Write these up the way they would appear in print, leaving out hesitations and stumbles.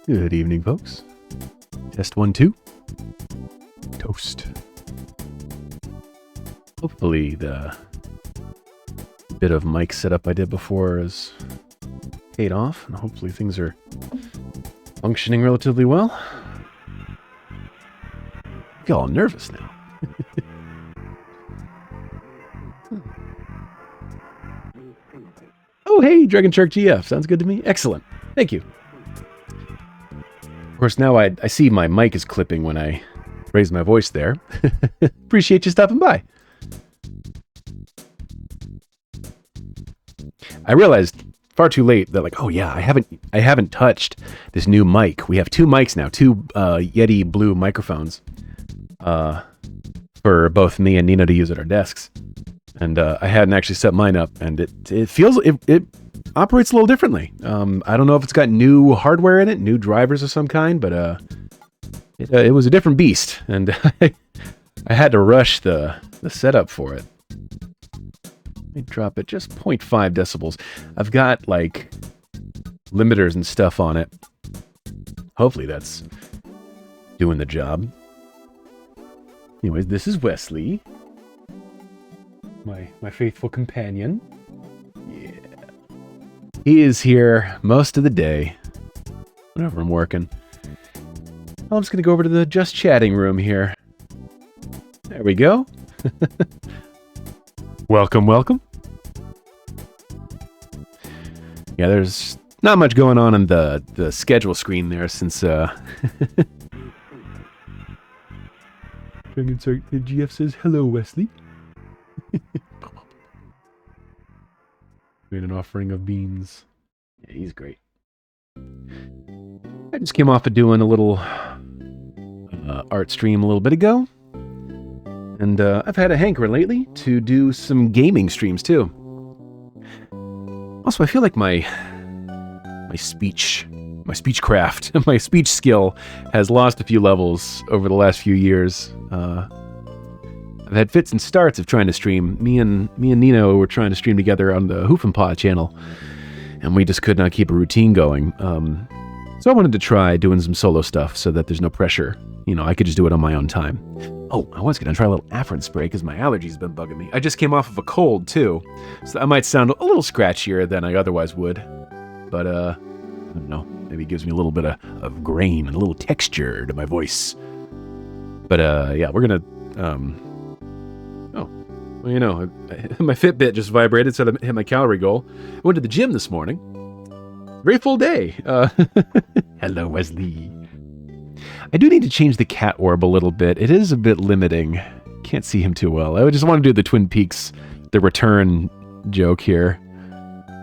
Good evening, folks. Test 1, 2. Toast. Hopefully the bit of mic setup I did before is paid off, and hopefully things are functioning relatively well. I feel all nervous now. Oh, hey, Dragon Shark GF. Sounds good to me. Excellent. Thank you. Of course, now I see my mic is clipping when I raise my voice there. Appreciate you stopping by. I realized far too late that, like, oh yeah, I haven't touched this new mic. We have two mics now, two Yeti Blue microphones for both me and Nina to use at our desks. And I hadn't actually set mine up, and it feels it operates a little differently. I don't know if it's got new hardware in it, new drivers of some kind, but it was a different beast, and I had to rush the setup for it. Let me drop it just 0.5 decibels. I've got like limiters and stuff on it. Hopefully that's doing the job. Anyways, this is Wesley, my faithful companion. Yeah. He is here most of the day, whenever I'm working. I'm just going to go over to the just chatting room here. There we go. Welcome, welcome. Yeah, there's not much going on the schedule screen there since Dragon Shark GF says, hello, Wesley. Made an offering of beans. Yeah, he's great. I just came off of doing a little art stream a little bit ago. And I've had a hankering lately to do some gaming streams too. Also, I feel like my speech craft, my speech skill has lost a few levels over the last few years. I've had fits and starts of trying to stream. Me and Nino were trying to stream together on the Hoofenpaw channel, and we just could not keep a routine going. So So I wanted to try doing some solo stuff so that there's no pressure. You know, I could just do it on my own time. Oh, I was going to try a little Afrin spray because my allergies been bugging me. I just came off of a cold, too. So I might sound a little scratchier than I otherwise would. But, I don't know. Maybe it gives me a little bit of grain and a little texture to my voice. But, yeah, we're going to... Well, you know, my Fitbit just vibrated, so I hit my calorie goal. I went to the gym this morning. Very full day. Hello, Wesley. I do need to change the cat orb a little bit. It is a bit limiting. Can't see him too well. I just want to do the Twin Peaks, the return joke here.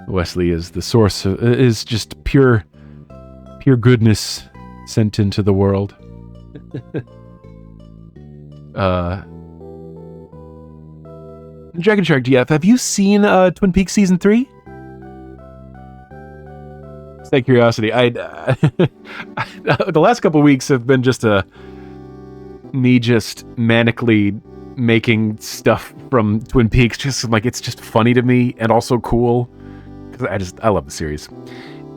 Wesley is the source, is just pure goodness sent into the world. Dragon Shark GF, have you seen Twin Peaks Season 3? Just out of curiosity, the last couple weeks have been just me just manically making stuff from Twin Peaks. Just like, it's just funny to me and also cool. Because I love the series.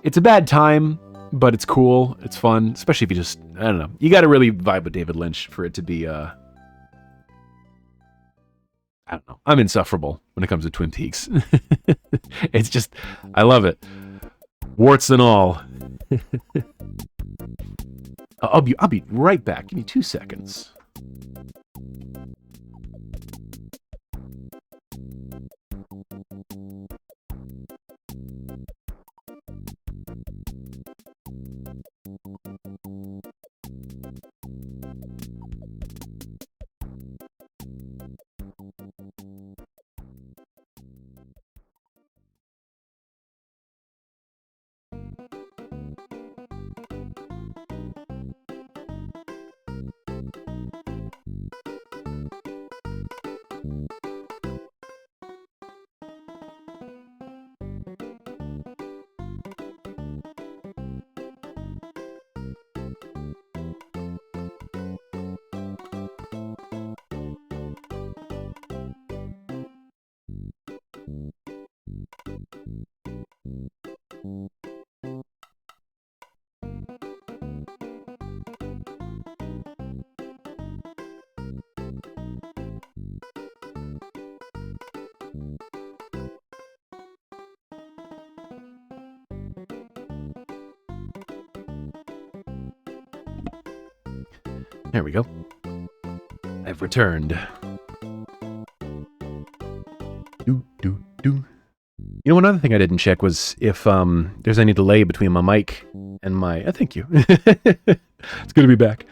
It's a bad time, but it's cool. It's fun, especially if you just, I don't know. You got to really vibe with David Lynch for it to be, I don't know. I'm insufferable when it comes to Twin Peaks. It's just, I love it. Warts and all. I'll be right back. Give me 2 seconds. There we go. I've returned. You know, another thing I didn't check was if there's any delay between my mic and my... thank you. It's good to be back.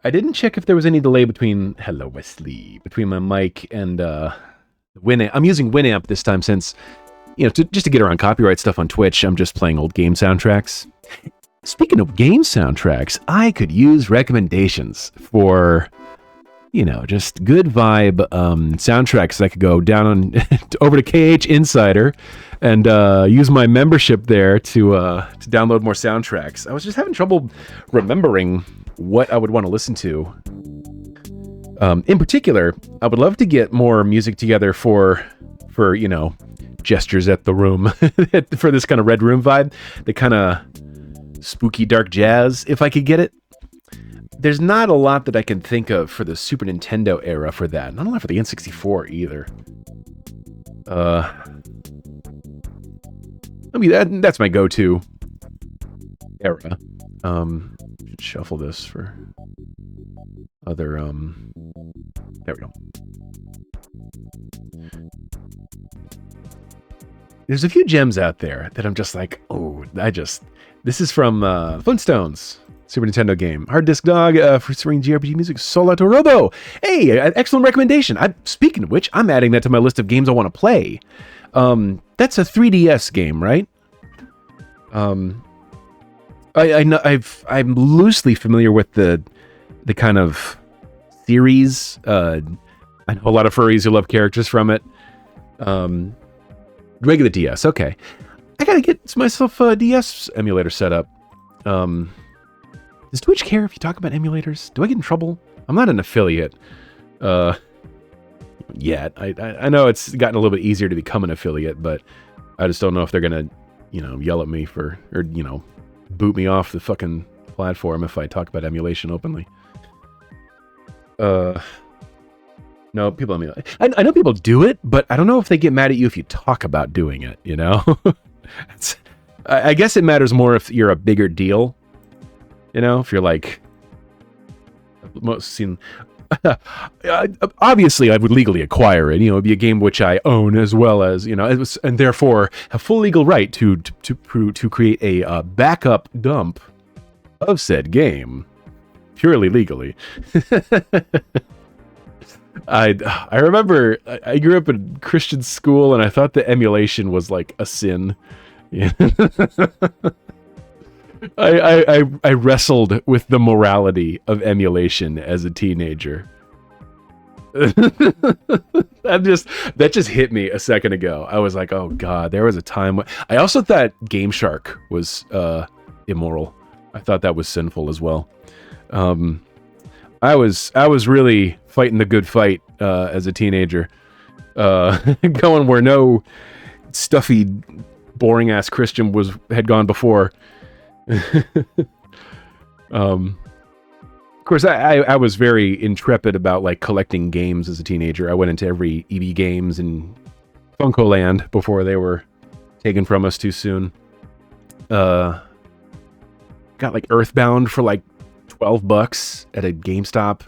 I didn't check if there was any delay between... Hello, Wesley. Between my mic and Winamp. I'm using Winamp this time since, you know, just to get around copyright stuff on Twitch, I'm just playing old game soundtracks. Speaking of game soundtracks, I could use recommendations for, you know, just good vibe soundtracks. I could go down on over to KH Insider and use my membership there to download more soundtracks. I was just having trouble remembering what I would want to listen to. In particular, I would love to get more music together for you know, Gestures at the Room, for this kind of Red Room vibe, the kind of spooky dark jazz, if I could get it. There's not a lot that I can think of for the Super Nintendo era for that. Not a lot for the N64 either. I mean, that's my go-to era. Should shuffle this for other, there we go. There's a few gems out there that I'm just like, oh, this is from Flintstones, Super Nintendo game. Hard Disk Dog for Serene JRPG Music, Sola to Robo. Hey, excellent recommendation. Speaking of which, I'm adding that to my list of games I want to play. That's a 3DS game, right? I know I'm loosely familiar with the kind of series. I know a lot of furries who love characters from it. Regular DS, okay. I gotta get myself a DS emulator set up. Does Twitch care if you talk about emulators? Do I get in trouble? I'm not an affiliate yet. I know it's gotten a little bit easier to become an affiliate, but I just don't know if they're gonna, you know, yell at me for, or, you know, boot me off the fucking platform if I talk about emulation openly. No, people. I mean, I know people do it, but I don't know if they get mad at you if you talk about doing it. You know, I guess it matters more if you're a bigger deal. You know, if you're like most seen. Obviously, I would legally acquire it. You know, it'd be a game which I own as well as and therefore have full legal right to create a backup dump of said game, purely legally. I remember I grew up in Christian school and I thought that emulation was like a sin. Yeah. I wrestled with the morality of emulation as a teenager. that just hit me a second ago. I was like, oh god, there was a time when I also thought Game Shark was immoral. I thought that was sinful as well. I was really fighting the good fight as a teenager, going where no stuffy, boring ass Christian had gone before. Of course, I was very intrepid about like collecting games as a teenager. I went into every EB Games in Funko Land before they were taken from us too soon. Got like Earthbound for like $12 at a GameStop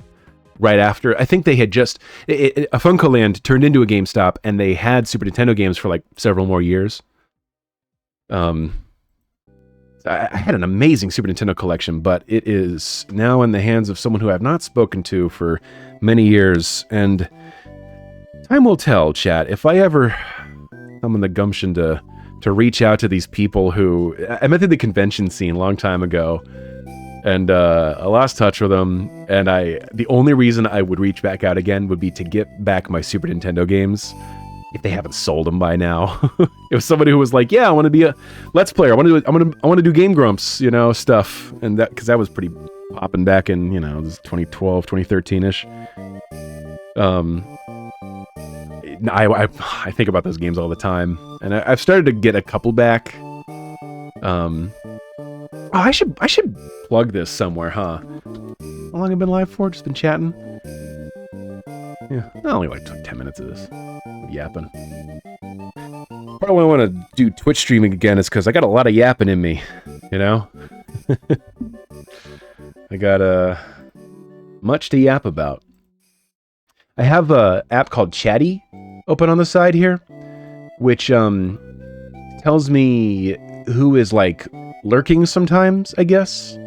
right after. I think they had just a Funko Land turned into a GameStop, and they had Super Nintendo games for like several more years. I had an amazing Super Nintendo collection, but it is now in the hands of someone who I have not spoken to for many years, and time will tell, chat, if I ever summon the gumption to reach out to these people who I met through the convention scene a long time ago, and I lost touch with them, and the only reason I would reach back out again would be to get back my Super Nintendo games, if they haven't sold them by now. It was somebody who was like, yeah, I want to be a Let's Player. I want to do Game Grumps, stuff. And that, because that was pretty popping back in, this 2012, 2013-ish. I think about those games all the time. And I've started to get a couple back. I should plug this somewhere, huh? How long have I been live for? Just been chatting? Yeah, only like 10 minutes of this. Yapping. Part of why I want to do Twitch streaming again is because I got a lot of yapping in me, I got much to yap about. I have a app called Chatty open on the side here, which tells me who is like lurking sometimes, I guess.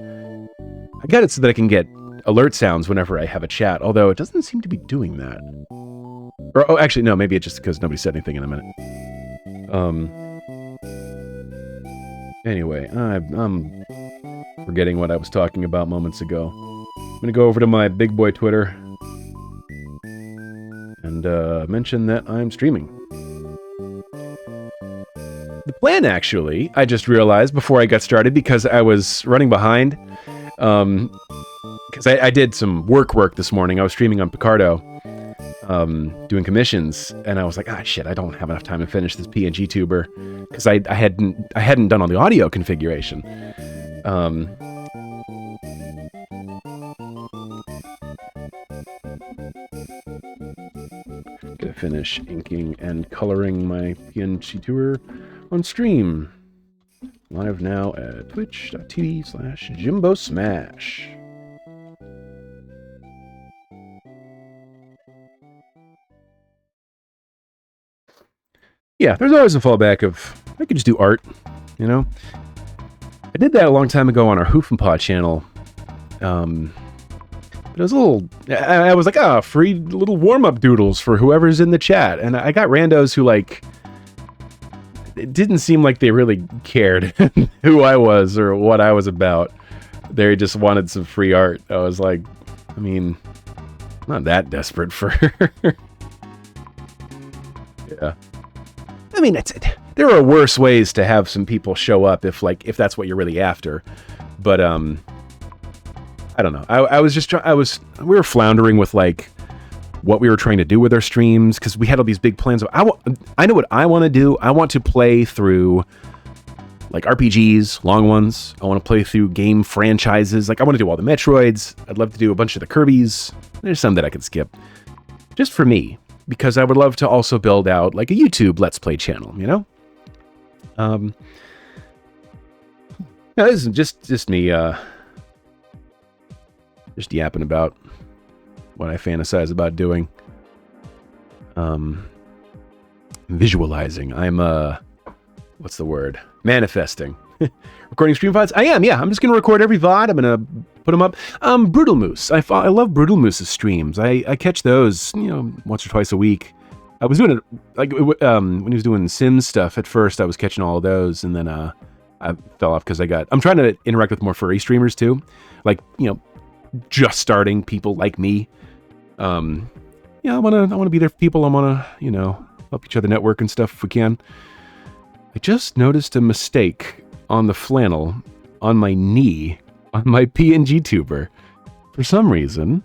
I got it so that I can get alert sounds whenever I have a chat, although it doesn't seem to be doing that. Or, actually, no, maybe it's just because nobody said anything in a minute. Anyway, I'm forgetting what I was talking about moments ago. I'm gonna go over to my big boy Twitter and mention that I'm streaming. The plan, actually, I just realized before I got started, because I was running behind, because I did some work this morning. I was streaming on Picardo, doing commissions, and I was like, shit, I don't have enough time to finish this PNGtuber, because I hadn't done all the audio configuration. Gonna finish inking and coloring my PNGtuber on stream. Live now at twitch.tv/Jimbo Smash. Yeah, there's always a fallback of, I could just do art, I did that a long time ago on our Hoof and Paw channel. But it was a little, I was like, free little warm-up doodles for whoever's in the chat. And I got randos who, like, it didn't seem like they really cared who I was or what I was about. They just wanted some free art. I was like, I'm not that desperate for... Yeah. There are worse ways to have some people show up if that's what you're really after. But, I don't know. We were floundering with, like, what we were trying to do with our streams, because we had all these big plans. I know what I want to do. I want to play through like RPGs, long ones. I want to play through game franchises. Like I want to do all the Metroids. I'd love to do a bunch of the Kirbys. There's some that I could skip. Just for me, because I would love to also build out like a YouTube Let's Play channel, you know? No, this is just me, just yapping about what I fantasize about doing. Visualizing. I'm, what's the word? Manifesting. Recording stream VODs? I am, yeah. I'm just going to record every VOD. I'm going to put them up. Brutal Moose. I love Brutal Moose's streams. I catch those, you know, once or twice a week. I was doing it, like, when he was doing Sims stuff, at first I was catching all of those, and then I fell off because I'm trying to interact with more furry streamers too. Like, you know, just starting people like me. Yeah, I want to be there for people. I want to, you know, help each other network and stuff if we can. I just noticed a mistake on the flannel on my knee on my PNGtuber. For some reason,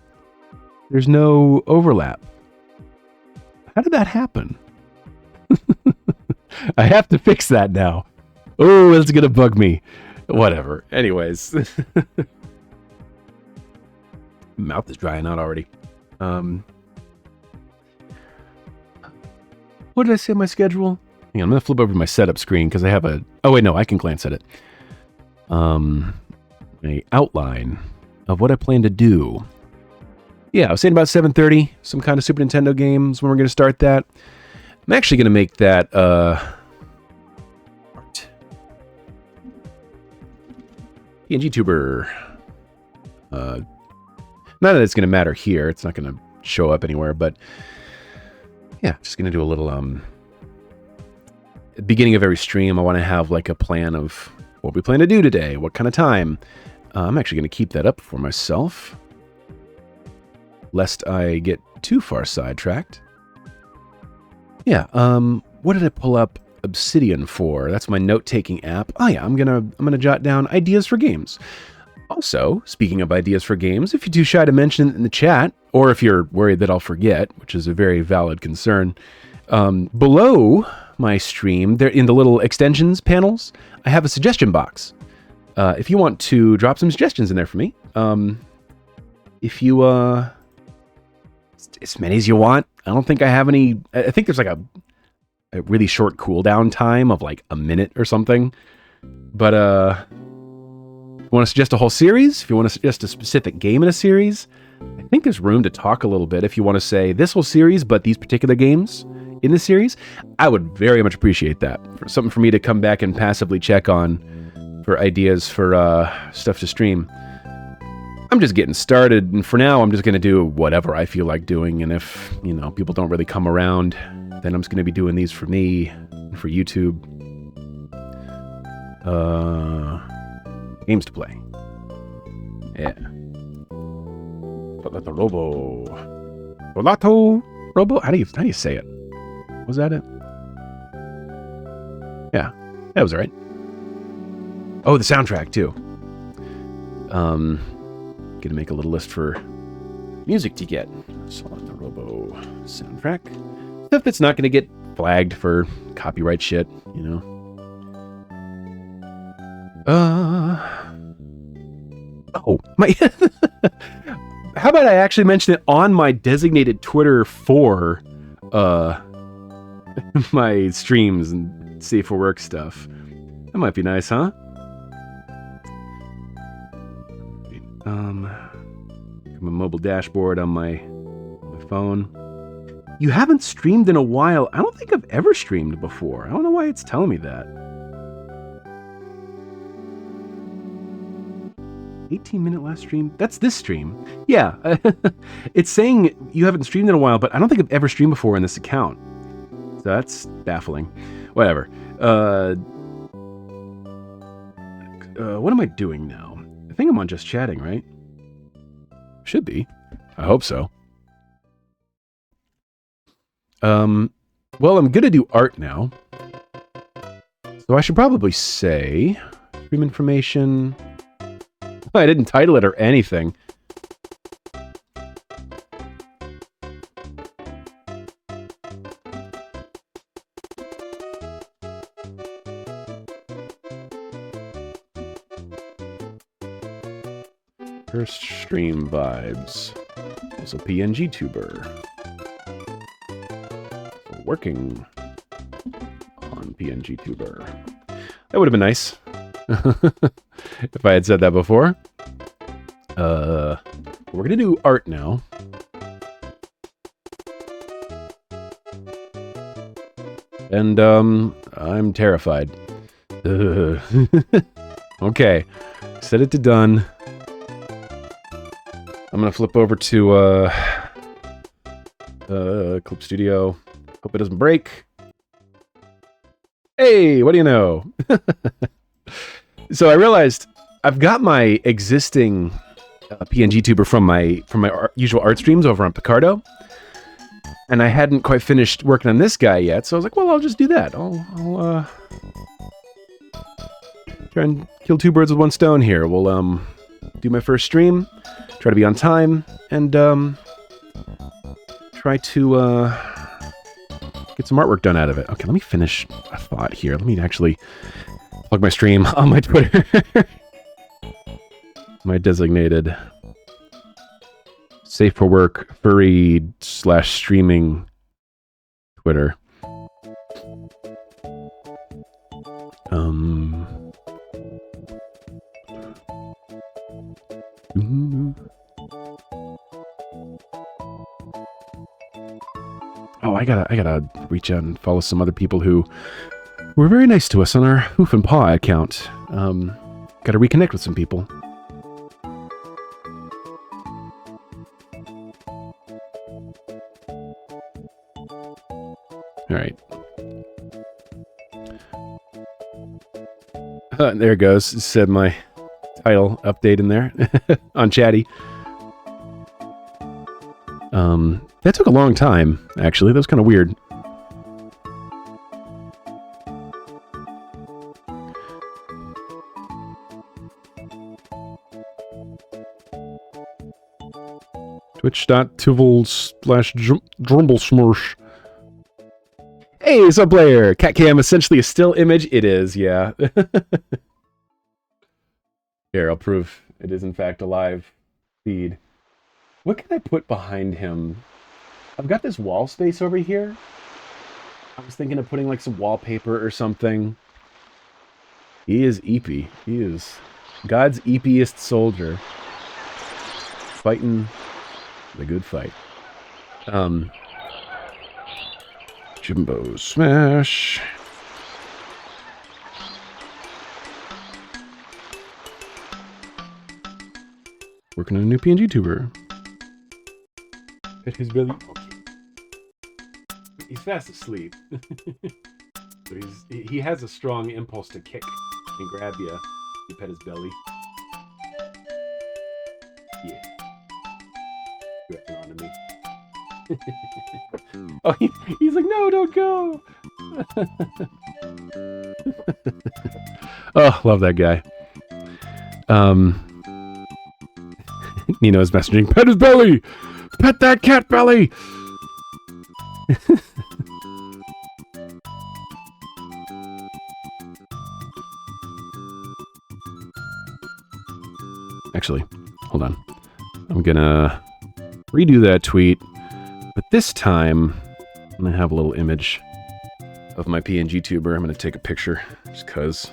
there's no overlap. How did that happen? I have to fix that now. Oh, it's gonna bug me. Whatever. Anyways. Mouth is drying out already. What did I say in my schedule? Hang on, I'm gonna flip over to my setup screen because I have a... Oh wait, no, I can glance at it. A outline of what I plan to do. Yeah, I was saying about 7:30, some kind of Super Nintendo games when we're gonna start that. I'm actually gonna make that art. PNGtuber. Not that it's gonna matter here. It's not gonna show up anywhere, but yeah, just gonna do a little beginning of every stream. I want to have like a plan of what we plan to do today, what kind of time. I'm actually gonna keep that up for myself, lest I get too far sidetracked. Yeah, what did I pull up Obsidian for? That's my note-taking app. Oh yeah, I'm gonna jot down ideas for games. Also, speaking of ideas for games, if you're too shy to mention it in the chat, or if you're worried that I'll forget, which is a very valid concern, below my stream, there in the little extensions panels, I have a suggestion box. If you want to drop some suggestions in there for me, if you as many as you want. I don't think I have any. I think there's like a really short cooldown time of like a minute or something. But if you want to suggest a whole series, if you want to suggest a specific game in a series, I think there's room to talk a little bit. If you want to say this whole series, but these particular games in the series, I would very much appreciate that. Something for me to come back and passively check on for ideas for stuff to stream. I'm just getting started, and for now, I'm just going to do whatever I feel like doing, and if, you know, people don't really come around, then I'm just going to be doing these for me, for YouTube. Games to play. Yeah. Polato Robo. Polato Robo? How do you say it? Was that it? Yeah, that was all right. Oh, the soundtrack, too. Gonna make a little list for music to get. Select the Robo soundtrack. Stuff that's not gonna get flagged for copyright shit, you know. Oh, my. How about I actually mention it on my designated Twitter for my streams and Safe for Work stuff? That might be nice, huh? My mobile dashboard on my phone. You haven't streamed in a while. I don't think I've ever streamed before. I don't know why it's telling me that. 18-minute last stream. That's this stream. Yeah. It's saying you haven't streamed in a while, but I don't think I've ever streamed before in this account. So that's baffling. Whatever. What am I doing now? I think I'm on just chatting, right? Should be. I hope so. Well, I'm gonna do art now. So I should probably say stream information. I didn't title it or anything. First stream vibes. Also PNGtuber. Working on PNGtuber. That would have been nice. If I had said that before. We're gonna do art now. And I'm terrified. Okay. Set it to done. I'm gonna flip over to Clip Studio. Hope it doesn't break. Hey, what do you know? So I realized I've got my existing PNGtuber from my usual art streams over on Picardo, and I hadn't quite finished working on this guy yet. So I was like, well, I'll just do that. I'll try and kill two birds with one stone here. We'll do my first stream, try to be on time, and try to get some artwork done out of it. Okay, let me finish a thought here. Let me actually plug my stream on my Twitter. My designated safe for work furry / streaming Twitter. Oh, I gotta reach out and follow some other people who were very nice to us on our Hoof and Paw account. Gotta reconnect with some people. All right. There it goes. It said my title update in there on Chatty. That took a long time, actually. That was kind of weird. Twitch.tv/drumblesmursh. Hey, what's up, player? Catcam essentially a still image? It is, yeah. Here, I'll prove it is in fact a live feed. What can I put behind him? I've got this wall space over here. I was thinking of putting like some wallpaper or something. He is eepy. He is God's eepiest soldier. Fighting the good fight. Jimbo smash. Working on a new PNGtuber. Pet his belly. He's fast asleep. So he has a strong impulse to kick and grab you. You pet his belly. Yeah. You're acting on to me. Oh, he's like, no, don't go. Oh, love that guy. Nino's messaging. Pet his belly! Pet that cat belly! Actually, hold on. I'm gonna redo that tweet, but this time I'm gonna have a little image of my PNGtuber. I'm gonna take a picture just cause.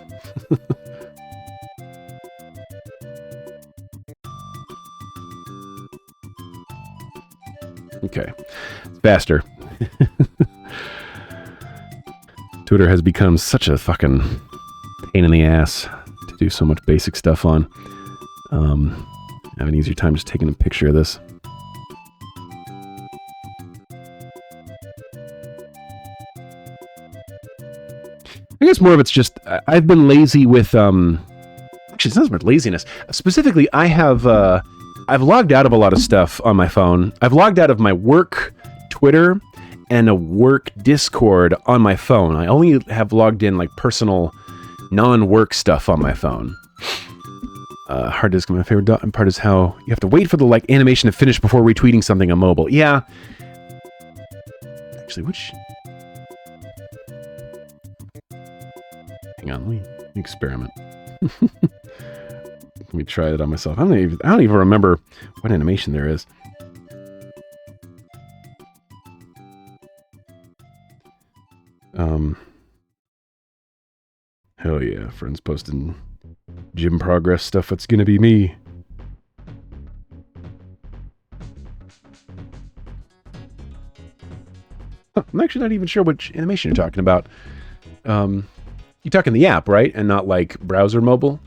Okay, it's faster. Twitter has become such a fucking pain in the ass to do so much basic stuff on. I have an easier time just taking a picture of this. I guess more of it's just I've been lazy with actually it's not so much laziness. Specifically, I've logged out of a lot of stuff on my phone. I've logged out of my work Twitter and a work Discord on my phone. I only have logged in like personal non-work stuff on my phone. Hard disk, my favorite part is how you have to wait for the like animation to finish before retweeting something on mobile. Yeah. Actually, which... Hang on, let me experiment. Let me try it on myself. I don't even remember what animation there is. Hell yeah, friends posting gym progress stuff. That's gonna be me. Huh, I'm actually not even sure which animation you're talking about. You're talking the app, right? And not like browser mobile?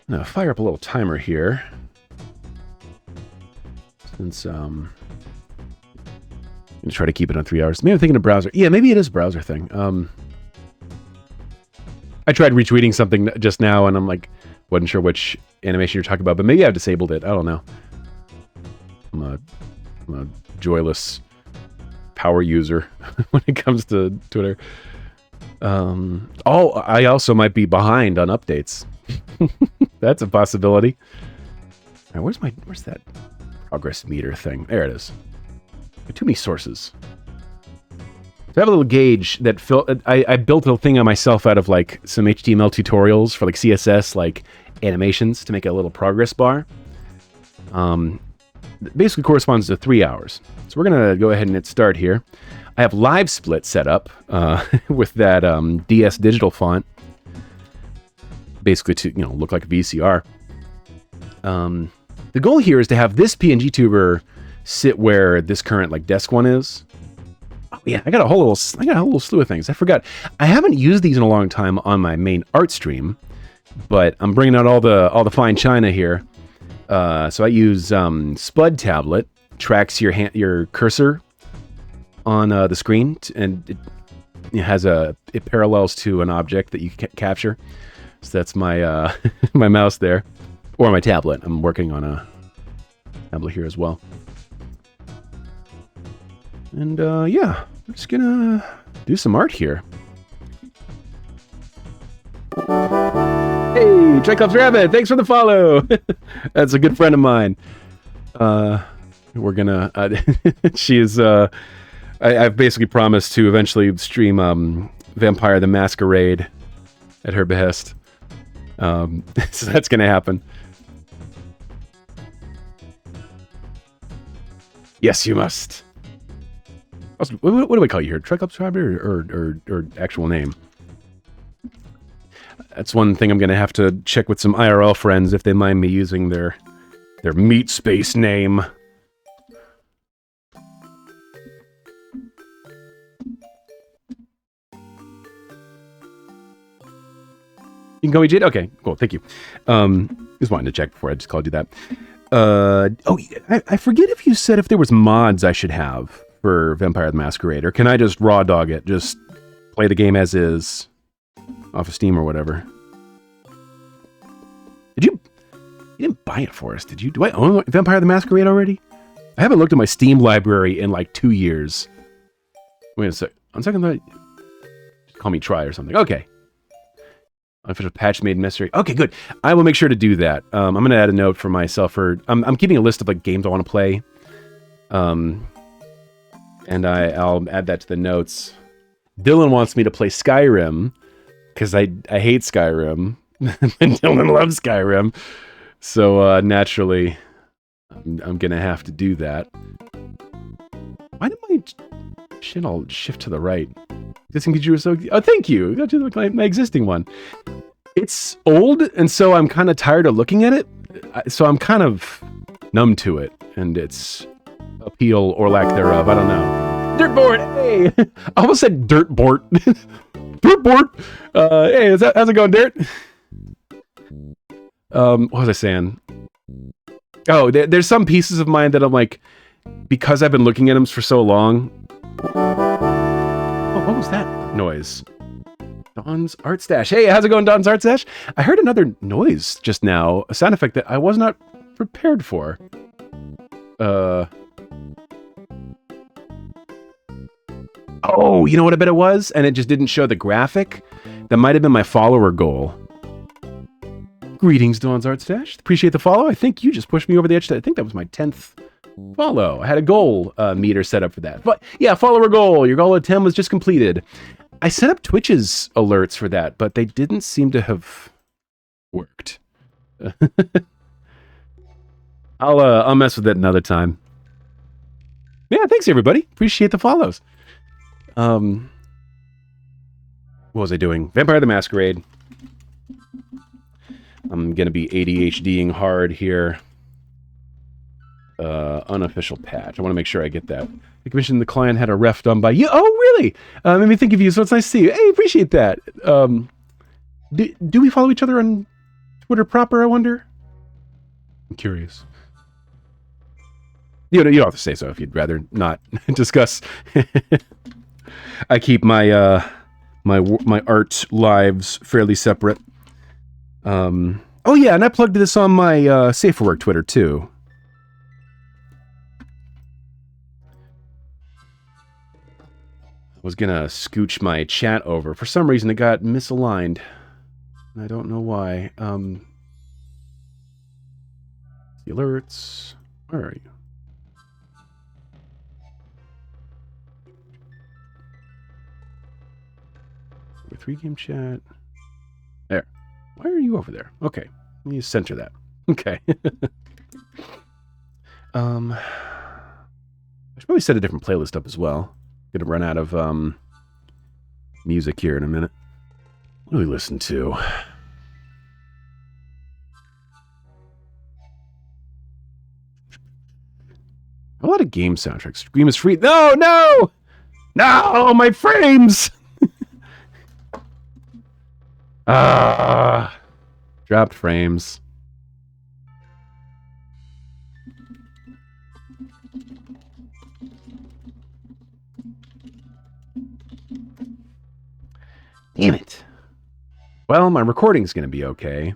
Now, fire up a little timer here. Since, I'm gonna try to keep it on 3 hours. Maybe I'm thinking of browser. Yeah, maybe it is a browser thing. I tried retweeting something just now, and I'm like, wasn't sure which animation you're talking about, but maybe I've disabled it. I don't know. I'm a joyless power user when it comes to Twitter. I also might be behind on updates. That's a possibility. All right, where's that progress meter thing? There it is. Too many sources. So I have a little gauge that I built a thing on myself out of like some HTML tutorials for like CSS, like animations to make a little progress bar. Basically corresponds to 3 hours. So we're gonna go ahead and hit start here. I have live split set up with that DS digital font, basically to look like a VCR. The goal here is to have this PNGtuber sit where this current like desk one is. Oh yeah, I got a whole little slew of things. I forgot. I haven't used these in a long time on my main art stream, but I'm bringing out all the fine china here. So I use Spud tablet, tracks your cursor on the screen, and it parallels to an object that you can capture. So that's my my mouse there, or my tablet. I'm working on a tablet here as well. And yeah, we're just gonna do some art here. Hey, Tricops Rabbit, thanks for the follow. That's a good friend of mine. We're gonna. She is. I've basically promised to eventually stream Vampire the Masquerade at her behest. So that's gonna happen. Yes, you must. What do I call you here? Tricops Rabbit or actual name? That's one thing I'm going to have to check with some IRL friends if they mind me using their meat space name. You can call me Jade? Okay, cool, thank you. Just wanted to check before I just called you that. I forget if you said if there was mods I should have for Vampire the Masquerade, or can I just raw dog it? Just play the game as is off of Steam or whatever. You didn't buy it for us, did you? Do I own Vampire the Masquerade already? I haven't looked at my Steam library in like 2 years. Wait a sec. On second thought, just call me Try or something. Okay. Unofficial patch made necessary. Okay, good. I will make sure to do that. I'm going to add a note for myself. I'm keeping a list of like games I want to play. And I'll add that to the notes. Dylan wants me to play Skyrim because I hate Skyrim. And Dylan loves Skyrim. So naturally, I'm going to have to do that. Why did my shit all shift to the right? This computer was so... Oh, thank you. Go to my existing one. It's old, and so I'm kind of tired of looking at it. So I'm kind of numb to it, and its appeal or lack thereof. I don't know. Dirtboard, hey! I almost said dirtboard. Dirtboard! Hey, how's it going, Dirt? What was I saying? Oh, there's some pieces of mine that I'm like, because I've been looking at them for so long. Oh, what was that noise? Don's Art Stash. Hey, how's it going, Don's Art Stash? I heard another noise just now, a sound effect that I was not prepared for. Oh, you know what I bet it was? And it just didn't show the graphic? That might have been my follower goal. Greetings, Don's Art Stash. Appreciate the follow. I think you just pushed me over the edge. I think that was my 10th follow. I had a goal meter set up for that. But yeah, follower goal. Your goal at 10 was just completed. I set up Twitch's alerts for that, but they didn't seem to have worked. I'll mess with it another time. Yeah, thanks everybody. Appreciate the follows. What was I doing? Vampire the Masquerade. I'm gonna be ADHDing hard here. Unofficial patch. I want to make sure I get that. I commissioned the client had a ref done by you. Oh, really? Made me think of you, so it's nice to see you. Hey, appreciate that. Do we follow each other on Twitter proper, I wonder? I'm curious. You don't have to say so if you'd rather not discuss. I keep my my art lives fairly separate. Oh yeah, and I plugged this on my Safe for Work Twitter too. I was gonna scooch my chat over. For some reason, it got misaligned. I don't know why. The alerts. Where are you? With 3-game chat. There. Why are you over there? Okay. Let me center that. Okay. I should probably set a different playlist up as well. Gonna run out of music here in a minute. What do we listen to? A lot of game soundtracks. Scream is free. No, no! No, my frames! Dropped frames. Damn it. Well, my recording's going to be okay.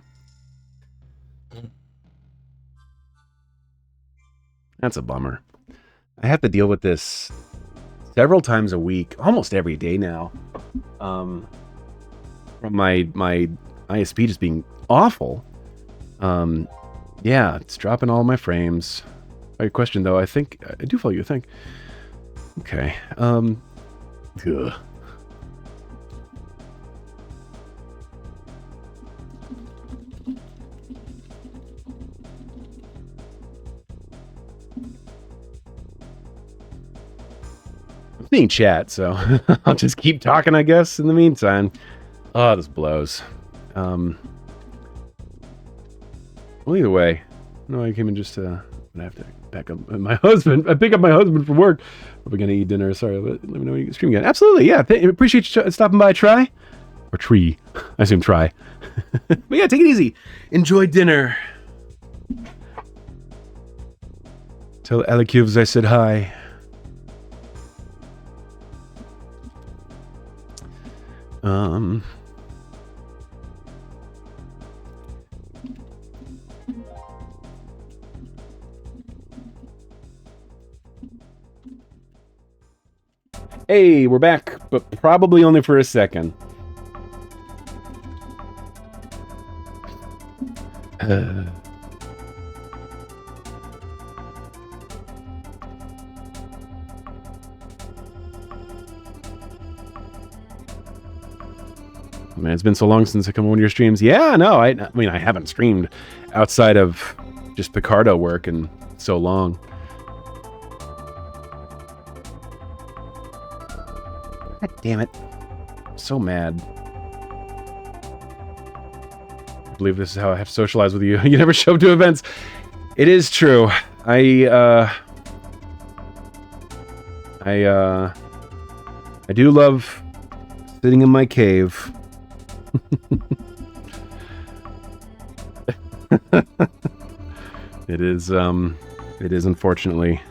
That's a bummer. I have to deal with this several times a week, almost every day now. From my ISP just being awful. Yeah, it's dropping all my frames. Your question, though, I think I do follow you. I think. Okay. Ugh. I'm seeing chat, so I'll just keep talking, I guess. In the meantime. Oh, this blows. Well, either way, no, I came in just to. I have to back up my husband. I pick up my husband from work. We're gonna eat dinner. Sorry, let me know when you can stream again. Absolutely, yeah. Appreciate you stopping by. Try or tree. I assume try. But yeah, take it easy. Enjoy dinner. Tell Alikivs I said hi. Hey, we're back, but probably only for a second. Man, it's been so long since I come on one of your streams. Yeah, no, I mean, I haven't streamed outside of just Picardo work in so long. God damn it. I'm so mad. I believe this is how I have to socialize with you. You never show up to events. It is true. I do love sitting in my cave. It is unfortunately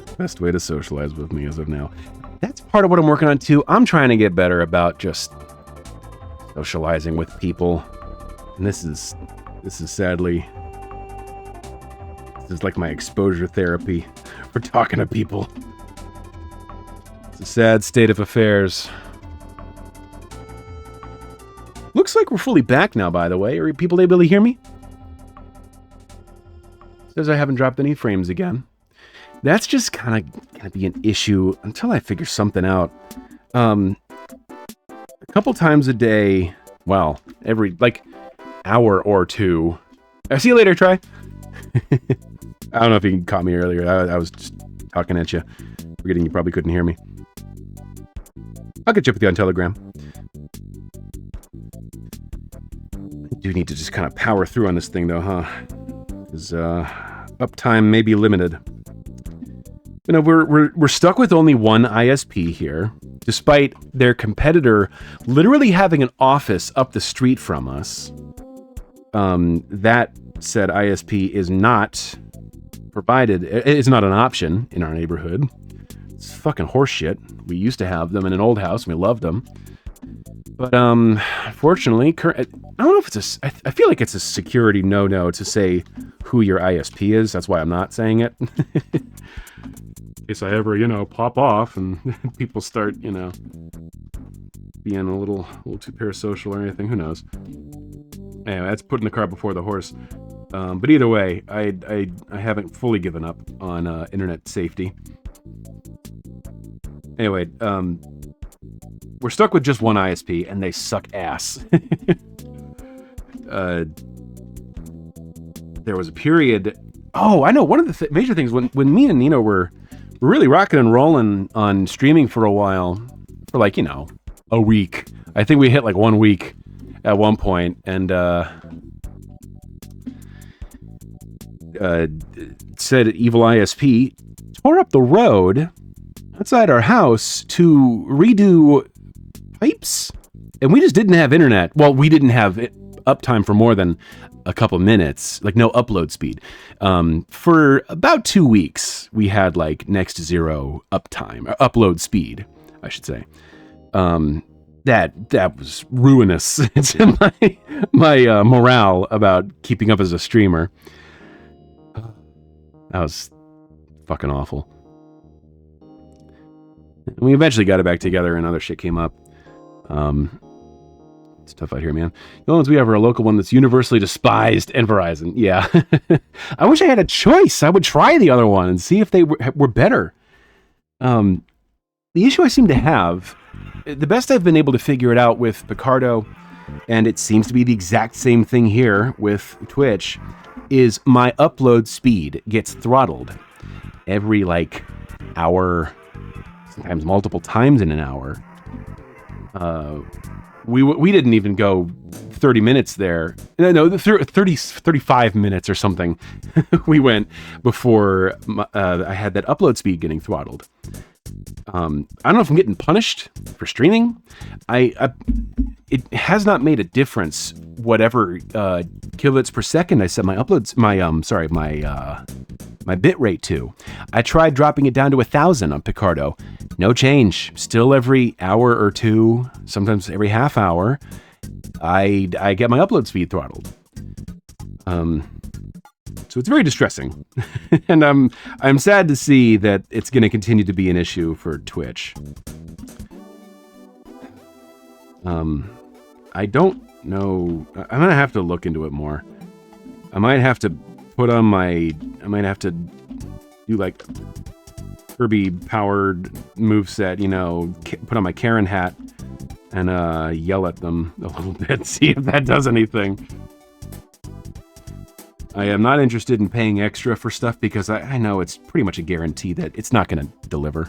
the best way to socialize with me as of now. That's part of what I'm working on too. I'm trying to get better about just socializing with people. And this is sadly, this is like my exposure therapy for talking to people. It's a sad state of affairs. Looks like we're fully back now, by the way. Are people able to hear me? Says I haven't dropped any frames again. That's just kind of going to be an issue until I figure something out. couple times a day. Well, every like hour or two. I see you later, Try. I don't know if you caught me earlier. I was just talking at you, forgetting you probably couldn't hear me. I'll catch up with you on Telegram. I do need to just kind of power through on this thing, though, huh? Because uptime may be limited. You know, we're stuck with only one ISP here, despite their competitor literally having an office up the street from us. That said ISP is not provided. It's not an option in our neighborhood. It's fucking horseshit. We used to have them in an old house, and we loved them. But unfortunately, I don't know if it's I feel like it's a security no-no to say who your ISP is. That's why I'm not saying it. In case I ever, pop off and people start, being a little too parasocial or anything. Who knows? Anyway, that's putting the cart before the horse. But either way, I haven't fully given up on internet safety. Anyway, we're stuck with just one ISP, and they suck ass. There was a period... Oh, I know. One of the major things, when me and Nino were really rocking and rolling on streaming for a while, for like, a week. I think we hit like 1 week at one point, and said Evil ISP tore up the road outside our house to redo pipes, and we just didn't have internet. Well, we didn't have uptime for more than a couple minutes, like no upload speed. For about 2 weeks, we had like next to zero uptime, or upload speed, I should say. That was ruinous to my morale about keeping up as a streamer. That was fucking awful. We eventually got it back together, and other shit came up. It's tough out here, man. The only ones we have are a local one that's universally despised, and Verizon. Yeah. I wish I had a choice. I would try the other one and see if they were better. The issue I seem to have, the best I've been able to figure it out with Picardo, and it seems to be the exact same thing here with Twitch, is my upload speed gets throttled every like hour, sometimes multiple times in an hour. We didn't even go 30 minutes there. No, 35 minutes or something we went before I had that upload speed getting throttled. I don't know if I'm getting punished for streaming. It has not made a difference whatever kilobits per second I set my my bit rate to. I tried dropping it down to 1,000 on Picardo. No change. Still every hour or two, sometimes every half hour, I get my upload speed throttled. So it's very distressing. And I'm sad to see that it's going to continue to be an issue for Twitch. I don't know. I'm going to have to look into it more. I might have to do like Kirby powered moveset, put on my Karen hat and yell at them a little bit, see if that does anything. I am not interested in paying extra for stuff because I know it's pretty much a guarantee that it's not going to deliver.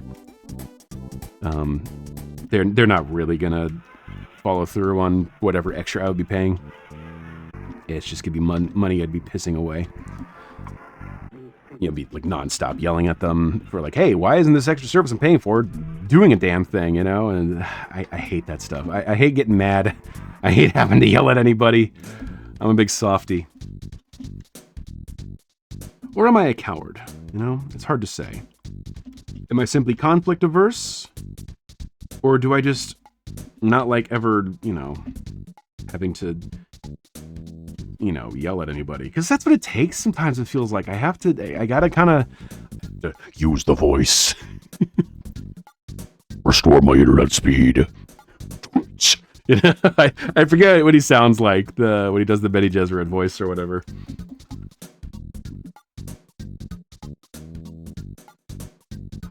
They're not really going to follow through on whatever extra I would be paying. It's just going to be money I'd be pissing away. Be like nonstop yelling at them for like, hey, why isn't this extra service I'm paying for doing a damn thing, And I hate that stuff. I hate getting mad. I hate having to yell at anybody. I'm a big softie. Or am I a coward? It's hard to say. Am I simply conflict averse? Or do I just not like ever, having to, yell at anybody? Because that's what it takes. Sometimes it feels like I gotta kind of use the voice. Restore my internet speed. I forget what he sounds like when he does the Betty Jesuit voice or whatever.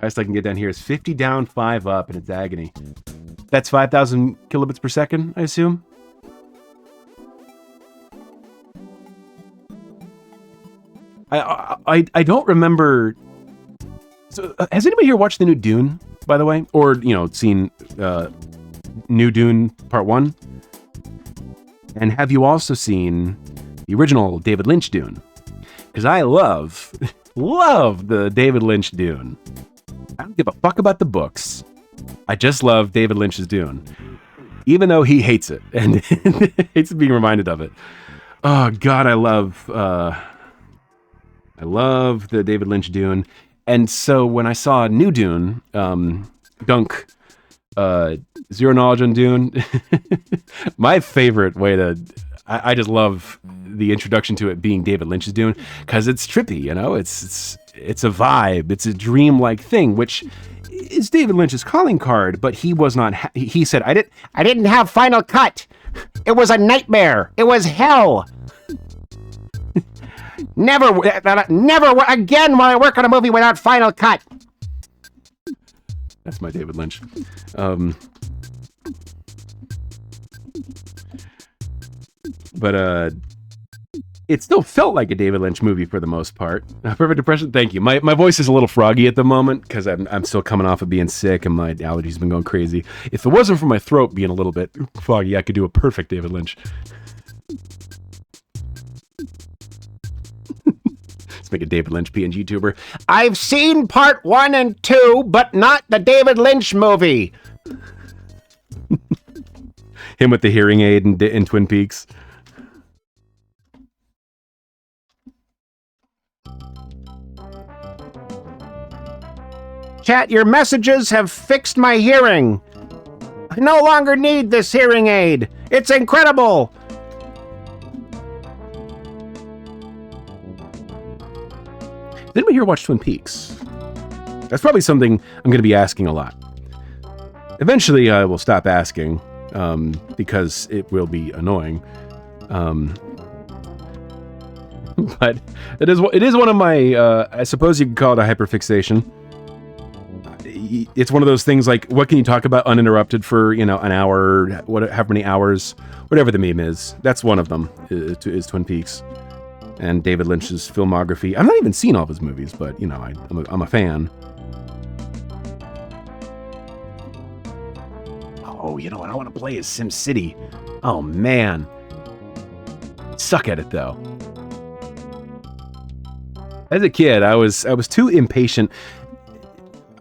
Highest I can get down here is 50 down, 5 up, and it's agony. That's 5,000 kilobits per second, I assume. I don't remember. So, has anybody here watched the new Dune, by the way, or seen New Dune Part 1? And have you also seen the original David Lynch Dune? Because I love the David Lynch Dune. I don't give a fuck about the books. I just love David Lynch's Dune, even though he hates it and hates being reminded of it. Oh God, I love the David Lynch Dune. And so when I saw New Dune, Dunk, Zero Knowledge on Dune, my favorite way to, I just love the introduction to it being David Lynch's Dune, because it's trippy, it's a vibe, it's a dreamlike thing, which is David Lynch's calling card, but he was not, he said, I didn't have final cut. It was a nightmare. It was hell. Never again will I work on a movie without final cut. That's my David Lynch. But it still felt like a David Lynch movie for the most part. Perfect Depression, thank you. My voice is a little froggy at the moment because I'm still coming off of being sick and my allergies have been going crazy. If it wasn't for my throat being a little bit foggy, I could do a perfect David Lynch. Let's make a David Lynch PNGtuber. I've seen part 1 and 2, but not the David Lynch movie. Him with the hearing aid in Twin Peaks. Chat, your messages have fixed my hearing. I no longer need this hearing aid. It's incredible. Did anybody here watch Twin Peaks? That's probably something I'm going to be asking a lot. Eventually, I will stop asking because it will be annoying. But it is one of my, I suppose you could call it a hyperfixation. It's one of those things like, what can you talk about uninterrupted for, an hour, however many hours, whatever the meme is. That's one of them, is Twin Peaks. And David Lynch's filmography. I've not even seen all of his movies, but, I'm a fan. Oh, what I want to play is SimCity. Oh, man. Suck at it, though. As a kid, I was too impatient.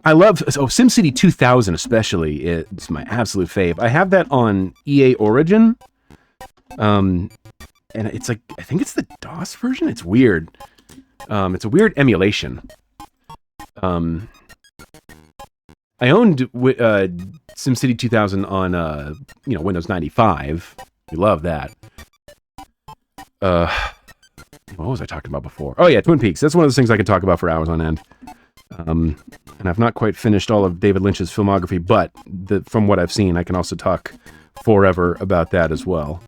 I love SimCity 2000 especially. It's my absolute fave. I have that on EA Origin. And it's like, I think it's the DOS version. It's weird. It's a weird emulation. I owned SimCity 2000 on Windows 95. We love that. What was I talking about before? Oh yeah, Twin Peaks. That's one of those things I could talk about for hours on end. And I've not quite finished all of David Lynch's filmography, but from what I've seen, I can also talk forever about that as well.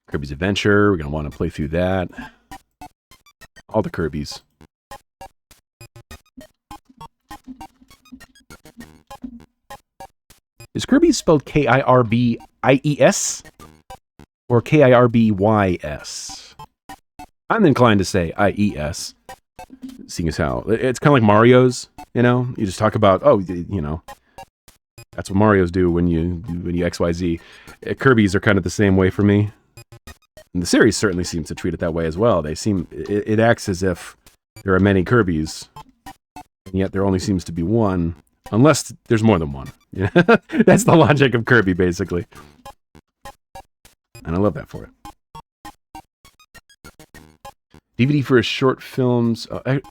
Kirby's Adventure, we're going to want to play through that. All the Kirbys. Is Kirby spelled K-I-R-B-I-E-S? Or K-I-R-B-Y-S? I'm inclined to say I-E-S. Seeing as how it's kind of like Mario's, you just talk about, that's what Mario's do when you XYZ. Kirby's are kind of the same way for me. And the series certainly seems to treat it that way as well. It acts as if there are many Kirbys, and yet there only seems to be one, unless there's more than one. That's the logic of Kirby, basically. And I love that for it. DVD for his short films. I've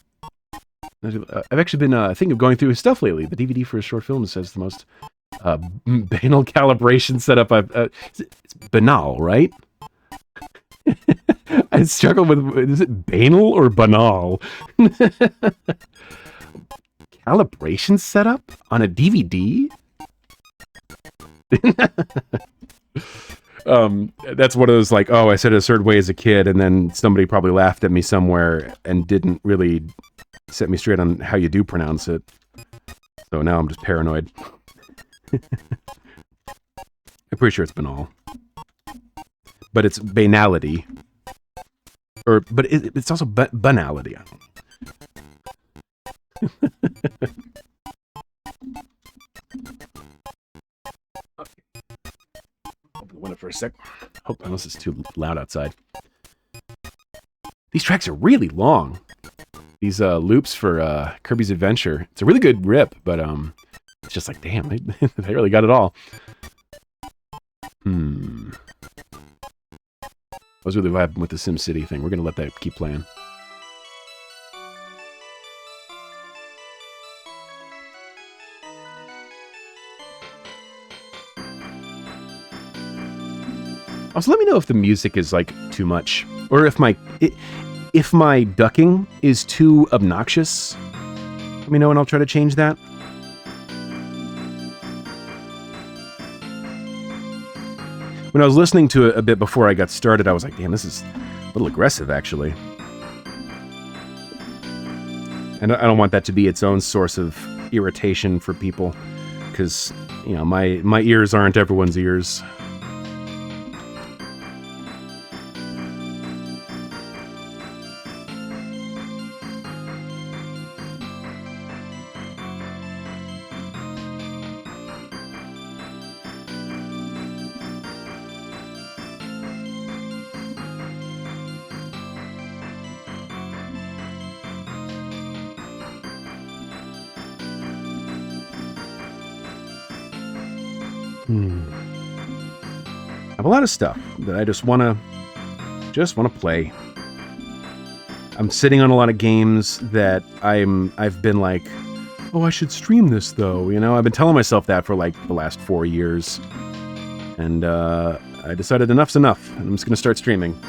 actually been thinking of going through his stuff lately. The DVD for his short films says the most banal calibration setup it's banal, right? I struggle with, is it banal or banal? Calibration setup on a DVD? That's one of those like, oh, I said it a certain way as a kid, and then somebody probably laughed at me somewhere and didn't really set me straight on how you do pronounce it. So now I'm just paranoid. I'm pretty sure it's banal. But it's banality. But it's also banality. I don't know. Okay. Open the window for a sec. Hope unless it's too loud outside. These tracks are really long. These loops for Kirby's Adventure. It's a really good rip, but it's just like, damn, they really got it all. I was really vibing with the SimCity thing. We're gonna let that keep playing. Also, let me know if the music is like too much, or if my ducking is too obnoxious. Let me know, and I'll try to change that. When I was listening to it a bit before I got started, I was like, damn, this is a little aggressive, actually. And I don't want that to be its own source of irritation for people, because, you know, my ears aren't everyone's ears. I have a lot of stuff that I just want to play. I'm sitting on a lot of games that I've been like, oh, I should stream this though. You know, I've been telling myself that for like the last 4 years, and I decided enough's enough, and I'm just gonna start streaming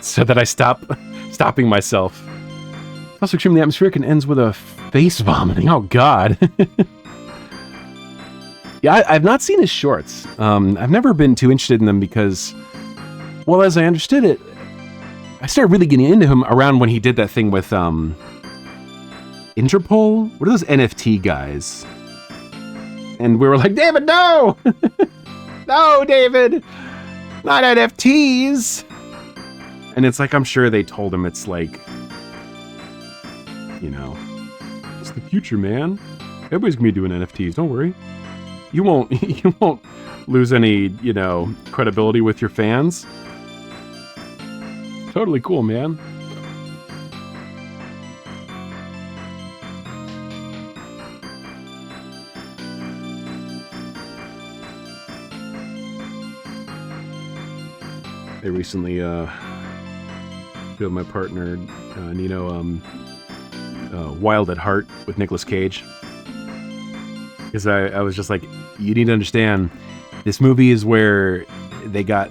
so that I stopping myself. Also, extremely atmospheric and ends with a face vomiting. Oh God. Yeah, I've not seen his shorts. I've never been too interested in them because, well, as I understood it, I started really getting into him around when he did that thing with Interpol. What are those NFT guys? And we were like, David, no! No, David! Not NFTs! And it's like, I'm sure they told him it's like, you know, it's the future, man. Everybody's gonna be doing NFTs, don't worry. You won't lose any, you know, credibility with your fans. Totally cool, man. I recently showed my partner Nino Wild at Heart with Nicolas Cage. Because I was just like, you need to understand, this movie is where they got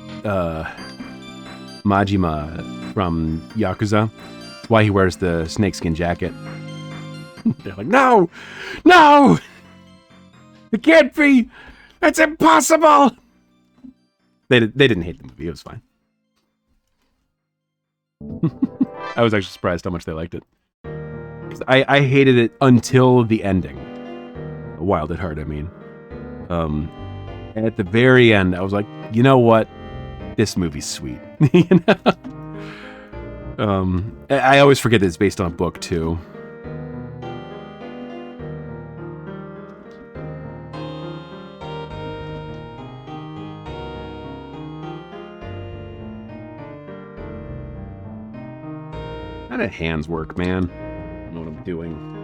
Majima from Yakuza. That's why he wears the snakeskin jacket. They're like, no! No! It can't be! It's impossible! They didn't hate the movie, it was fine. I was actually surprised how much they liked it. I hated it until the ending. Wild at Heart, I mean. And at the very end, I was like, you know what? This movie's sweet. You know? I always forget that it's based on a book, too. How do hands work, man? I don't know what I'm doing.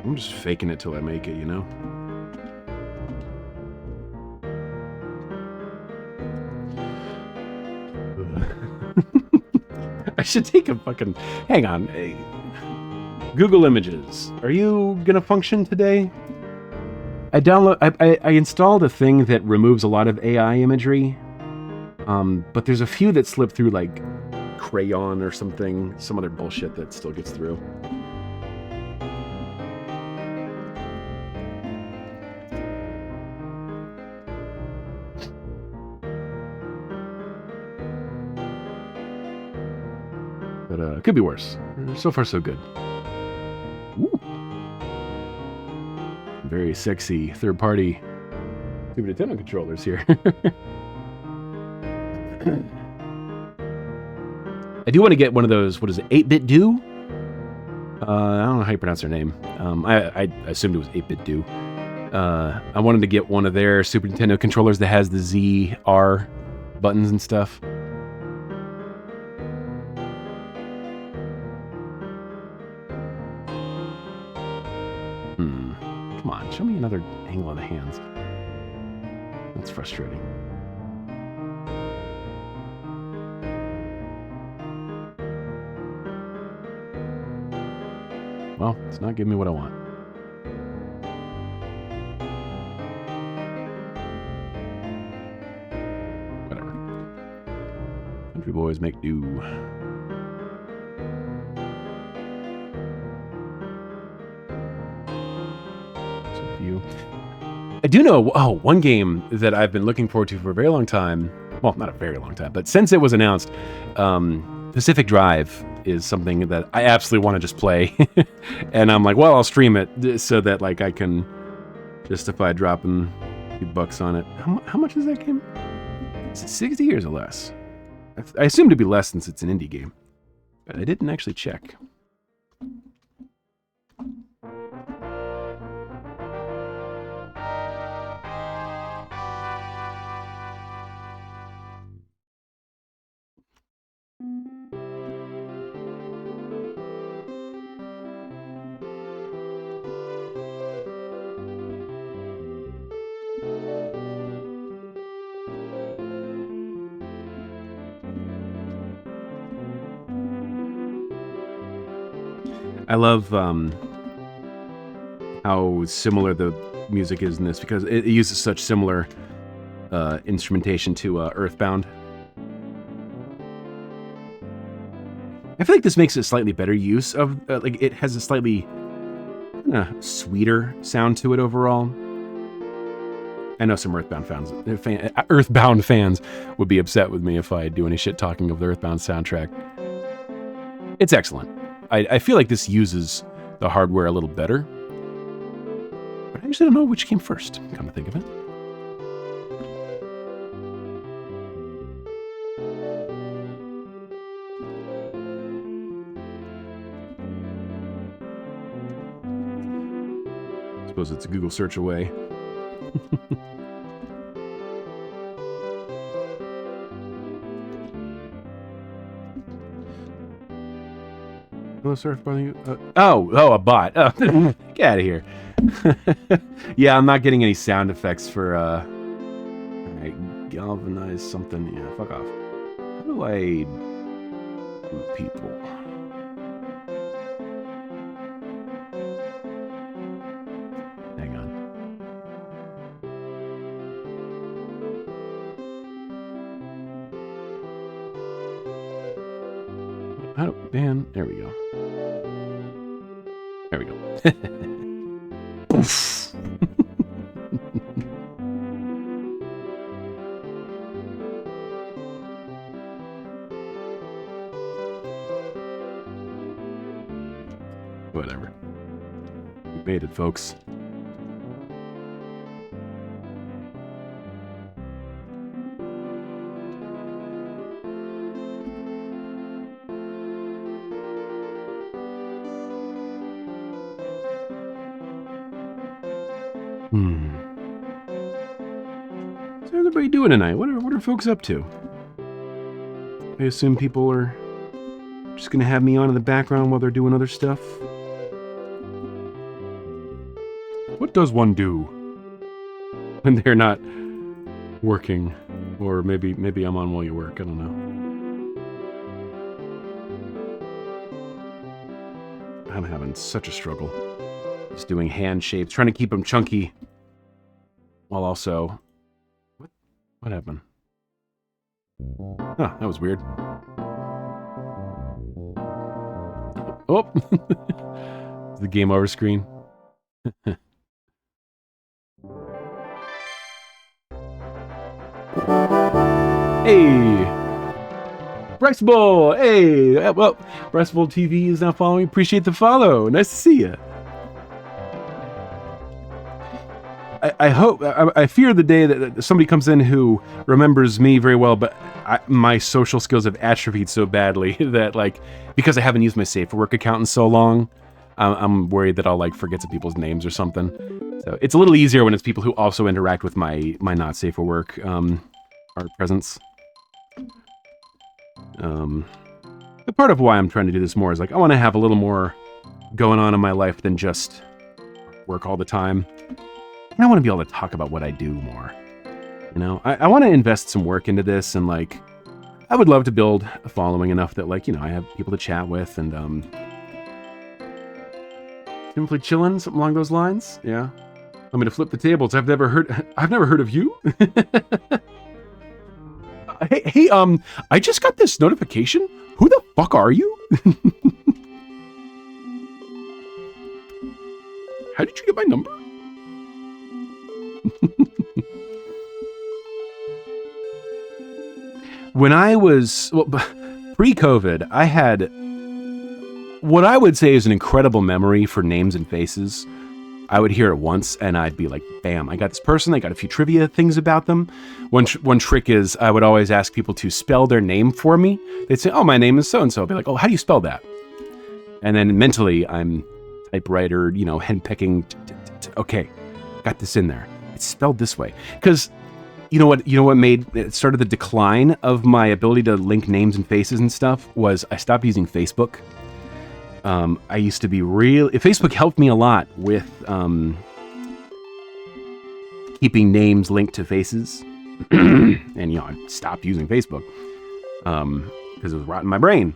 I'm just faking it till I make it, you know? I should take a fucking... Hang on. Hey. Google Images. Are you gonna function today? I installed a thing that removes a lot of AI imagery. But there's a few that slip through, like, crayon or something, some other bullshit that still gets through. But it could be worse. So far, so good. Ooh. Very sexy third-party Super Nintendo controllers here. I do want to get one of those, what is it, 8BitDo? I don't know how you pronounce their name. I assumed it was 8BitDo. I wanted to get one of their Super Nintendo controllers that has the Z, R buttons and stuff. Come on, show me another angle of the hands. That's frustrating. Well, it's not giving me what I want. Whatever. Country boys make do. I do know, one game that I've been looking forward to for a very long time. Well, not a very long time, but since it was announced, Pacific Drive is something that I absolutely want to just play. And I'm like, well, I'll stream it so that like I can justify dropping a few bucks on it. How much is that game? Is it 60 years or less? I assume to be less since it's an indie game, but I didn't actually check. I love how similar the music is in this because it uses such similar instrumentation to Earthbound. I feel like this makes a slightly better use of, like, it has a slightly sweeter sound to it overall. I know some Earthbound fans would be upset with me if I do any shit talking of the Earthbound soundtrack. It's excellent. I feel like this uses the hardware a little better. But I actually don't know which came first, come to think of it. I suppose it's a Google search away. Surf by you. A bot. Oh, get out of here. Yeah, I'm not getting any sound effects for galvanize something. Yeah, fuck off. How do I do people? Hang on. Man, there we go. There we go. Whatever. We made it, folks. What's everybody doing tonight? What are folks up to? I assume people are just gonna have me on in the background while they're doing other stuff. What does one do when they're not working? Or maybe I'm on while you work, I don't know. I'm having such a struggle. Just doing hand shapes, trying to keep them chunky, while also... What happened? Huh, that was weird. Oh, the game over screen. Hey, Brexable. Hey, well, Brexable TV is now following. Appreciate the follow. Nice to see you. I hope, I fear the day that somebody comes in who remembers me very well, but my social skills have atrophied so badly that, like, because I haven't used my Safe for Work account in so long, I'm worried that I'll, like, forget some people's names or something. So it's a little easier when it's people who also interact with my not Safe for Work art presence. But part of why I'm trying to do this more is, like, I want to have a little more going on in my life than just work all the time. And I want to be able to talk about what I do more. You know, I want to invest some work into this, and, like, I would love to build a following enough that, like, you know, I have people to chat with, and simply chillin', something along those lines. Yeah. I'm gonna flip the tables. I've never heard of you. hey, I just got this notification. Who the fuck are you? How did you get my number? When I was, well, pre-COVID, I had what I would say is an incredible memory for names and faces. I would hear it once, and I'd be like, bam, I got this person, I got a few trivia things about them. One trick is I would always ask people to spell their name for me. They'd say, oh, my name is so-and-so. I'd be like, oh, how do you spell that? And then mentally, I'm typewriter, you know, henpecking. Okay, got this in there. It's spelled this way. Because you know what it started the decline of my ability to link names and faces and stuff was I stopped using Facebook. I used to be Facebook helped me a lot with keeping names linked to faces. And, you know, I stopped using Facebook because it was rotting my brain.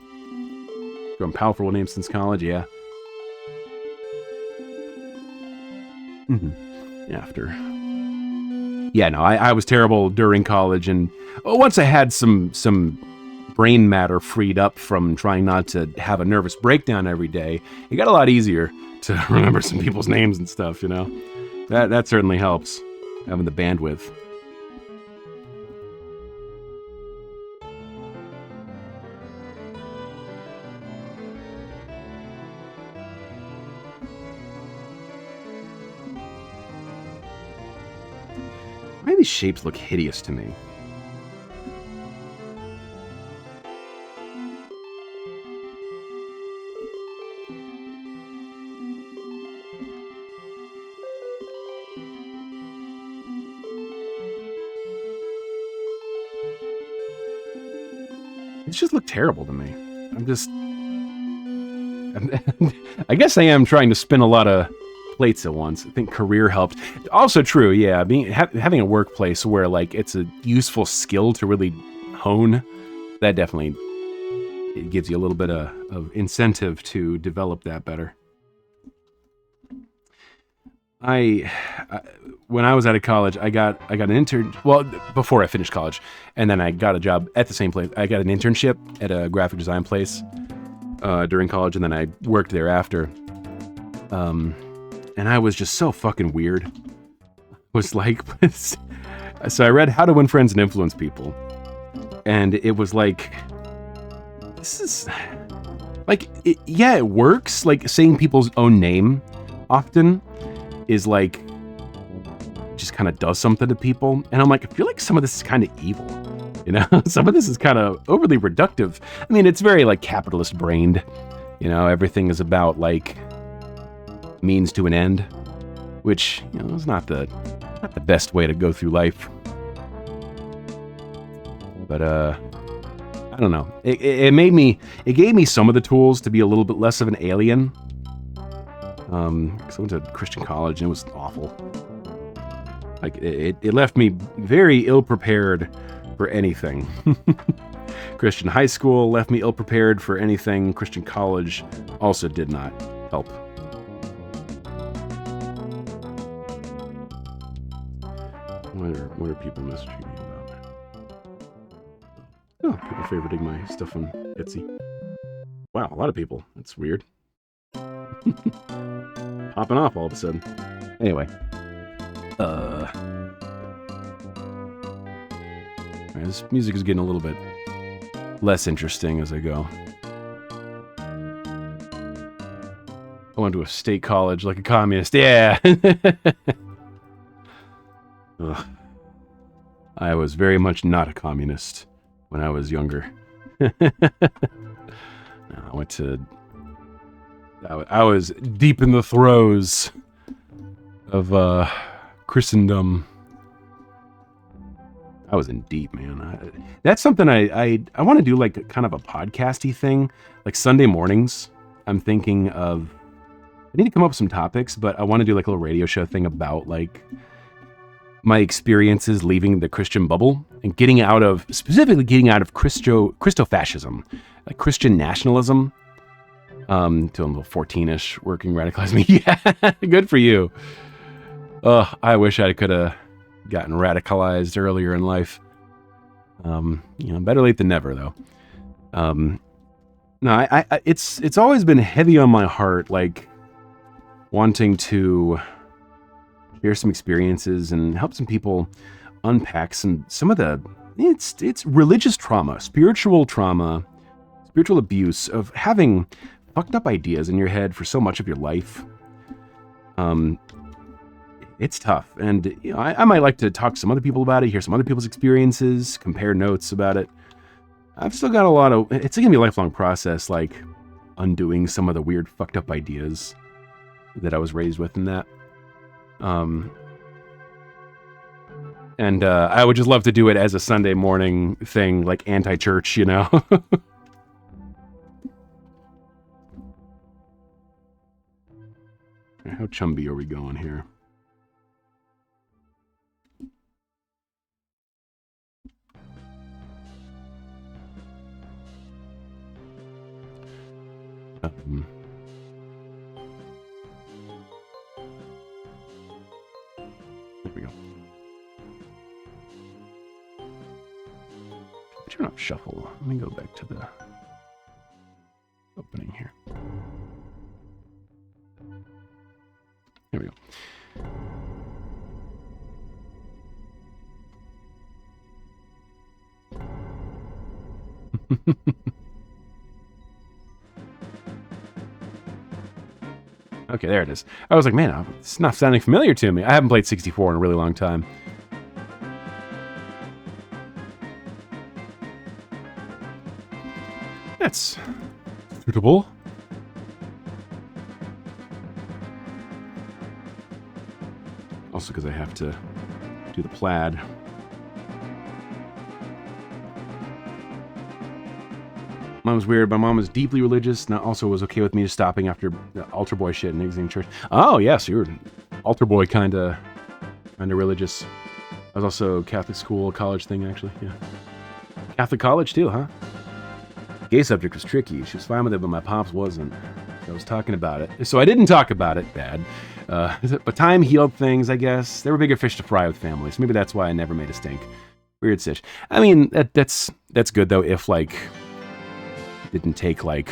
Grown powerful names since college, yeah. Yeah, no, I was terrible during college, and once I had some brain matter freed up from trying not to have a nervous breakdown every day, it got a lot easier to remember some people's names and stuff, you know? That certainly helps, having the bandwidth. Why do these shapes look hideous to me? These just look terrible to me. I guess I am trying to spin a lot of plates at once. I think career helped. Also true, yeah. Having a workplace where, like, it's a useful skill to really hone, that definitely it gives you a little bit of incentive to develop that better. When I was out of college, I got an intern. Well, before I finished college, and then I got a job at the same place. I got an internship at a graphic design place during college, and then I worked there after. And I was just so fucking weird. Was like, so I read How to Win Friends and Influence People, and it was like, this is like, it works. Like, saying people's own name often is like, just kind of does something to people. And I'm like, I feel like some of this is kind of evil, you know? Some of this is kind of overly reductive. I mean, it's very, like, capitalist brained, you know? Everything is about, like, means to an end, which, you know, is not the best way to go through life. But I don't know. It gave me some of the tools to be a little bit less of an alien. Because I went to Christian college and it was awful. Like, it left me very ill prepared for anything. Christian high school left me ill prepared for anything. Christian college also did not help. What are people messaging me about? Oh, people favoriting my stuff on Etsy. Wow, a lot of people. That's weird. Popping off all of a sudden. Anyway. This music is getting a little bit less interesting as I go. I went to a state college like a communist. Yeah. I was very much not a communist when I was younger. I was deep in the throes of Christendom. I was in deep, man. That's something I want to do, like kind of a podcasty thing, like Sunday mornings. I'm thinking of, I need to come up with some topics, but I want to do like a little radio show thing about like my experiences leaving the Christian bubble and specifically getting out of Christofascism, like Christian nationalism. To a little 14-ish working radicalized me. Yeah, good for you. I wish I could have gotten radicalized earlier in life. Better late than never, though. No, it's always been heavy on my heart, like wanting to share some experiences and help some people unpack some of the it's religious trauma, spiritual abuse of having fucked up ideas in your head for so much of your life. It's tough, and I might like to talk to some other people about it, hear some other people's experiences, compare notes about it. I've still got it's gonna be a lifelong process, like undoing some of the weird fucked up ideas that I was raised with in that. And I would just love to do it as a Sunday morning thing, like anti-church, How chumby are we going here? There we go. Turn off shuffle. Let me go back to the opening here. There we go. Okay, there it is. I was like, man, it's not sounding familiar to me. I haven't played 64 in a really long time. That's suitable. Also because I have to do the plaid. Mom's weird. My mom was deeply religious and also was okay with me just stopping after the altar boy shit and exiting church. Oh, yes, you were altar boy kind of religious. I was also Catholic school, college thing, actually, yeah. Catholic college, too, huh? Gay subject was tricky. She was fine with it, but my pops wasn't. I was talking about it. So I didn't talk about it, bad. But time healed things, I guess. There were bigger fish to fry with families. Maybe that's why I never made a stink. Weird stitch. I mean, that's good, though, if, like, didn't take, like,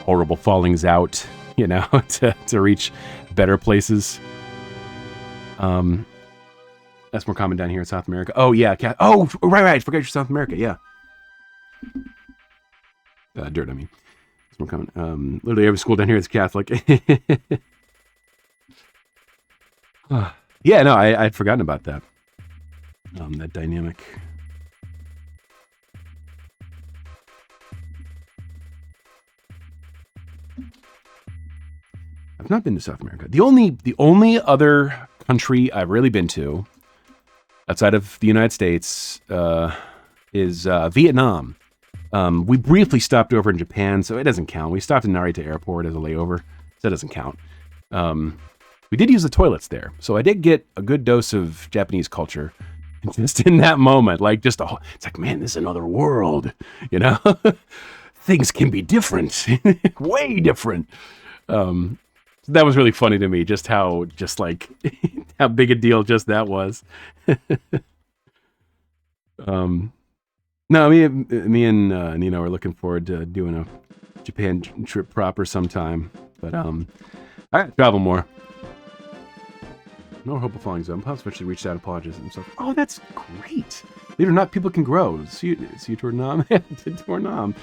horrible fallings out, to reach better places. That's more common down here in South America. Oh, yeah. Oh, right. Forgot you're South America, yeah. Dirt, I mean. It's more common. Literally every school down here is Catholic. Yeah, no, I'd forgotten about that. That dynamic. I've not been to South America. The only other country I've really been to outside of the United States is Vietnam. We briefly stopped over in Japan, so it doesn't count. We stopped in Narita Airport as a layover, so it doesn't count. We did use the toilets there, so I did get a good dose of Japanese culture just in that moment. Like, it's like, man, this is another world, Things can be different, way different. That was really funny to me, just how big a deal just that was. No, me and Nino are looking forward to doing a Japan trip proper sometime. But I gotta travel more. No hope of falling zone. Pops eventually reached out, apologized himself. Oh, that's great. Believe it or not, people can grow. See you toward Nam. Toward Nam.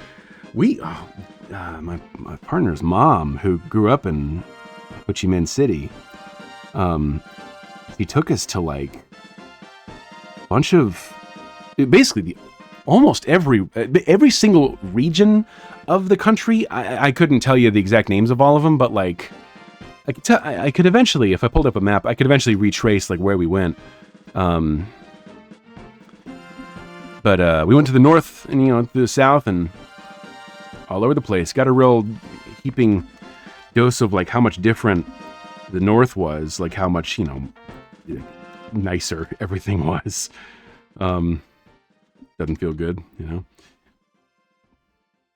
My partner's mom, who grew up in Ho Chi Minh City, he took us to like a bunch of basically almost every single region of the country. I couldn't tell you the exact names of all of them, but like I could eventually, if I pulled up a map, I could eventually retrace like where we went. But we went to the north and to the south and all over the place. Got a real heaping dose of like how much different the north was, like how much nicer everything was. Doesn't feel good,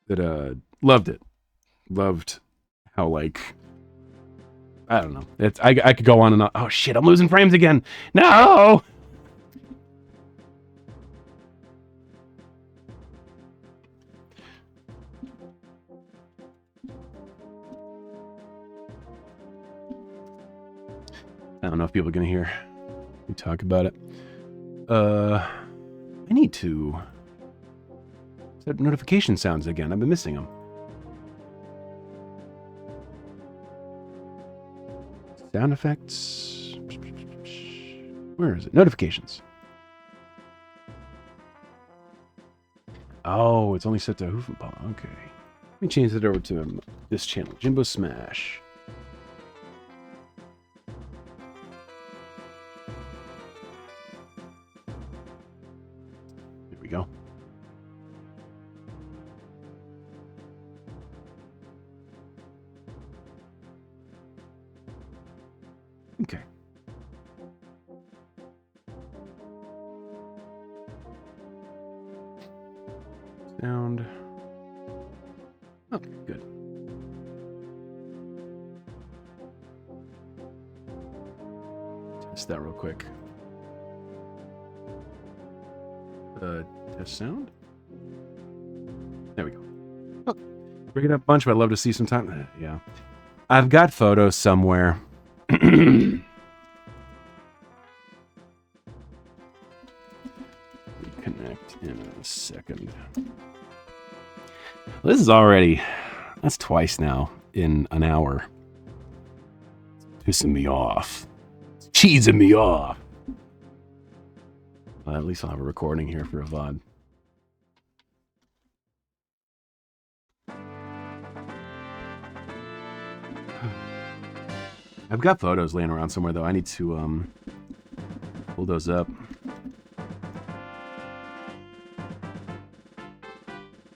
But loved it. Loved how like I don't know. I could go on and on. Oh shit! I'm losing frames again. No. I don't know if people are gonna hear me talk about it. I need to set notification sounds again. I've been missing them. Sound effects. Where is it? Notifications. Oh, it's only set to Hoofenpaw. Okay. Let me change it over to this channel. Jimbo Smash. There we go. Okay. Sound. Okay, good. Test that real quick. Test sound. There we go. Oh, bring it up a bunch, but I'd love to see some time. Yeah. I've got photos somewhere. Reconnect in a second. Well, this is already, that's twice now in an hour. It's pissing me off. It's cheesing me off. Well, at least I'll have a recording here for a VOD. I've got photos laying around somewhere, though. I need to pull those up.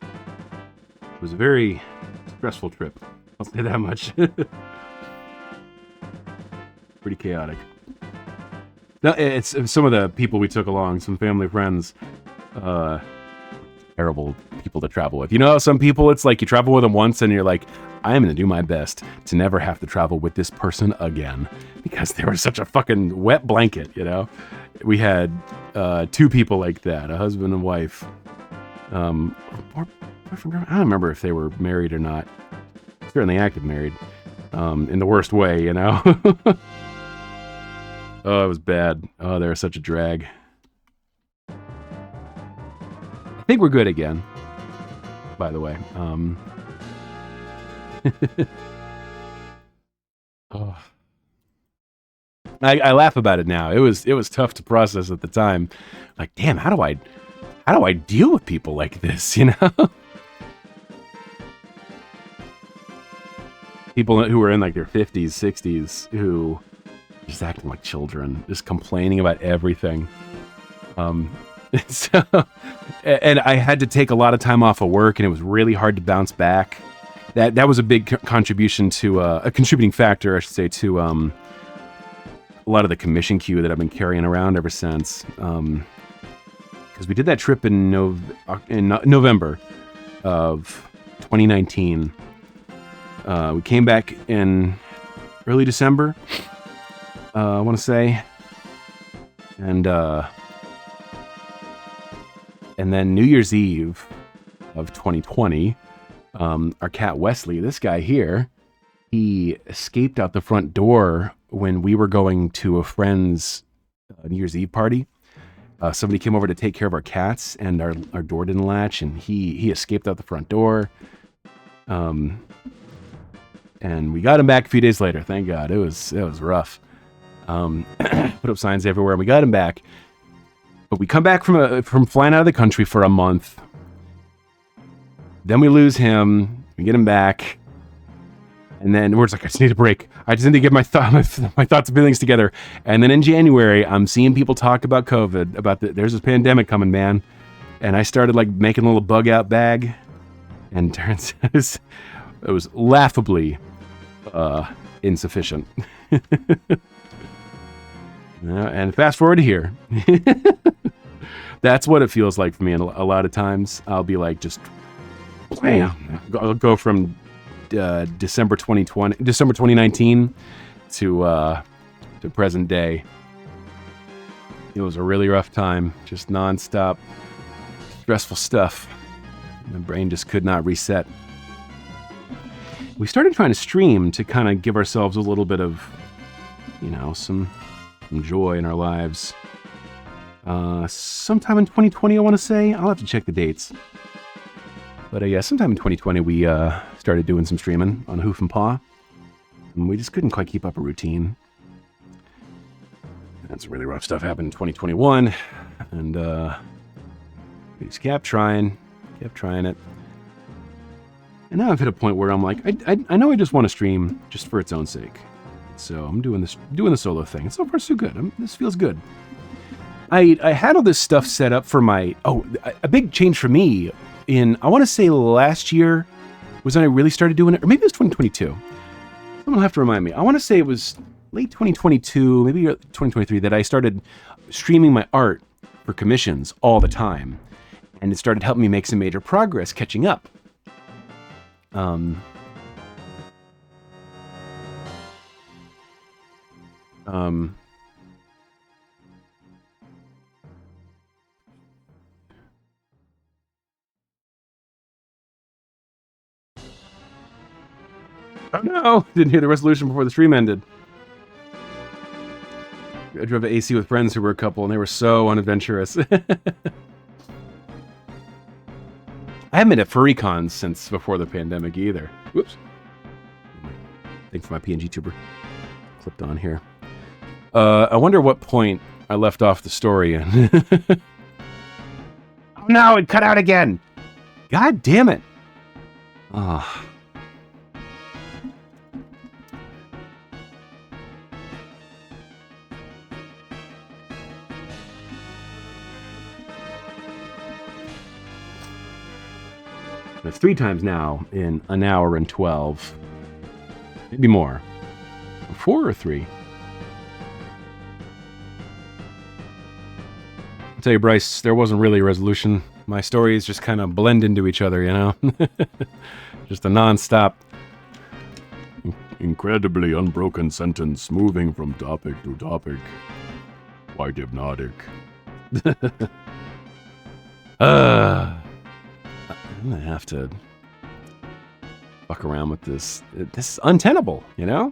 It was a very stressful trip. I'll say that much. Pretty chaotic. No, it's some of the people we took along, some family friends. Terrible people to travel with. Some people, it's like you travel with them once and you're like, I am going to do my best to never have to travel with this person again because they were such a fucking wet blanket, We had 2 people like that, a husband and wife. Or boyfriend, I don't remember if they were married or not. Certainly active married, in the worst way, Oh, it was bad. Oh, they were such a drag. I think we're good again, by the way. Oh. I laugh about it now. It was tough to process at the time. Like, damn, how do I deal with people like this, People who were in like their 50s, 60s, who just acting like children, just complaining about everything. So, and I had to take a lot of time off of work, and it was really hard to bounce back. That was a big contribution to a contributing factor, I should say, to a lot of the commission queue that I've been carrying around ever since. Because we did that trip in November of 2019. We came back in early December, I want to say, and then New Year's Eve of 2020. Our cat Wesley, this guy here, he escaped out the front door when we were going to a friend's New Year's Eve party. Somebody came over to take care of our cats, and our door didn't latch, and he escaped out the front door. And we got him back a few days later. Thank God. It was rough. Put up signs everywhere, and we got him back. But we come back from flying out of the country for a month. Then we lose him. We get him back. And then we're just like, I just need a break. I just need to get my thoughts and feelings together. And then in January, I'm seeing people talk about COVID, there's this pandemic coming, man. And I started like making a little bug out bag. And turns out it was laughably insufficient. And fast forward to here. That's what it feels like for me. And a lot of times I'll be like, just, bam. I'll go from December 2019 to present day. It was a really rough time, just nonstop stressful stuff. My brain just could not reset. We started trying to stream to kind of give ourselves a little bit of, some joy in our lives. Sometime in 2020, I want to say. I'll have to check the dates. But yeah, sometime in 2020, we started doing some streaming on Hoof and Paw. And we just couldn't quite keep up a routine. And some really rough stuff happened in 2021. And we just kept trying it. And now I've hit a point where I'm like, I know I just want to stream just for its own sake. So I'm doing the solo thing. And so far, so good. This feels good. I had all this stuff set up for a big change for me I want to say last year was when I really started doing it, or maybe it was 2022. Someone will have to remind me. I want to say it was late 2022, maybe 2023, that I started streaming my art for commissions all the time. And it started helping me make some major progress catching up. Oh no! Didn't hear the resolution before the stream ended. I drove to AC with friends who were a couple, and they were so unadventurous. I haven't been at FurryCon since before the pandemic either. Whoops. Thanks for my PNGtuber. Clipped on here. I wonder what point I left off the story in. Oh no, it cut out again! God damn it! Ah. That's 3 times now in an hour and 12. Maybe more. 4 or 3? I'll tell you, Bryce, there wasn't really a resolution. My stories just kind of blend into each other, Just a non-stop, incredibly unbroken sentence moving from topic to topic. Quite hypnotic. I'm gonna have to fuck around with this. This is untenable, We're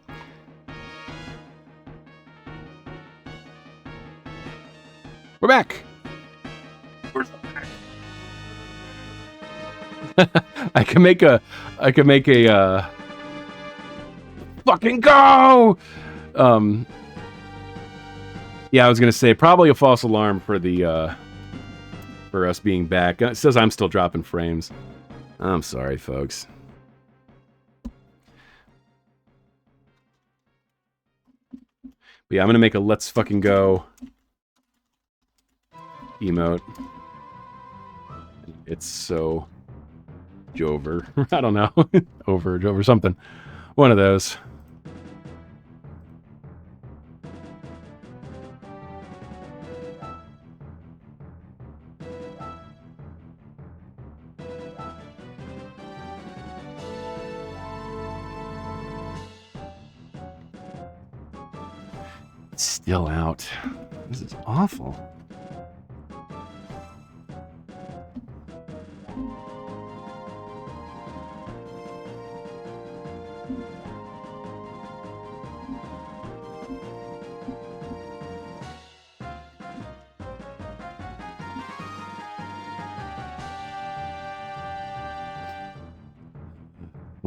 back. I can make a fucking go. Yeah, I was gonna say probably a false alarm for the for us being back. It says I'm still dropping frames. I'm sorry, folks. But yeah, I'm gonna make a let's fucking go emote. It's so Jover. I don't know. Jover something. One of those. It's still out. This is awful.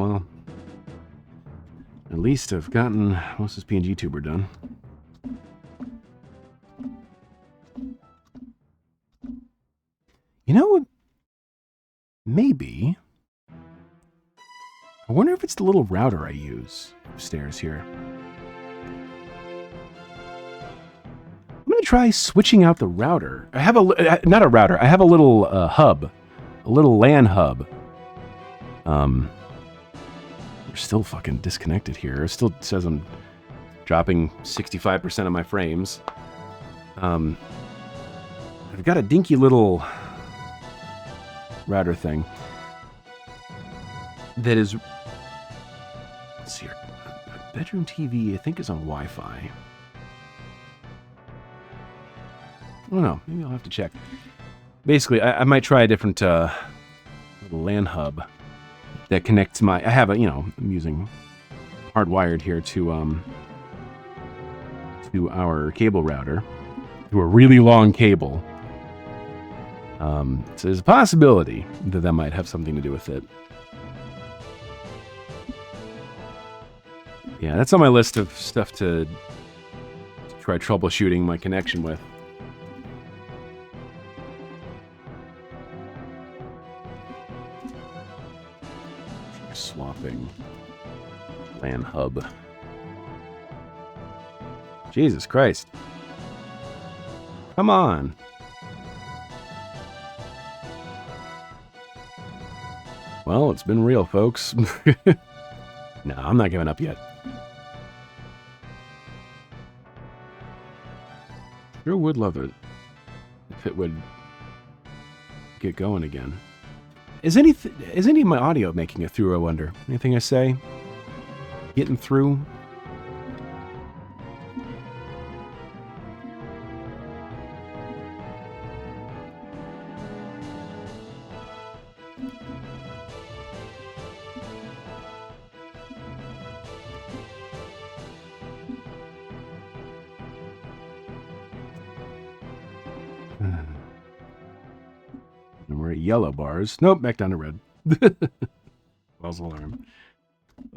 well, at least I've gotten most of this PNGtuber done. You know, maybe. I wonder if it's the little router I use upstairs here. I'm going to try switching out the router. I have not a router, I have a little hub. A little LAN hub. We're still fucking disconnected here. It still says I'm dropping 65% of my frames. I've got a dinky little router thing that is, let's see here, bedroom TV I think is on Wi-Fi. I don't know, maybe I'll have to check. Basically, I might try a different little LAN hub that connects my, I have a, you know, I'm using hardwired here to our cable router, to a really long cable. So there's a possibility that that might have something to do with it. Yeah, that's on my list of stuff to try troubleshooting my connection with. Swapping LAN hub. Jesus Christ. Come on. Well, it's been real, folks. No, I'm not giving up yet. Sure would love it if it would get going again. Is any of my audio making it through, I wonder? Anything I say? Getting through? And we're at yellow bars. Nope, back down to red. False alarm.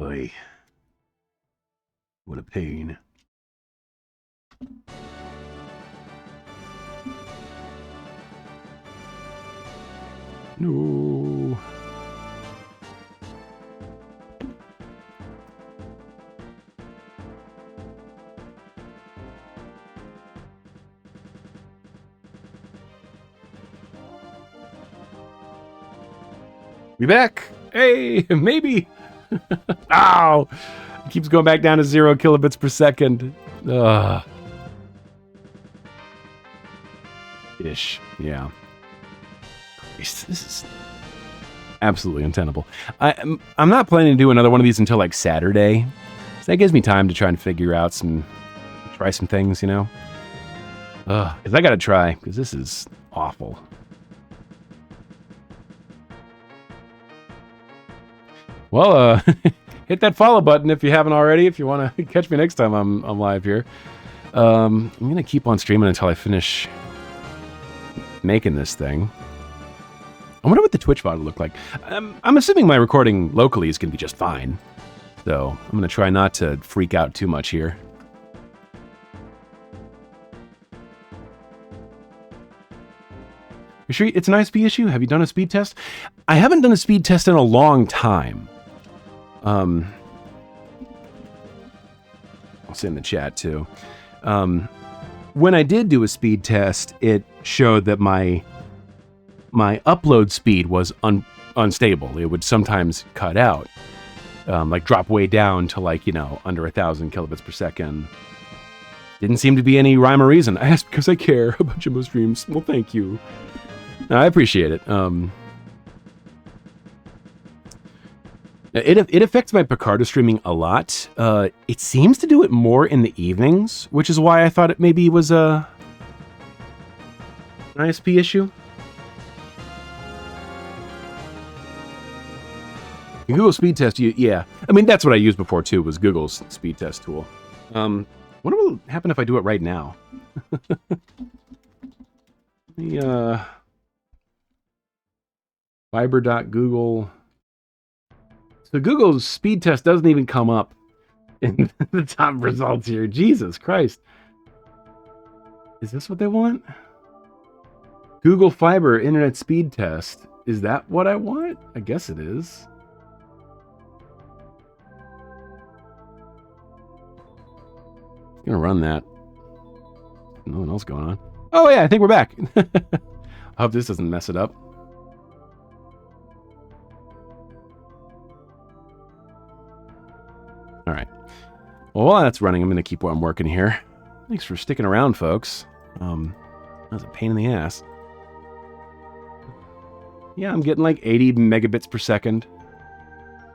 Oy. What a pain. No. We back. Hey, maybe. Ow. It keeps going back down to 0 kilobits per second. Ugh. Ish. Yeah. This is absolutely untenable. I'm not planning to do another one of these until like Saturday. So that gives me time to try and figure out try some things, you know? Because I gotta try, because this is awful. Well, hit that follow button if you haven't already, if you want to catch me next time I'm live here. I'm going to keep on streaming until I finish making this thing. I wonder what the Twitch VOD will look like. I'm assuming my recording locally is going to be just fine. So I'm going to try not to freak out too much here. You sure it's an ISP issue? Have you done a speed test? I haven't done a speed test in a long time. I'll say in the chat too. When I did do a speed test, it showed that my upload speed was unstable. It would sometimes cut out, like drop way down to like, you know, under 1,000 kilobits per second. Didn't seem to be any rhyme or reason. I asked because I care about Jimbo streams. Well, thank you. No, I appreciate it. It affects my Picardo streaming a lot. It seems to do it more in the evenings, which is why I thought it maybe was an ISP issue. Google speed test, yeah. I mean, that's what I used before too, was Google's speed test tool. Wonder what will happen if I do it right now. The fiber.google So Google's speed test doesn't even come up in the top results here. Jesus Christ. Is this what they want? Google Fiber internet speed test. Is that what I want? I guess it is. I'm gonna run that. Nothing else going on. Oh yeah, I think we're back. I hope this doesn't mess it up. All right. Well, while that's running, I'm going to keep what I'm working here. Thanks for sticking around, folks. That was a pain in the ass. Yeah, I'm getting like 80 megabits per second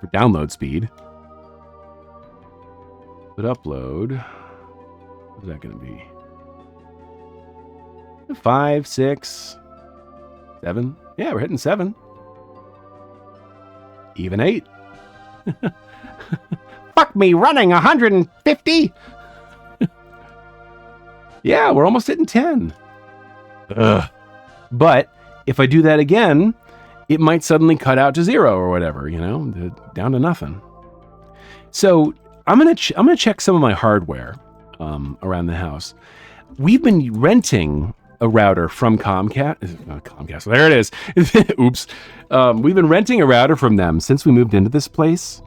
for download speed. But upload, what is that going to be? 5, 6, 7. Yeah, we're hitting 7. Even 8. Fuck me running 150. Yeah, we're almost hitting 10. Ugh. But if I do that again, it might suddenly cut out to 0 or whatever, you know, down to nothing. So I'm gonna check some of my hardware around the house. We've been renting a router from Comcast. There it is. Oops. We've been renting a router from them since we moved into this place.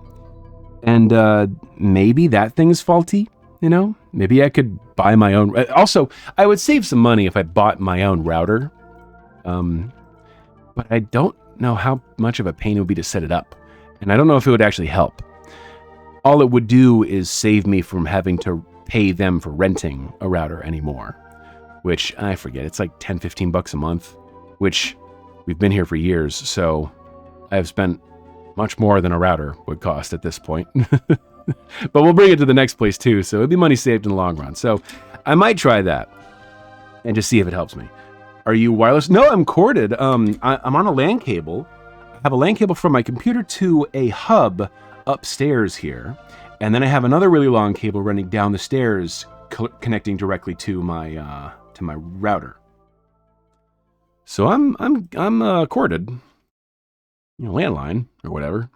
And maybe that thing is faulty, you know? Maybe I could buy my own. Also, I would save some money if I bought my own router. But I don't know how much of a pain it would be to set it up. And I don't know if it would actually help. All it would do is save me from having to pay them for renting a router anymore. Which, I forget, it's like 10, 15 bucks a month. Which, we've been here for years, so I've spent much more than a router would cost at this point. But we'll bring it to the next place too, so it'll be money saved in the long run. So I might try that and just see if it helps me. Are you wireless? No, I'm corded. I'm on a LAN cable. I have a LAN cable from my computer to a hub upstairs here. And then I have another really long cable running down the stairs connecting directly to my router. So I'm corded. You know, landline or whatever.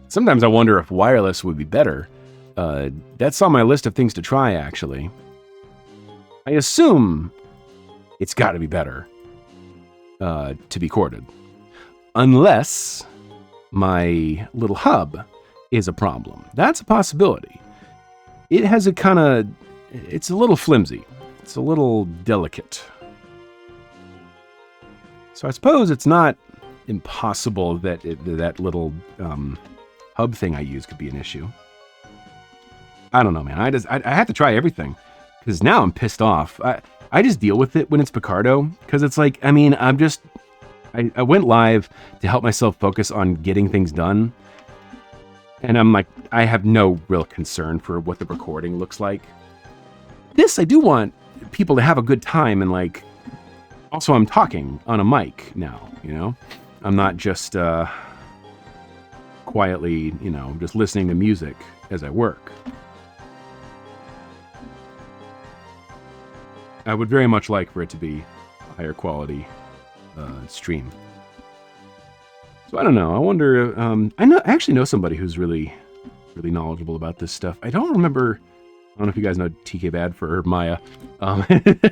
Sometimes I wonder if wireless would be better. That's on my list of things to try, actually. I assume it's got to be better to be corded. Unless my little hub is a problem. That's a possibility. It has a kind of... It's a little flimsy. It's a little delicate. So I suppose it's not impossible that that little hub thing I use could be an issue. I don't know, man. I have to try everything because now I'm pissed off. I just deal with it when it's Picardo because it's like, I mean, I went live to help myself focus on getting things done. And I'm like, I have no real concern for what the recording looks like. This, I do want people to have a good time and like, also I'm talking on a mic now, you know? I'm not just quietly, you know, just listening to music as I work. I would very much like for it to be a higher quality stream. So I don't know. I wonder. I actually know somebody who's really knowledgeable about this stuff. I don't remember. I don't know if you guys know TK Bad for Maya.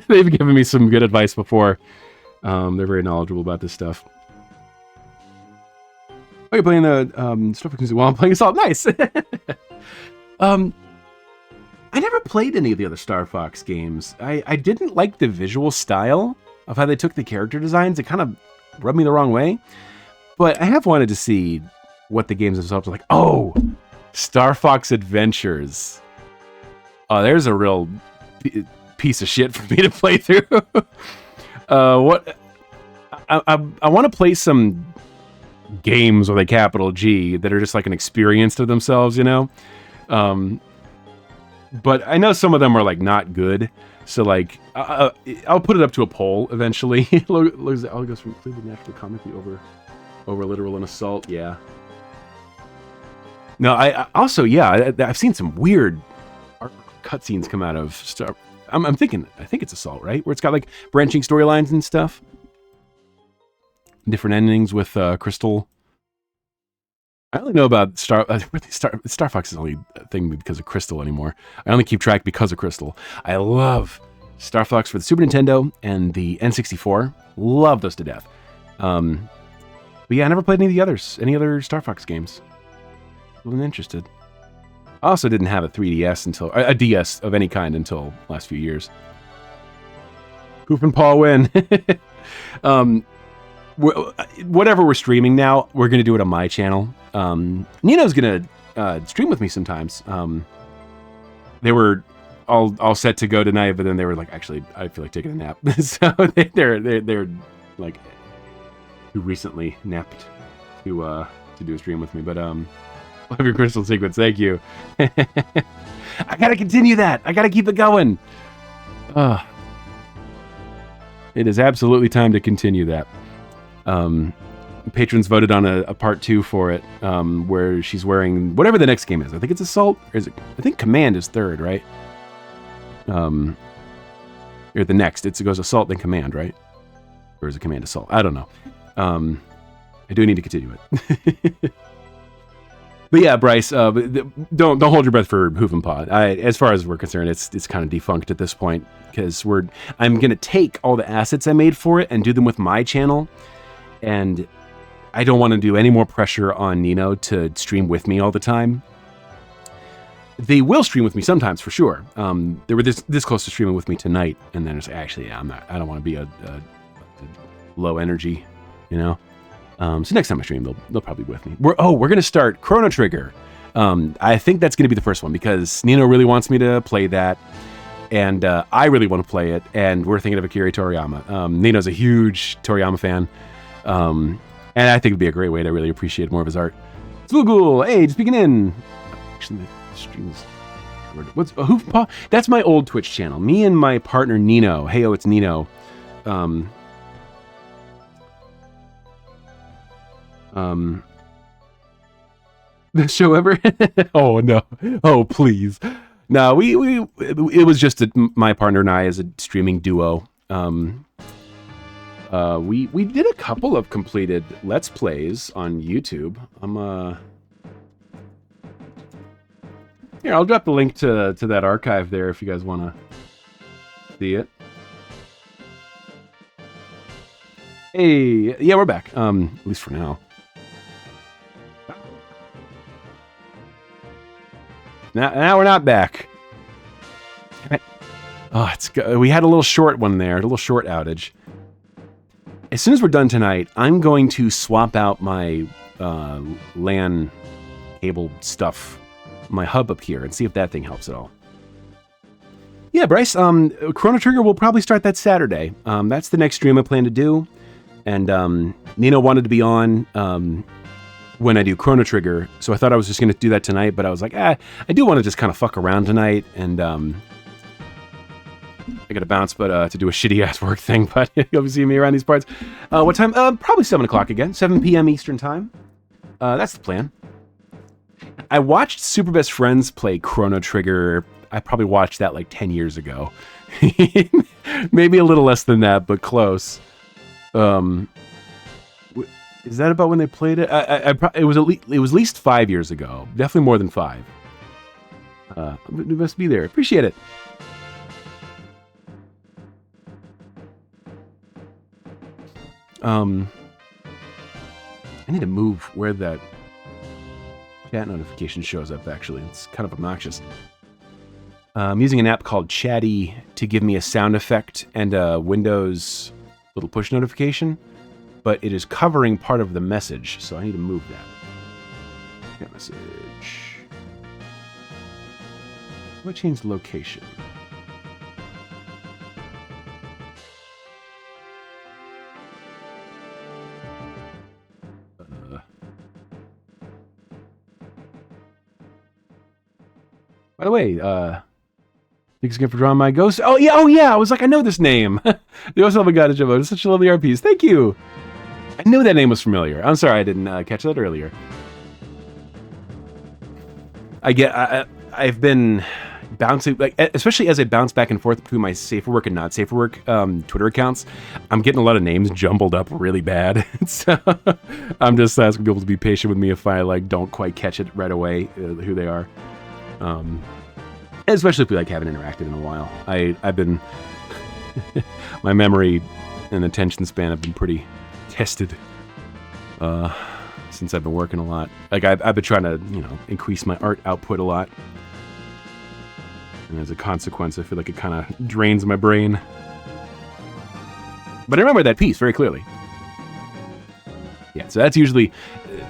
They've given me some good advice before. They're very knowledgeable about this stuff. Oh, you're playing the Star Fox music while I'm playing Assault. Nice. I never played any of the other Star Fox games. I didn't like the visual style of how they took the character designs. It kind of rubbed me the wrong way. But I have wanted to see what the games themselves are like. Oh, Star Fox Adventures. Oh, there's a real piece of shit for me to play through. What? I want to play some games with a capital G that are just like an experience to themselves, you know? But I know some of them are like not good. So like, I'll put it up to a poll eventually. I'll go from completely naturally comically over literal and assault. Yeah. No, I also, yeah, I've seen some weird cutscenes come out of Star. I think it's Assault, right? Where it's got like branching storylines and stuff. Different endings with Crystal. I only know about Star Fox is only a thing because of Crystal anymore. I only keep track because of Crystal. I love Star Fox for the Super Nintendo and the N64. Love those to death. But yeah, I never played any other Star Fox games. Wasn't interested. I also didn't have a 3DS until a DS of any kind until last few years. Hoof and Paw win. Whatever we're streaming now, we're gonna do it on my channel. Nino's gonna stream with me sometimes. They were all set to go tonight, but then they were like, actually, I feel like taking a nap. So they're like, who recently napped to do a stream with me. But love your crystal sequence, thank you. I gotta continue that. I gotta keep it going. It is absolutely time to continue that. Patrons voted on a part 2 for it, where she's wearing whatever the next game is. I think it's Assault, or is it? I think Command is third, right? Or the next, it goes Assault then Command, right? Or is it Command Assault? I don't know. I do need to continue it. But yeah, Bryce, don't hold your breath for Hoof and Paw. As far as we're concerned, it's kind of defunct at this point, because I'm gonna take all the assets I made for it and do them with my channel, and I don't want to do any more pressure on Nino to stream with me all the time. They will stream with me sometimes for sure. They were this close to streaming with me tonight, and then it's actually, yeah, I don't want to be a low energy, you know. So next time I stream, they'll probably be with me. We're gonna start Chrono Trigger. I think that's gonna be the first one because Nino really wants me to play that, and I really want to play it. And we're thinking of Akira Toriyama. Nino's a huge Toriyama fan, and I think it'd be a great way to really appreciate more of his art. Zvoogle, hey, just peeking in. Actually, the stream is covered. What's a Hoof and Paw? That's my old Twitch channel. Me and my partner Nino. Heyo, it's Nino. The show ever? Oh no! Oh please! No, it was just my partner and I as a streaming duo. We did a couple of completed Let's Plays on YouTube. Here, I'll drop the link to that archive there if you guys want to see it. Hey, yeah, we're back. At least for now. Now we're not back. Oh, we had a little short one there, a little short outage. As soon as we're done tonight, I'm going to swap out my LAN cable stuff, my hub up here, and see if that thing helps at all. Yeah, Bryce, Chrono Trigger will probably start that Saturday. That's the next stream I plan to do. And Nino wanted to be on when I do Chrono Trigger, so I thought I was just going to do that tonight, but I was like, I do want to just kind of fuck around tonight, and I got to bounce, but to do a shitty-ass work thing, but you'll be seeing me around these parts. What time? Probably 7 o'clock again, 7 p.m. Eastern Time. That's the plan. I watched Super Best Friends play Chrono Trigger. I probably watched that like 10 years ago. Maybe a little less than that, but close. Is that about when they played it? It was at least 5 years ago. Definitely more than 5. It must be there. Appreciate it. I need to move where that chat notification shows up, actually. It's kind of obnoxious. I'm using an app called Chatty to give me a sound effect and a Windows little push notification, but it is covering part of the message, so I need to move that. Chat message. What changed location? By the way, thanks again for drawing my ghost. Oh yeah. I was like, I know this name. You also have a guy, Jimbo. It's such a lovely RPs. Thank you. I knew that name was familiar. I'm sorry I didn't catch that earlier. I've been bouncing, like especially as I bounce back and forth between my safe for work and not safe for work Twitter accounts, I'm getting a lot of names jumbled up really bad. So I'm just asking people to be patient with me if I like don't quite catch it right away who they are. Especially if we like haven't interacted in a while. I've been my memory and attention span have been pretty tested since I've been working a lot. Like I've been trying to, increase my art output a lot. And as a consequence, I feel like it kind of drains my brain. But I remember that piece very clearly. Yeah, so that's usually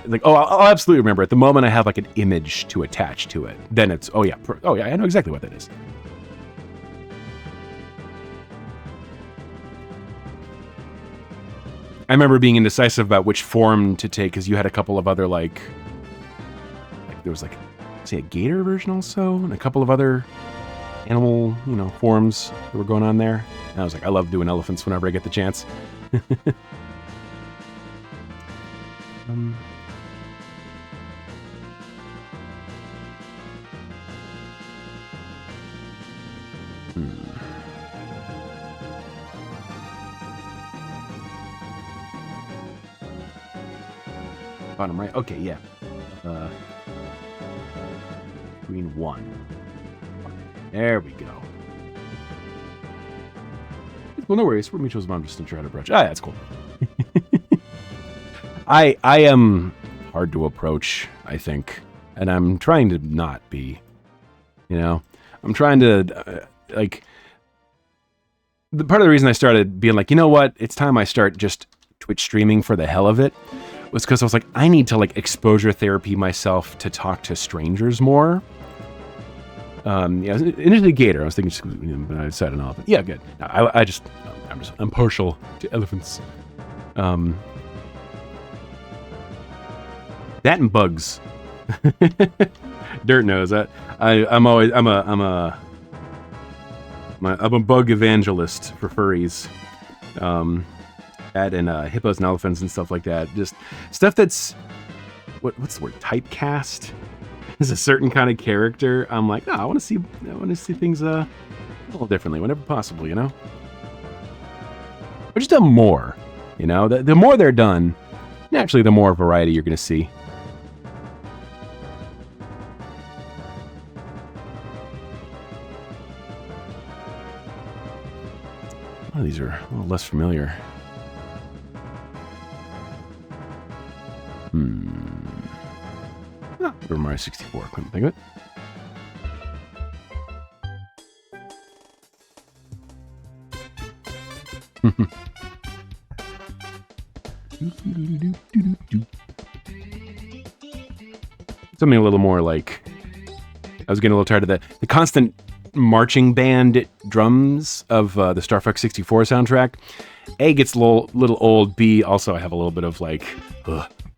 like, I'll absolutely remember it. The moment I have like an image to attach to it, then it's, oh yeah, I know exactly what that is. I remember being indecisive about which form to take because you had a couple of other like there was like, say, a gator version also, and a couple of other animal, forms that were going on there. And I was like, I love doing elephants whenever I get the chance. Bottom right. Okay, yeah. Green 1. There we go. Well, no worries. We're mutuals. I'm just gonna try to approach. Ah, that's cool. I am hard to approach, I think, and I'm trying to not be. I'm trying to like. The part of the reason I started being like, you know what, it's time I start just Twitch streaming for the hell of it, was because I was like, I need to like exposure therapy myself to talk to strangers more. Initially gator, I was thinking, but I decided an elephant. Yeah, good. I'm partial to elephants. That and bugs. Dirt knows that. I'm a bug evangelist for furries. That and hippos and elephants and stuff like that. Just stuff that's what's the word? Typecast. Is a certain kind of character. I'm like, I want to see things a little differently whenever possible, Or just done more, The more they're done, naturally, the more variety you're going to see. Oh, these are a little less familiar. Super Mario 64, couldn't think of it. Something a little more like, I was getting a little tired of the constant marching band drums of the Star Fox 64 soundtrack. A, gets a little old. B, also I have a little bit of like,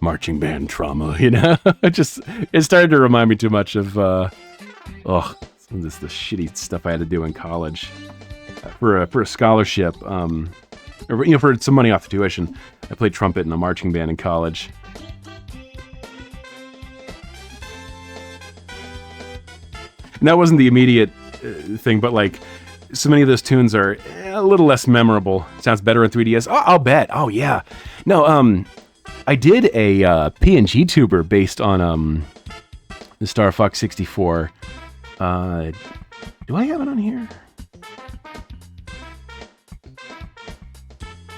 marching band trauma, It started to remind me too much of, some of the shitty stuff I had to do in college for a scholarship, for some money off the tuition. I played trumpet in a marching band in college. And that wasn't the immediate thing, but like so many of those tunes are a little less memorable. Sounds better on 3DS. Oh, I'll bet. Oh yeah. No, I did a PNGtuber based on the Star Fox 64. Do I have it on here?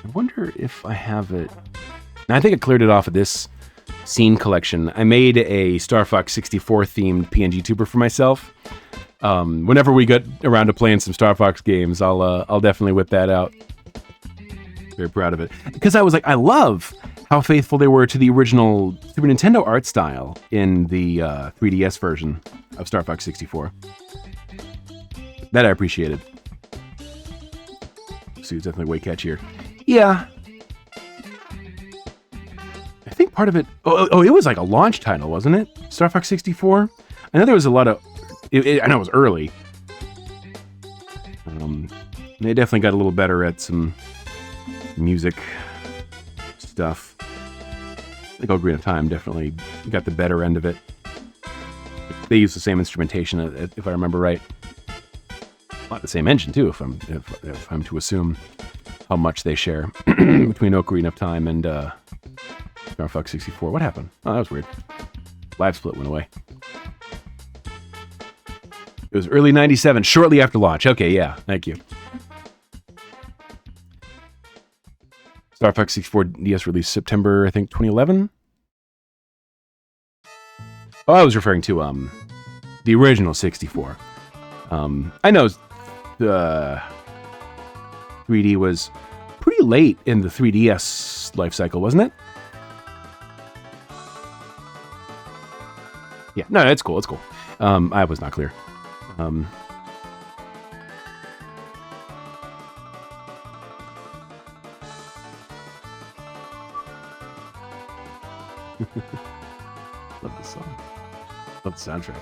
I wonder if I have it. I think I cleared it off of this scene collection. I made a Star Fox 64 themed PNGtuber for myself. Whenever we get around to playing some Star Fox games, I'll definitely whip that out. Very proud of it. Because I was like, I love how faithful they were to the original Super Nintendo art style in the 3DS version of Star Fox 64. That I appreciated. So it's definitely way catchier. Yeah. I think part of it... Oh, it was like a launch title, wasn't it? Star Fox 64? I know there was a lot of... I know it was early. They definitely got a little better at some music stuff. I think Ocarina of Time definitely got the better end of it. They used the same instrumentation, if I remember right. not the same engine too, if I'm to assume how much they share between Ocarina of Time and Star Fox 64. What happened? Oh, that was weird. Live split went away. It was early 97, shortly after launch. Okay, yeah, thank you. Star Fox 64 DS released September, I think, 2011. Oh, I was referring to the original 64. I know the 3D was pretty late in the 3DS life cycle, wasn't it? Yeah, no, it's cool. It's cool. I was not clear. Love this song. Love the soundtrack.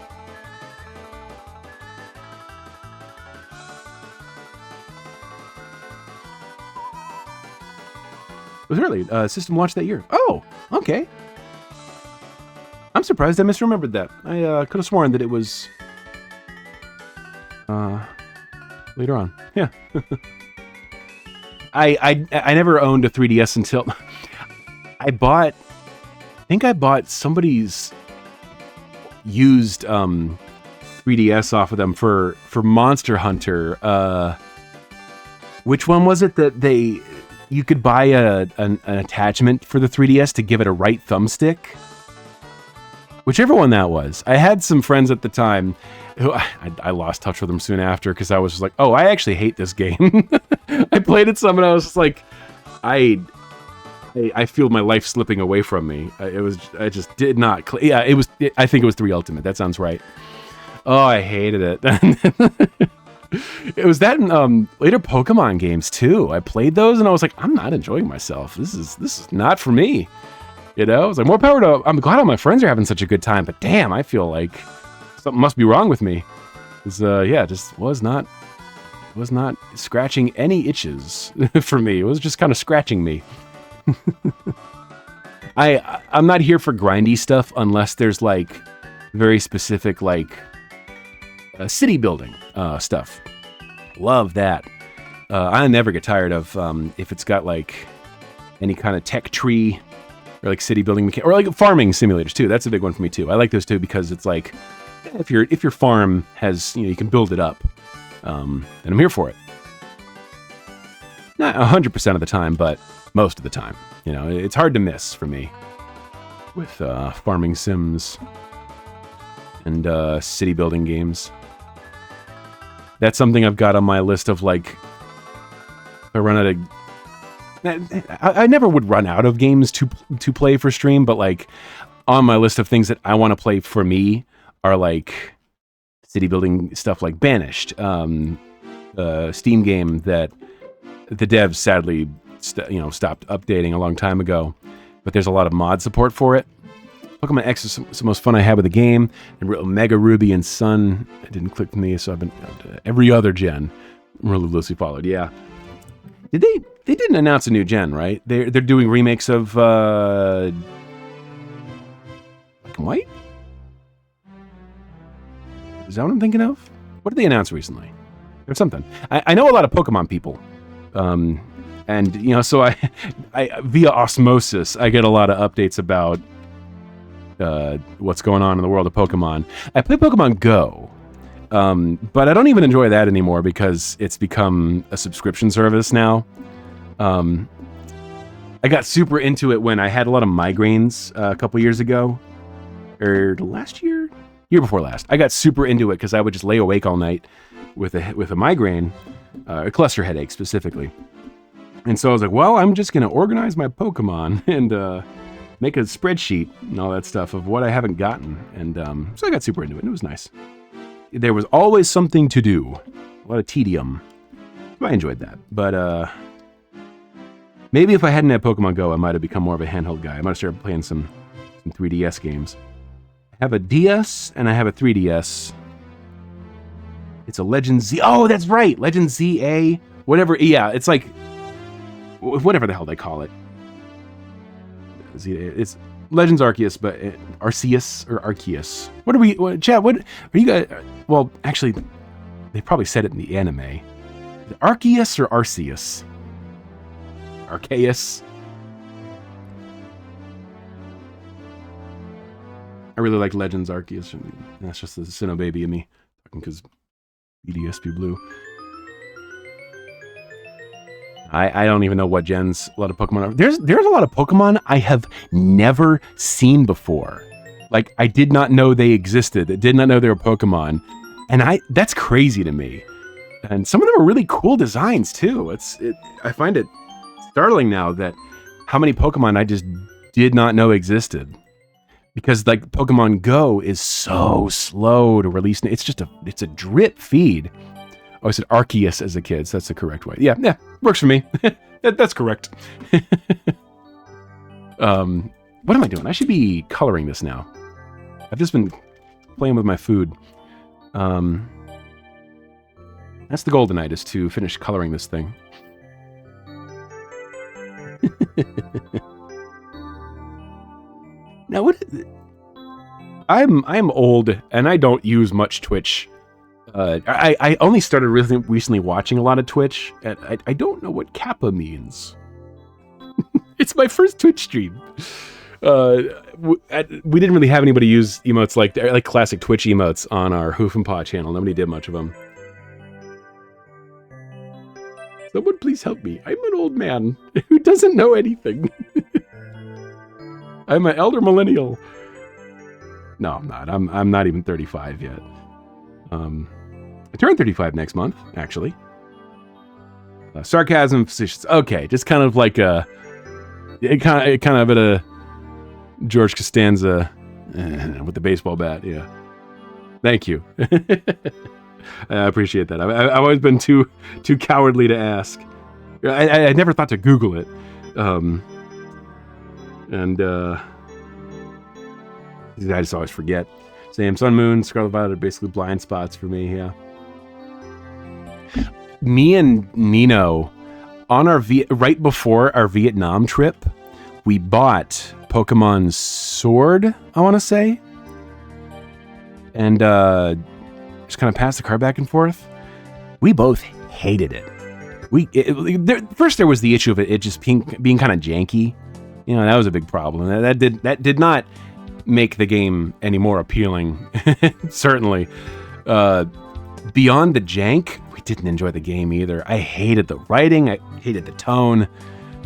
It was early. System launched that year. Oh, okay. I'm surprised I misremembered that. I could have sworn that it was later on. Yeah. I never owned a 3DS until I think I bought somebody's used 3DS off of them for Monster Hunter. Which one was it that you could buy an attachment for the 3DS to give it a right thumbstick? Whichever one that was. I had some friends at the time who I lost touch with them soon after because I was just like, oh, I actually hate this game. I played it some and I was just like, I feel my life slipping away from me. I just did not. Yeah, I think it was 3 Ultimate. That sounds right. Oh, I hated it. It was that in later Pokemon games too. I played those and I was like, I'm not enjoying myself. This is not for me. You know, it's like more power to. I'm glad all my friends are having such a good time, but damn, I feel like something must be wrong with me. Yeah, just was not scratching any itches for me. It was just kind of scratching me. I'm not here for grindy stuff unless there's like very specific like city building stuff. Love that. I never get tired of if it's got like any kind of tech tree or like city building or like farming simulators too. That's a big one for me too. I like those too because it's like if your farm has, you know, you can build it up, and I'm here for it. Not 100% of the time, but most of the time. You know, it's hard to miss for me with farming sims and city building games. That's something I've got on my list of like, if I run out of. I never would run out of games to play for stream, but like on my list of things that I want to play for me are like city building stuff like Banished, Steam game that the devs sadly stopped updating a long time ago, but there's a lot of mod support for it. Pokemon X is the most fun I had with the game, and Omega Ruby and Sun, it didn't click with me, so I've been every other gen religiously followed. Yeah, They didn't announce a new gen, right? They're doing remakes of Black and White? Is that what I'm thinking of? What did they announce recently? There's something. I know a lot of Pokemon people. And, you know, so I via osmosis, I get a lot of updates about what's going on in the world of Pokemon. I play Pokemon Go. But I don't even enjoy that anymore because it's become a subscription service now. I got super into it when I had a lot of migraines a couple years ago, or last year before last. I got super into it because I would just lay awake all night with a migraine, a cluster headache specifically. And so I was like, well, I'm just gonna organize my Pokemon and make a spreadsheet and all that stuff of what I haven't gotten. And so I got super into it, and it was nice. There was always something to do, a lot of tedium. So I enjoyed that, but maybe if I hadn't had Pokemon Go, I might have become more of a handheld guy. I might have started playing some 3DS games. I have a DS and I have a 3DS. It's a Legend Z. Oh, that's right, Legend ZA. Whatever. Yeah, it's like whatever the hell they call it. It's Legends Arceus, but Arceus or Arceus. What are we? Chat. What are you guys? Well, actually, They probably said it in the anime. Is it Arceus or Arceus? Arceus. I really like Legends Arceus. That's just the Sinnoh baby in me. Because BDSP Blue. I don't even know what gens a lot of Pokemon are. There's a lot of Pokemon I have never seen before. Like, I did not know they existed. I did not know they were Pokemon. And that's crazy to me. And some of them are really cool designs, too. I find it startling now that how many Pokemon I just did not know existed. Because, like, Pokemon Go is so slow to release. It's a drip feed. Oh, I said Arceus as a kid, so that's the correct way. Yeah, works for me. That's correct. What am I doing? I should be coloring this now. I've just been playing with my food. That's the goal tonight, is to finish coloring this thing. Now, I'm old, and I don't use much Twitch. I only started really recently watching a lot of Twitch, and I don't know what Kappa means. It's my first Twitch stream. We didn't really have anybody use emotes like classic Twitch emotes on our Hoof and Paw channel. Nobody did much of them. Someone please help me. I'm an old man who doesn't know anything. I'm an elder millennial. No, I'm not. I'm not even 35 yet. I turn 35 next month, actually. Sarcasm, facetious. Okay, just kind of like kind of at a George Costanza with the baseball bat. Yeah, thank you. I appreciate that. I've always been too cowardly to ask. I never thought to Google it. I just always forget. Same, Sun, Moon, Scarlet Violet are basically blind spots for me, yeah. Me and Nino, on our right before our Vietnam trip, we bought Pokemon Sword, I want to say. And just kind of passed the car back and forth. We both hated it. First there was the issue of it just being kind of janky. You know, that was a big problem. That did not make the game any more appealing. Certainly. Beyond the jank, we didn't enjoy the game either. I hated the writing. I hated the tone,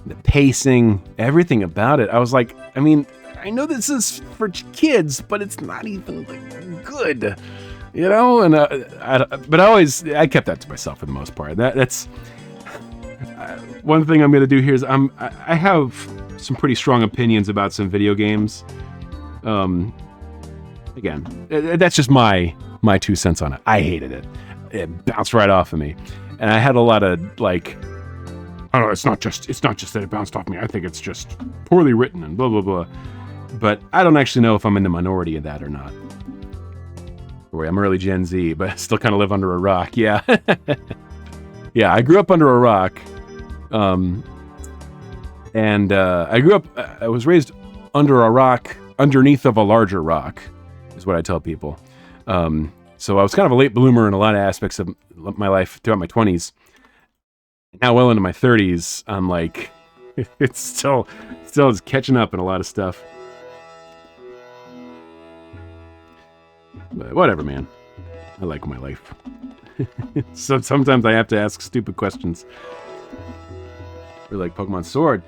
the pacing, everything about it. I was like, I mean, I know this is for kids, but it's not even like good, you know. And I kept that to myself for the most part. That's one thing I'm gonna do here is I have some pretty strong opinions about some video games. Again, that's just my 2 cents on it. I hated it. It bounced right off of me. And I had a lot of like, I don't know, it's not just that it bounced off me. I think it's just poorly written and blah, blah, blah. But I don't actually know if I'm in the minority of that or not. Boy, I'm early Gen Z, but I still kind of live under a rock. Yeah. Yeah, I grew up under a rock. And I was raised under a rock, underneath of a larger rock, is what I tell people. So I was kind of a late bloomer in a lot of aspects of my life throughout my 20s. Now well into my 30s, I'm like, it's still is catching up in a lot of stuff. But whatever, man. I like my life. So sometimes I have to ask stupid questions. Or like Pokemon Sword.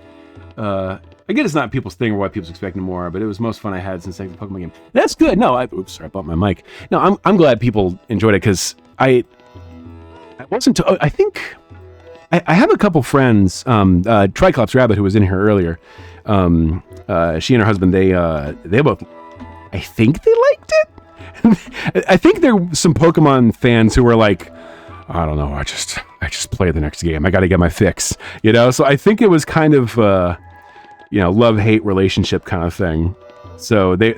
I get it's not people's thing or what people's expecting more, but it was the most fun I had since the Pokemon game. That's good. No, oops, sorry, I bumped my mic. No, I'm glad people enjoyed it because I wasn't. I think I have a couple friends. Triclops Rabbit, who was in here earlier. She and her husband, they both. I think they liked it. I think there were some Pokemon fans who were like, I don't know, I just play the next game. I got to get my fix, you know. So I think it was kind of. Love-hate relationship kind of thing. So they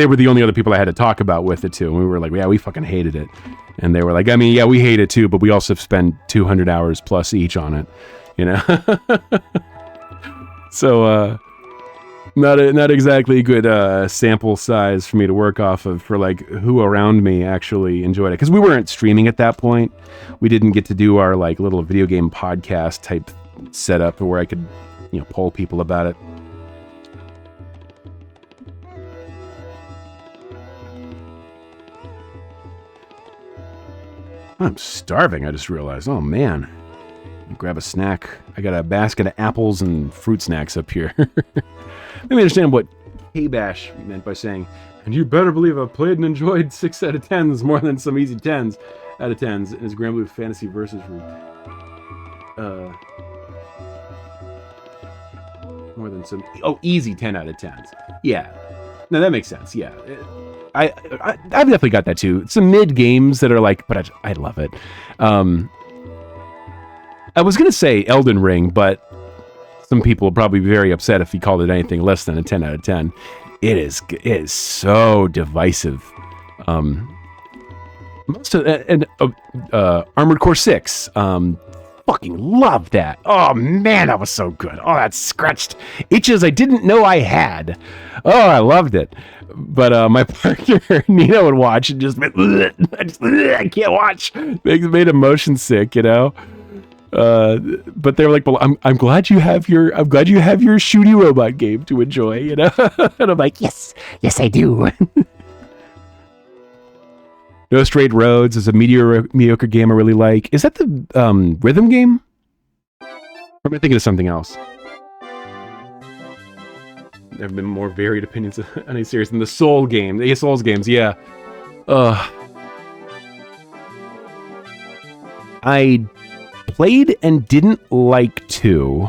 were the only other people I had to talk about with it too. And we were like, yeah, we fucking hated it. And they were like, I mean, yeah, we hate it too, but we also spend 200 hours plus each on it, you know? So, Not exactly good sample size for me to work off of for like who around me actually enjoyed it, because we weren't streaming at that point. We didn't get to do our like little video game podcast type setup where I could, poll people about it. I'm starving, I just realized. Oh man. Grab a snack. I got a basket of apples and fruit snacks up here. Let me understand what K-Bash meant by saying, and you better believe I've played and enjoyed 6 out of 10s more than some easy 10s out of 10s in his Grand Blue Fantasy Versus room. More than some... Oh, easy 10 out of 10s. Yeah. No, that makes sense. Yeah. I've definitely got that too. Some mid games that are like, but I love it. I was going to say Elden Ring, but some people will probably be very upset if he called it anything less than a 10 out of 10. It is so divisive. Armored Core 6. Fucking love that. Oh, man, that was so good. Oh, that scratched itches I didn't know I had. Oh, I loved it. But my partner, Nina, would watch and just went, I can't watch. Made him motion sick, but they're like, well, I'm glad you have your shooty robot game to enjoy, And I'm like, yes, I do. No Straight Roads is a mediocre game I really like. Is that the rhythm game? Or am I thinking of something else? There have been more varied opinions on any series than the Soul game. The Souls games, yeah. I played and didn't like 2.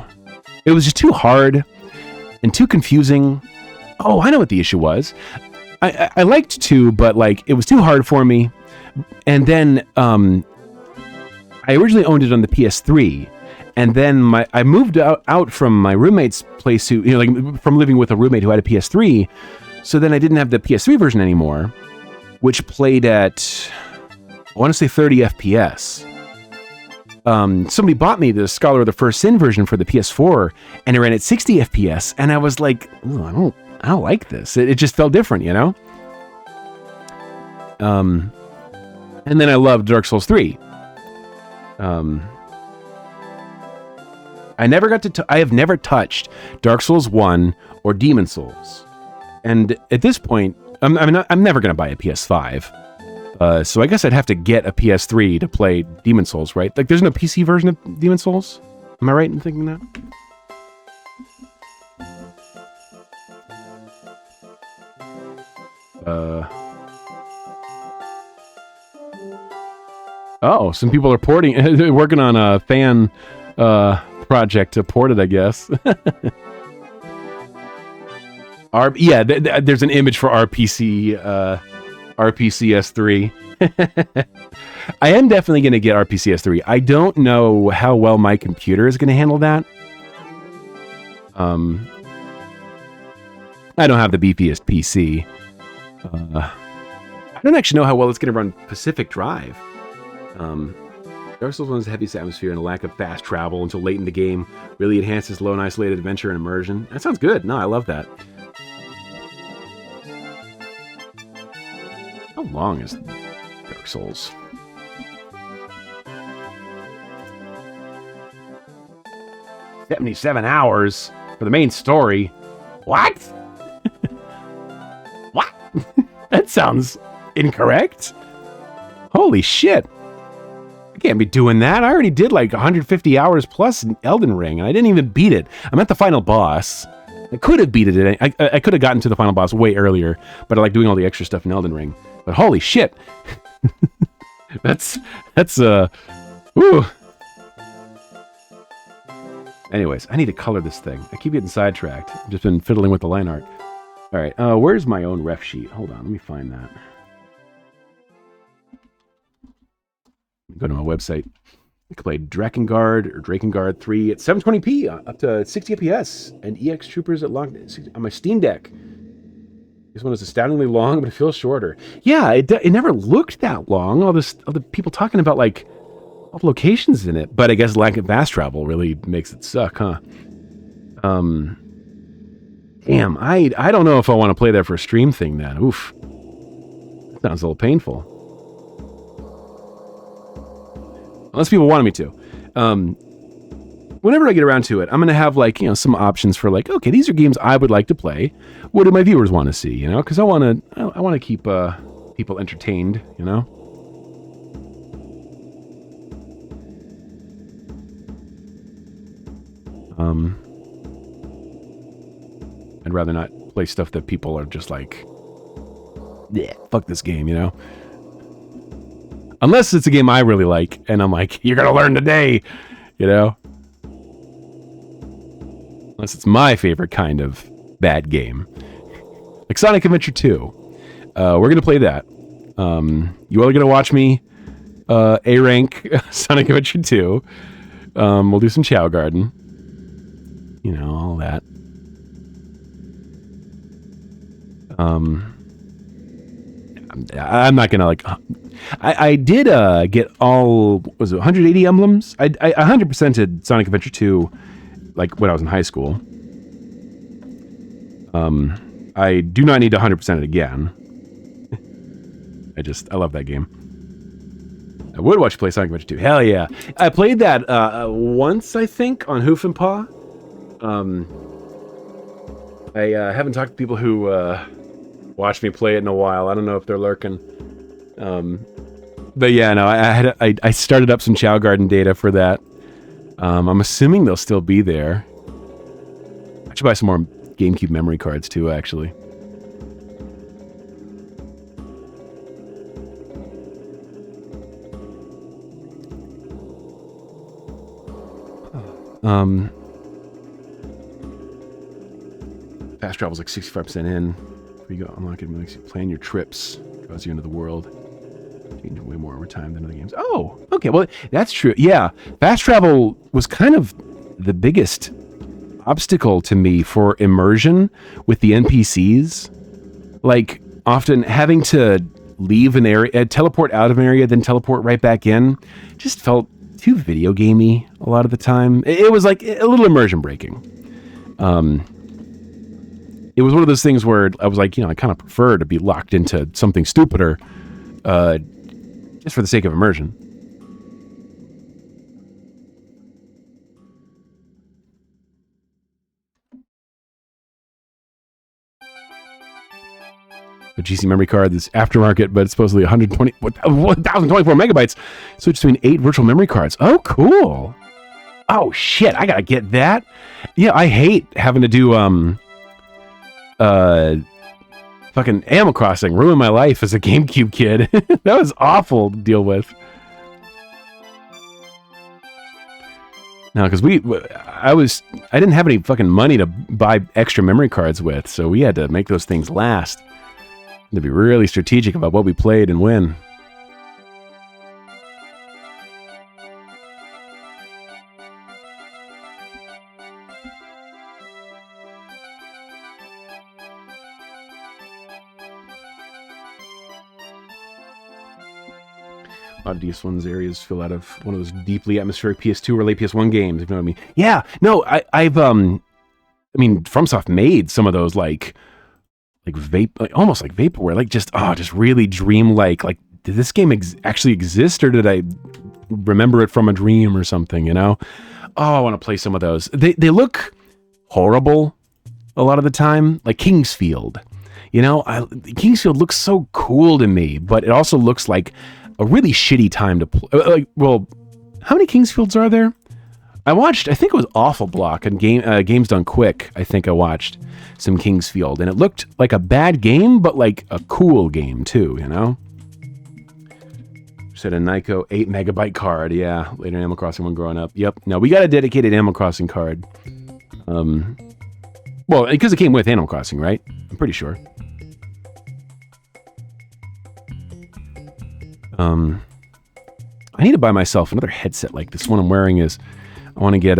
It was just too hard and too confusing. Oh, I know what the issue was. I liked 2, but like it was too hard for me. And then I originally owned it on the PS3, and then I moved out from my roommate's place who, from living with a roommate who had a PS3. So then I didn't have the PS3 version anymore, which played at, I want to say 30 FPS. Somebody bought me the Scholar of the First Sin version for the PS4, and it ran at 60 FPS, and I was like, I don't like this. It just felt different, And then I loved Dark Souls 3. I have never touched Dark Souls 1 or Demon Souls, and at this point, I'm never gonna buy a PS5. So I guess I'd have to get a PS3 to play Demon Souls, right? Like, there's no PC version of Demon Souls? Am I right in thinking that? Oh, some people are porting, working on a fan project to port it, I guess. There's an image for RPCS3. I am definitely going to get RPCS3. I don't know how well my computer is going to handle that. I don't have the beefiest PC. I don't actually know how well it's going to run Pacific Drive. Dark Souls 1's heavy atmosphere and a lack of fast travel until late in the game really enhances low and isolated adventure and immersion. That sounds good. No, I love that. How long is Dark Souls? "77 hours for the main story." What? What? That sounds incorrect. Holy shit. I can't be doing that. I already did like 150 hours plus in Elden Ring, and I didn't even beat it. I'm at the final boss. I could have beat it. I could have gotten to the final boss way earlier, but I like doing all the extra stuff in Elden Ring. But holy shit. that's whew. Anyways, I need to color this thing. I keep getting sidetracked. I've just been fiddling with the line art. All right, where's my own ref sheet? Hold on, let me find that. Go to my website. I can play Drakengard 3 at 720p, up to 60 FPS, and EX Troopers at long on my Steam Deck. This one is astoundingly long, but it feels shorter. Yeah, it never looked that long. All the people talking about like all the locations in it, but I guess lack of fast travel really makes it suck, huh? Damn, I don't know if I want to play that for a stream thing then. Oof. That sounds a little painful. Unless people wanted me to. Whenever I get around to it, I'm going to have like, some options for like, okay, these are games I would like to play. What do my viewers want to see, Because I want to keep people entertained, I'd rather not play stuff that people are just like, yeah, fuck this game, Unless it's a game I really like, and I'm like, you're gonna learn today, Unless it's my favorite kind of bad game. Like Sonic Adventure 2. We're gonna play that. You are gonna watch me A-rank Sonic Adventure 2. We'll do some Chow Garden. All that. I'm not gonna like. I did get all, was it 180 emblems? I 100%ed Sonic Adventure 2 like when I was in high school. I do not need to 100% it again. I love that game. I would watch you play Sonic Adventure 2. Hell yeah. I played that once, I think, on Hoof and Paw. I haven't talked to people who watched me play it in a while. I don't know if they're lurking. But yeah, no, I started up some Chow Garden data for that. I'm assuming they'll still be there. I should buy some more GameCube memory cards too, actually. Fast travel's like 65% in. Before you go unlock it, makes you plan your trips. Draws you into the world. Change way more over time than other games. Oh, okay. Well, that's true. Yeah, fast travel was kind of the biggest obstacle to me for immersion with the NPCs. Like, often having to leave an area, teleport out of an area, then teleport right back in, just felt too video gamey a lot of the time. It was like a little immersion breaking. It was one of those things where I was like, I kind of prefer to be locked into something stupider, just for the sake of immersion. The GC memory card, this aftermarket, but it's supposedly 1,024 megabytes. Switch between 8 virtual memory cards. Oh, cool. Oh, shit. I gotta get that. Yeah, I hate having to do, fucking Animal Crossing. Ruined my life as a GameCube kid. That was awful to deal with. No, because I didn't have any fucking money to buy extra memory cards with, so we had to make those things last. To be really strategic about what we played and when. A lot of DS1's areas fill out of one of those deeply atmospheric PS2 or late PS1 games, if you know what I mean. Yeah, no, I've FromSoft made some of those like almost like vaporware, like just really dreamlike. Like, did this game actually exist, or did I remember it from a dream or something? Oh, I want to play some of those. They look horrible a lot of the time, like Kingsfield. Kingsfield looks so cool to me, but it also looks like a really shitty time to play. Well, how many Kingsfields are there? I think it was Awful Block and Games Done Quick. I think I watched some Kingsfield, and it looked like a bad game, but like a cool game too, Said a Nyko 8 megabyte card. Yeah, later Animal Crossing one growing up. Yep. No, we got a dedicated Animal Crossing card. Well, because it came with Animal Crossing, right? I'm pretty sure. I need to buy myself another headset like this one I'm wearing. I want to get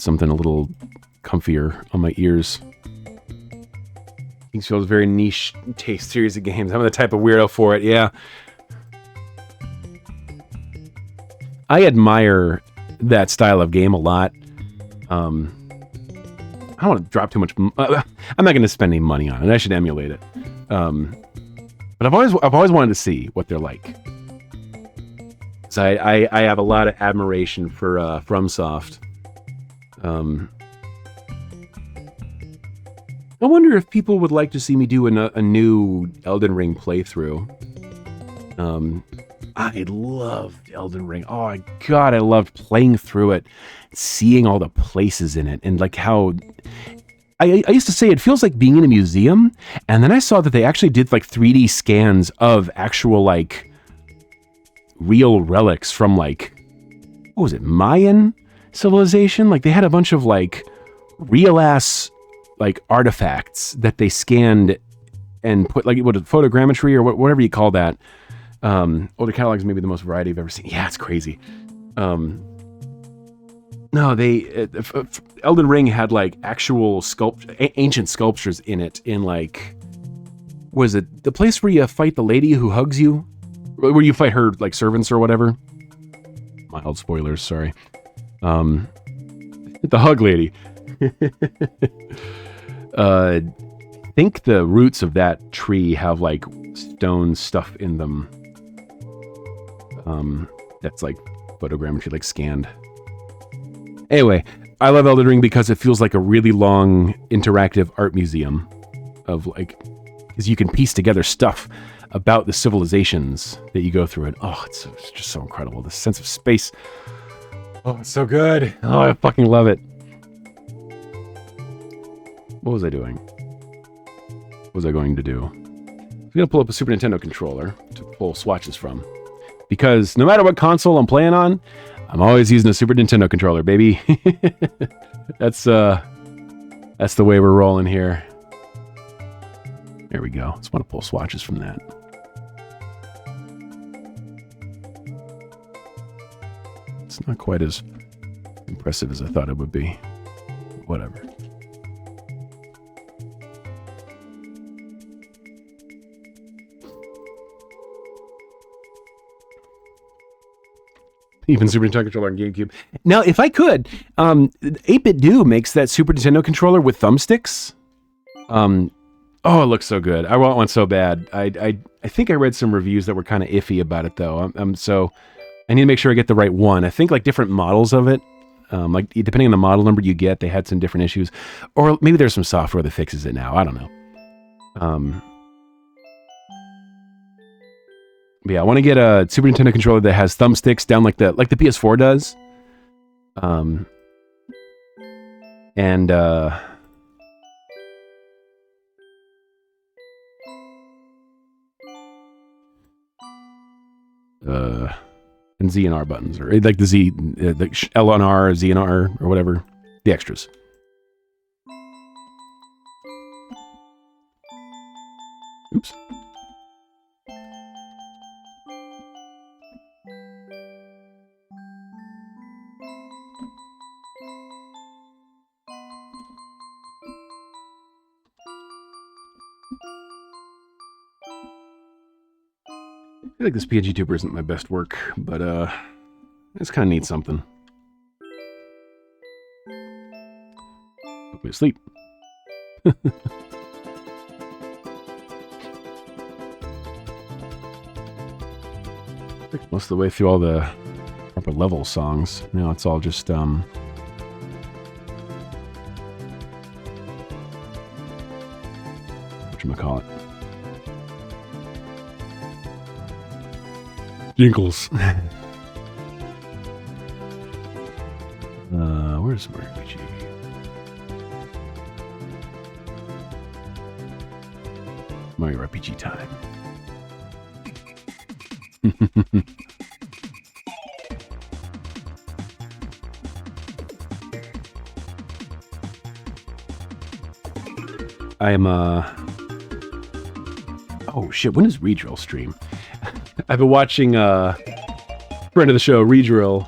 something a little comfier on my ears. Kingsfield is a very niche taste series of games. I'm the type of weirdo for it, yeah. I admire that style of game a lot. I don't want to drop too much. I'm not going to spend any money on it. I should emulate it. But I've always wanted to see what they're like. So I have a lot of admiration for FromSoft. I wonder if people would like to see me do a new Elden Ring playthrough. I loved Elden Ring. Oh my god, I loved playing through it, seeing all the places in it, and like how I used to say it feels like being in a museum, and then I saw that they actually did like 3D scans of actual like real relics from like, what was it, Mayan civilization? Like they had a bunch of like real ass like artifacts that they scanned and put like what photogrammetry or whatever you call that. Older catalogs may be the most variety I've ever seen. Yeah, it's crazy. No, Elden Ring had like actual ancient sculptures in it. In like, was it the place where you fight the lady who hugs you, where you fight her like servants or whatever? Mild spoilers, sorry. The hug lady. I think the roots of that tree have like stone stuff in them. That's like photogrammetry, like scanned. Anyway, I love Elden Ring because it feels like a really long interactive art museum of like, because you can piece together stuff about the civilizations that you go through. And oh, it's just so incredible. The sense of space. Oh, it's so good. Oh, I fucking love it. What was I doing? What was I going to do? I'm going to pull up a Super Nintendo controller to pull swatches from. Because no matter what console I'm playing on, I'm always using a Super Nintendo controller, baby. That's the way we're rolling here. There we go. Just want to pull swatches from that. It's not quite as impressive as I thought it would be. Whatever. Even Super Nintendo controller on GameCube. Now, if I could, 8-Bit Do makes that Super Nintendo controller with thumbsticks. Oh, it looks so good. I want one so bad. I think I read some reviews that were kind of iffy about it, though. So I need to make sure I get the right one. I think like different models of it, like depending on the model number you get, they had some different issues. Or maybe there's some software that fixes it now. I don't know. But yeah, I want to get a Super Nintendo controller that has thumbsticks down like the PS4 does. And Z and R buttons, or like the Z, the L and R, Z and R, or whatever, the extras. Oops. I feel like this PNGtuber isn't my best work, but I just kind of need something. Put me to sleep. Most of the way through all the proper level songs. Now it's all just whatchamacallit. Jinkles. Where's Mario RPG? Mario RPG time. I am oh shit, when does Redrill stream? I've been watching friend of the show, Redrill.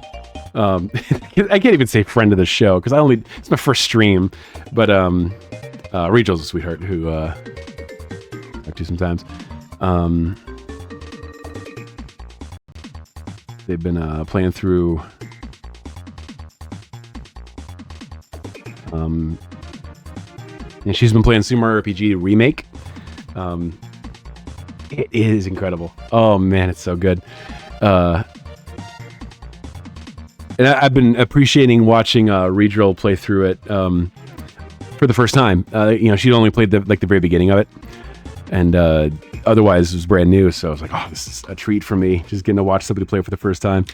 I can't even say friend of the show because it's my first stream. But Redrill's a sweetheart who I talk to sometimes. They've been playing through And she's been playing Super Mario RPG Remake. It is incredible. Oh man, it's so good. And I've been appreciating watching Redrill play through it for the first time. She'd only played the very beginning of it, and otherwise it was brand new. So I was like, oh, this is a treat for me, just getting to watch somebody play for the first time.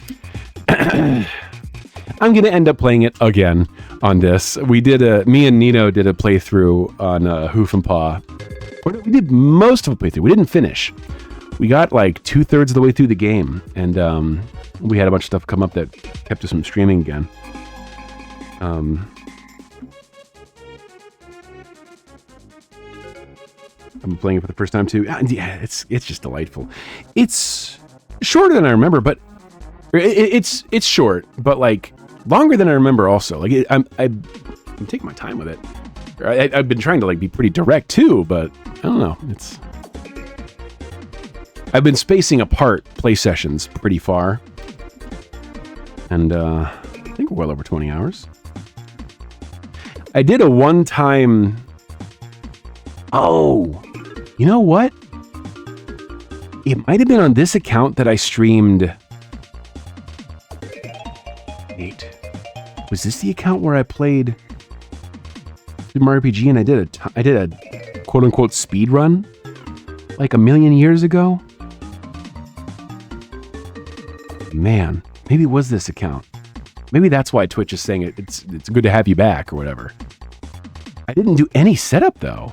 I'm gonna end up playing it again on this. Me and Nino did a playthrough on Hoof and Paw. We did most of a playthrough. We didn't finish. We got like 2/3 of the way through the game, and we had a bunch of stuff come up that kept us from streaming again. I'm playing it for the first time too. Yeah, it's just delightful. It's shorter than I remember, but it's short, but like longer than I remember. Also, like I'm taking my time with it. I've been trying to like be pretty direct too, but I don't know. I've been spacing apart play sessions pretty far, and I think we're well over 20 hours. I did a one-time. Oh, you know what? It might have been on this account that I streamed. Wait, was this the account where I played Super Mario RPG and I did a quote-unquote speed run like a million years ago? Man, maybe it was this account. Maybe that's why Twitch is saying it's good to have you back or whatever. I didn't do any setup though.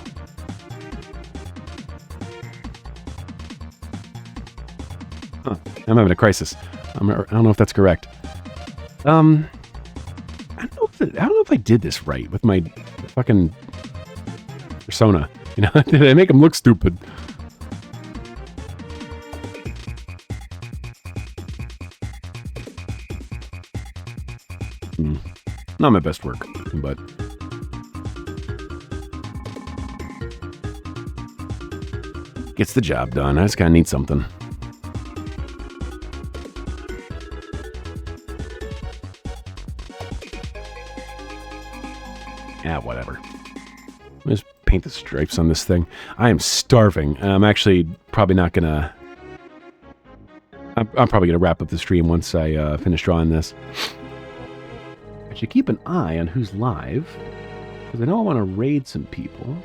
Huh, I'm having a crisis. I don't know if that's correct. I don't know if I did this right with my fucking persona. You know, did I make him look stupid? Not my best work, but gets the job done. I just kind of need something. Yeah, whatever. Just paint the stripes on this thing. I am starving. I'm actually probably not gonna. I'm probably gonna wrap up the stream once I finish drawing this. I should keep an eye on who's live, because I know I want to raid some people.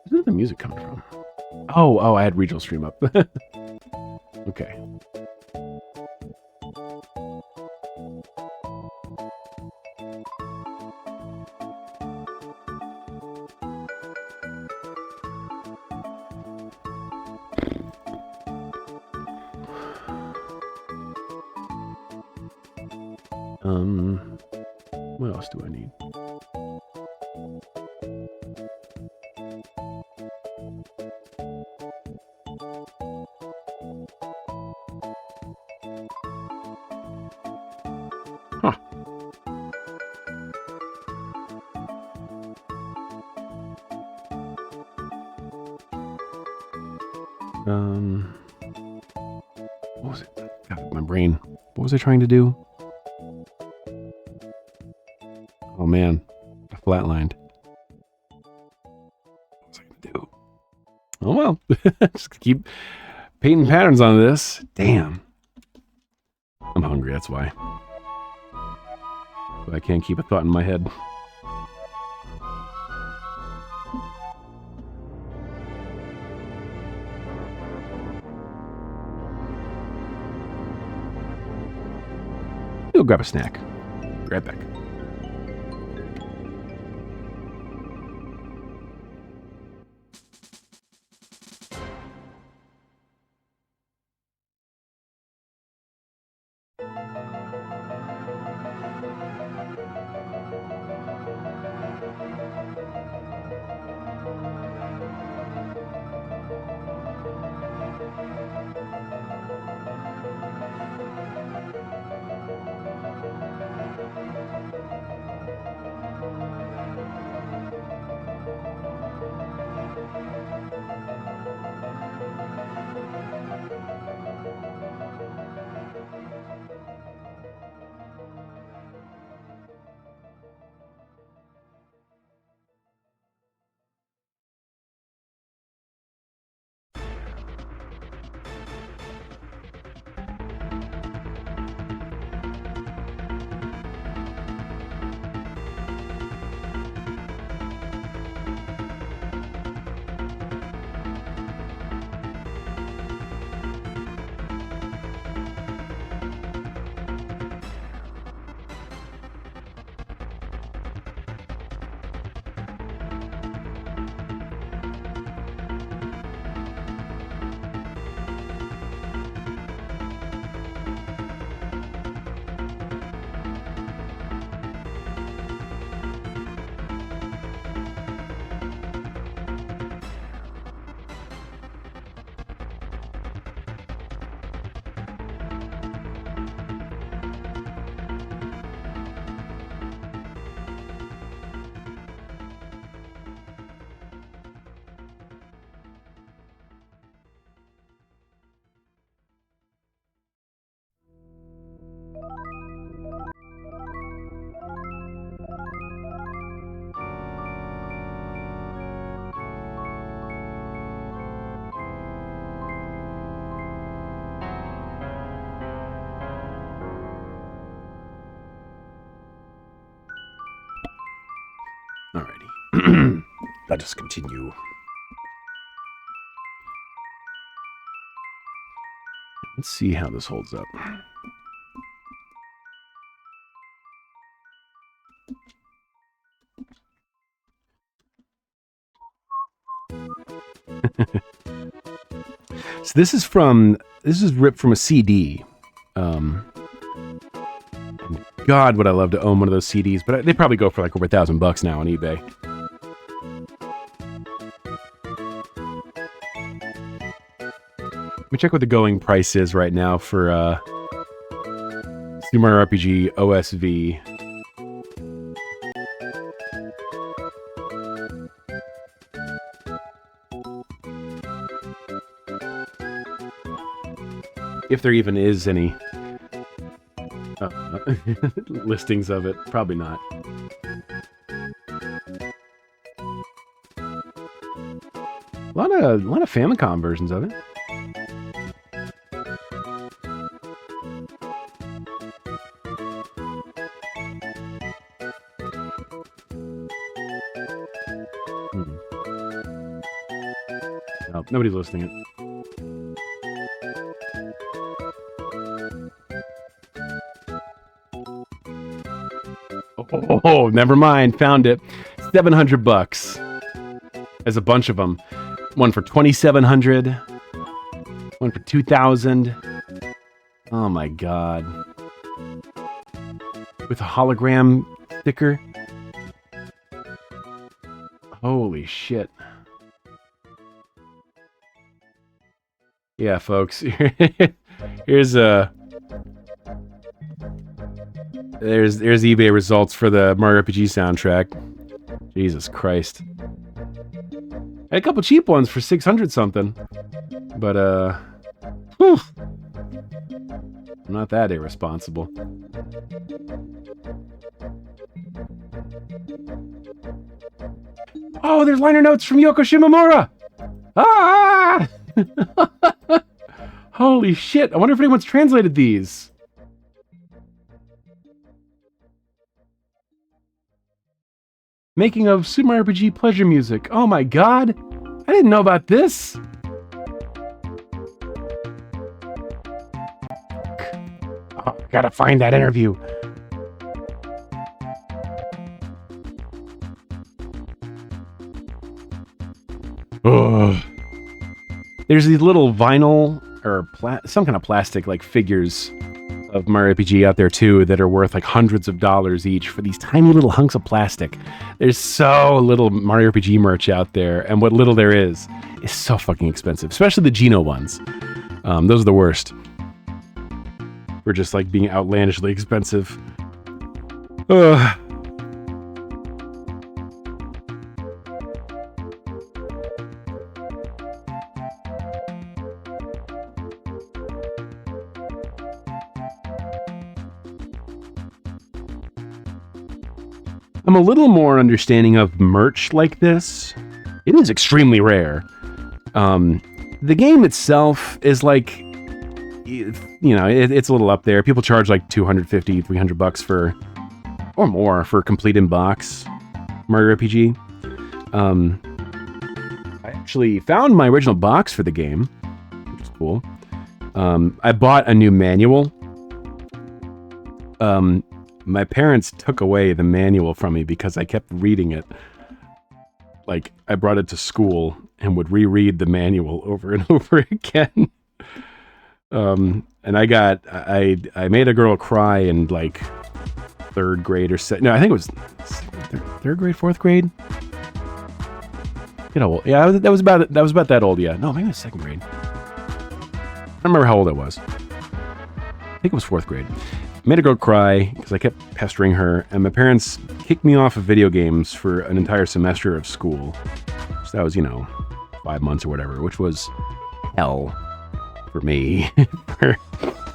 Where's the music coming from? Oh, I had regional stream up. Okay. What else do I need? Huh. What was it? God, my brain. What was I trying to do? Oh man, I flatlined. What was I gonna do? Oh well, just keep painting patterns on this. Damn. I'm hungry, that's why. But I can't keep a thought in my head. Go grab a snack. Be right back. Let us continue. Let's see how this holds up. So this is ripped from a CD. God, would I love to own one of those CDs, but they probably go for like over $1,000 now on eBay. Let me check what the going price is right now for Super Mario RPG OSV. If there even is any listings of it, probably not. A lot of Famicom versions of it. No, nobody's listing it. Oh, never mind. Found it. $700. There's a bunch of them. One for $2,700. One for $2,000. Oh my god. With a hologram sticker. Holy shit. Yeah, folks. Here's a... There's eBay results for the Mario RPG soundtrack. Jesus Christ. Had a couple cheap ones for 600 something. But whew, I'm not that irresponsible. Oh, there's liner notes from Yoko Shimomura. Ah! Holy shit. I wonder if anyone's translated these. Making of Super Mario RPG pleasure music. Oh my god! I didn't know about this! Oh, gotta find that interview. Ugh. There's these little vinyl or some kind of plastic like figures of Mario RPG out there too that are worth like hundreds of dollars each for these tiny little hunks of plastic. There's so little Mario RPG merch out there, and what little there is so fucking expensive, especially the Geno ones. Those are the worst. For just like being outlandishly expensive. Ugh. I'm a little more understanding of merch like this. It is extremely rare. The game itself is like, you know, it's a little up there. People charge like $250, $300 for, or more, for complete in box Mario RPG. I actually found my original box for the game, which is cool. I bought a new manual. My parents took away the manual from me because I kept reading it. Like, I brought it to school and would reread the manual over and over again. And I made a girl cry in like 3rd grade or no, I think it was 3rd grade, 4th grade. You know, yeah, that was about that old. Yeah, no, maybe it was 2nd grade. I don't remember how old I was. I think it was 4th grade. Made a girl cry because I kept pestering her, and my parents kicked me off of video games for an entire semester of school. So that was, you know, 5 months or whatever, which was hell for me for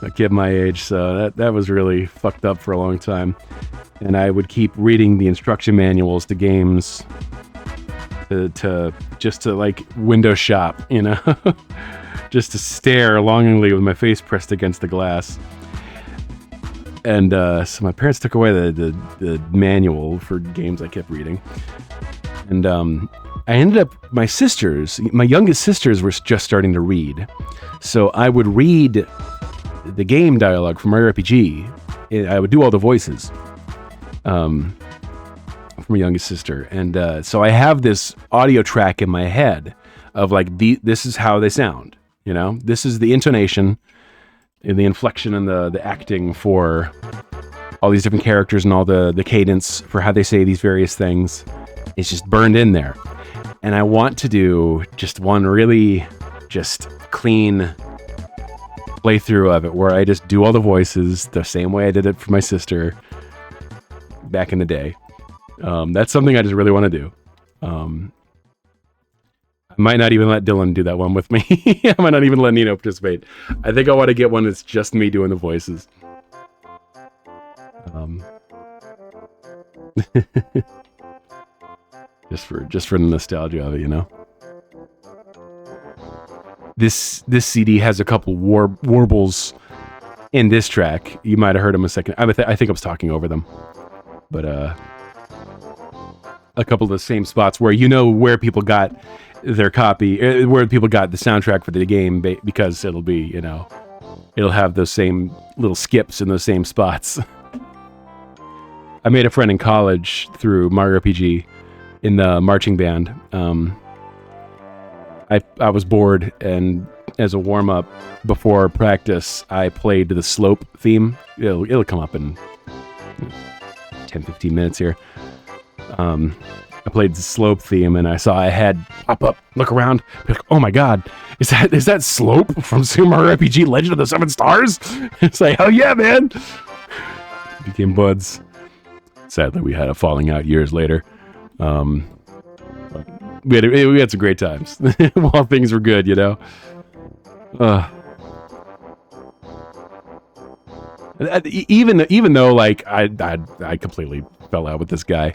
a kid my age. So that was really fucked up for a long time. And I would keep reading the instruction manuals to games to just to like window shop, you know, just to stare longingly with my face pressed against the glass. And so my parents took away the manual for games I kept reading. And I ended up, my youngest sisters were just starting to read. So I would read the game dialogue from Mario RPG. I would do all the voices from my youngest sister. And so I have this audio track in my head of like, this is how they sound. You know, this is the intonation and the inflection and the acting for all these different characters and all the cadence for how they say these various things. It's just burned in there. And I want to do just one really just clean playthrough of it where I just do all the voices the same way I did it for my sister back in the day. That's something I just really want to do. I might not even let Dylan do that one with me. I might not even let Nino participate. I think I want to get one that's just me doing the voices. Just for the nostalgia of it, you know. This CD has a couple warbles in this track. You might have heard them a second. I think I was talking over them, but a couple of the same spots where you know where people got their copy, where people got the soundtrack for the game, because it'll be, you know, it'll have those same little skips in those same spots. I made a friend in college through Mario RPG in the marching band. I was bored, and as a warm-up before practice, I played the slope theme. It'll come up in 10-15 minutes here. I played the slope theme, and I saw a head pop up, look around, be like, oh my god, is that Slope from Super Mario RPG Legend of the Seven Stars? It's like, oh yeah, man! Became buds. Sadly, we had a falling out years later. We had some great times while things were good, you know. Even though like I completely fell out with this guy.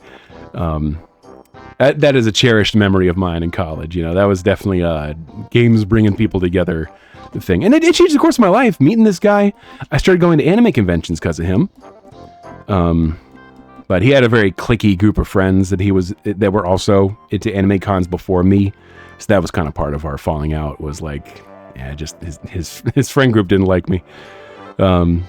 That is a cherished memory of mine in college. You know, that was definitely games bringing people together thing, and it changed the course of my life. Meeting this guy, I started going to anime conventions because of him. But he had a very cliquey group of friends that were also into anime cons before me, so that was kind of part of our falling out. Was like, yeah, just his friend group didn't like me, and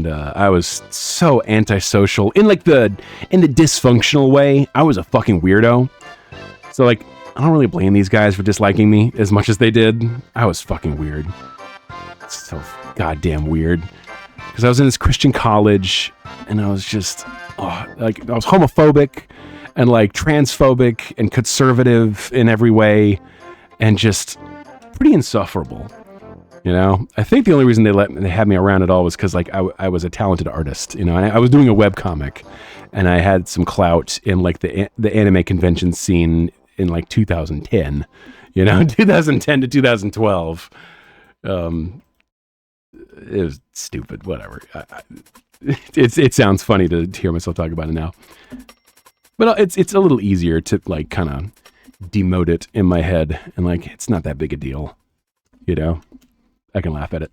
I was so antisocial in the dysfunctional way. I was a fucking weirdo, so like I don't really blame these guys for disliking me as much as they did. I was fucking weird, so goddamn weird. Because I was in this Christian college, and I was just, I was homophobic, and like transphobic, and conservative in every way, and just pretty insufferable. You know, I think the only reason they had me around at all was because like I was a talented artist. You know, I was doing a webcomic, and I had some clout in like the anime convention scene in like 2010. You know, 2010 to 2012. It was stupid, whatever. It sounds funny to hear myself talk about it now, but it's a little easier to like kind of demote it in my head, and like it's not that big a deal, you know. I can laugh at it.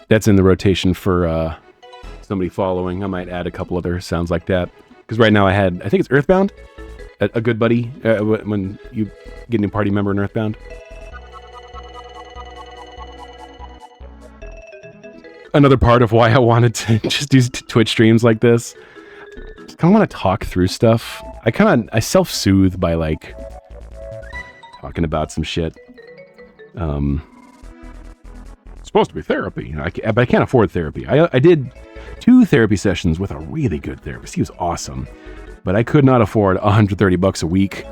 That's in the rotation for somebody following. I might add a couple other sounds like that, because right now I think it's Earthbound. A good buddy, when you get a new party member in Earthbound. Another part of why I wanted to just do Twitch streams like this. I kind of want to talk through stuff. I self-soothe by like talking about some shit. It's supposed to be therapy, but I can't afford therapy. I did 2 therapy sessions with a really good therapist. He was awesome. But I could not afford $130 a week.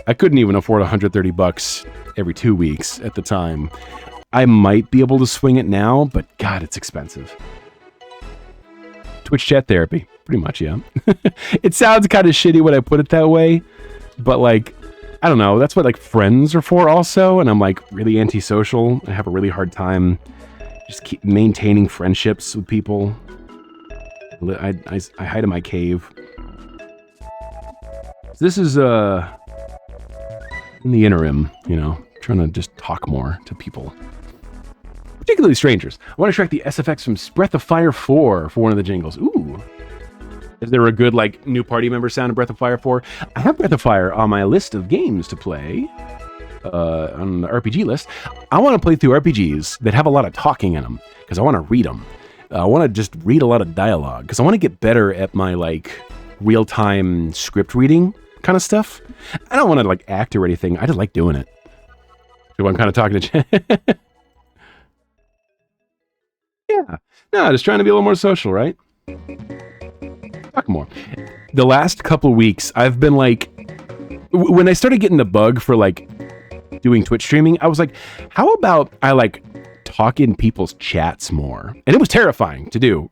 I couldn't even afford $130 every 2 weeks at the time. I might be able to swing it now, but God, it's expensive. Twitch chat therapy, pretty much, yeah. It sounds kind of shitty when I put it that way, but like, I don't know. That's what like friends are for also, and I'm like really antisocial. I have a really hard time just keep maintaining friendships with people. I hide in my cave. So this is, in the interim, you know, trying to just talk more to people. particularly strangers. I want to track the SFX from Breath of Fire 4 for one of the jingles. Ooh. Is there a good, like, new party member sound in Breath of Fire 4? I have Breath of Fire on my list of games to play. On the RPG list. I want to play through RPGs that have a lot of talking in them, because I want to read them. I want to just read a lot of dialogue, because I want to get better at my, like, real-time script reading kind of stuff. I don't want to, like, act or anything. I just like doing it. So I'm kind of talking to... Yeah. No, just trying to be a little more social, right? Talk more. The last couple weeks, I've been, like... When I started getting the bug for, like, doing Twitch streaming, I was like, how about I, like, talk in people's chats more? And it was terrifying to do.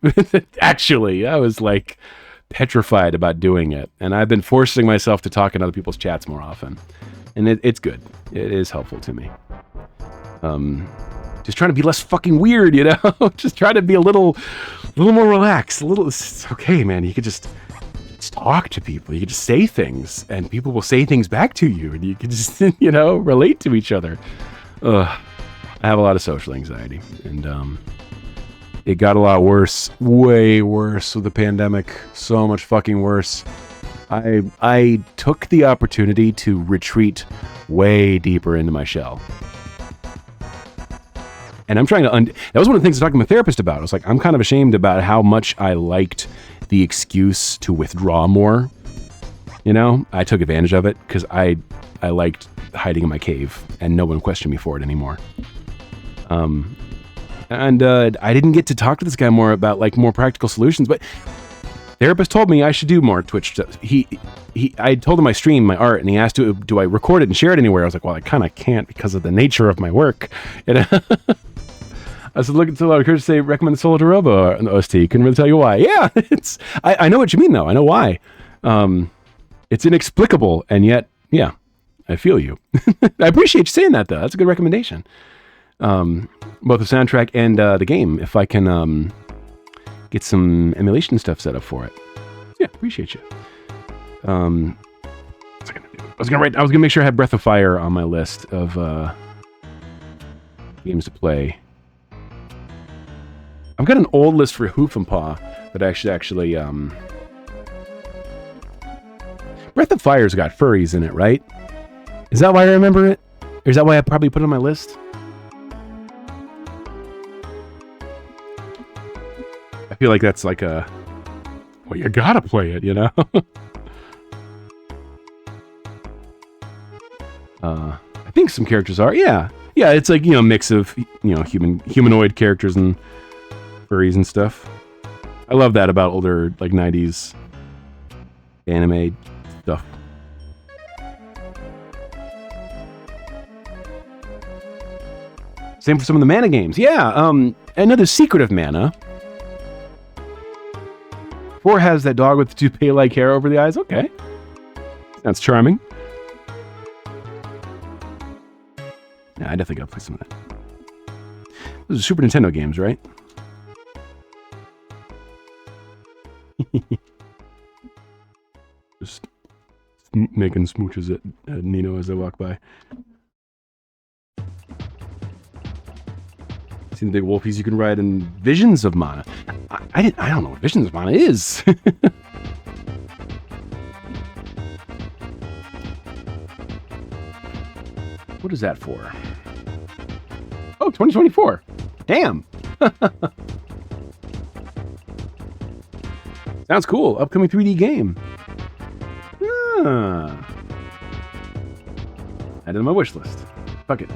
Actually, I was, like, petrified about doing it. And I've been forcing myself to talk in other people's chats more often. And it's good. It is helpful to me. Just trying to be less fucking weird, you know? Just try to be a little more relaxed. It's okay, man. You could just talk to people. You can just say things, and people will say things back to you, and you can just, you know, relate to each other. I have a lot of social anxiety, and it got a lot worse, way worse with the pandemic. So much fucking worse. I took the opportunity to retreat way deeper into my shell. And I'm trying to that was one of the things I was talking to my therapist about. I was like, I'm kind of ashamed about how much I liked the excuse to withdraw more. You know, I took advantage of it because I liked hiding in my cave, and no one questioned me for it anymore. And I didn't get to talk to this guy more about, like, more practical solutions, but therapist told me I should do more Twitch stuff. I told him I stream my art, and he asked, do I record it and share it anywhere? I was like, well, I kind of can't because of the nature of my work. You know? I said, look, it's a lot of courage to say, recommend the Solo to Robo on the OST. Couldn't really tell you why. Yeah, I know what you mean, though. I know why. It's inexplicable, and yet, yeah, I feel you. I appreciate you saying that, though. That's a good recommendation. Both the soundtrack and the game, if I can get some emulation stuff set up for it. Yeah, appreciate you. What's I gonna do? I was gonna make sure I had Breath of Fire on my list of games to play. I've got an old list for Hoof and Paw that I should actually Breath of Fire's got furries in it, right? Is that why I remember it? Or is that why I probably put it on my list? I feel like that's like a... Well, you gotta play it, you know? I think some characters are, yeah. Yeah, it's like, you know, mix of, you know, humanoid characters and furries and stuff. I love that about older, like, 90s anime stuff. Same for some of the mana games. Yeah, another secret of mana. 4 has that dog with the toupee-like hair over the eyes. Okay. That's charming. Yeah, I definitely gotta play some of that. Those are Super Nintendo games, right? Just making smooches at Nino as I walk by. Seen the big wolfies you can ride in Visions of Mana. I don't know what Visions of Mana is. What is that for? Oh, 2024. Damn. Sounds cool. Upcoming 3D game. Ah. Add it to my wish list. Fuck it.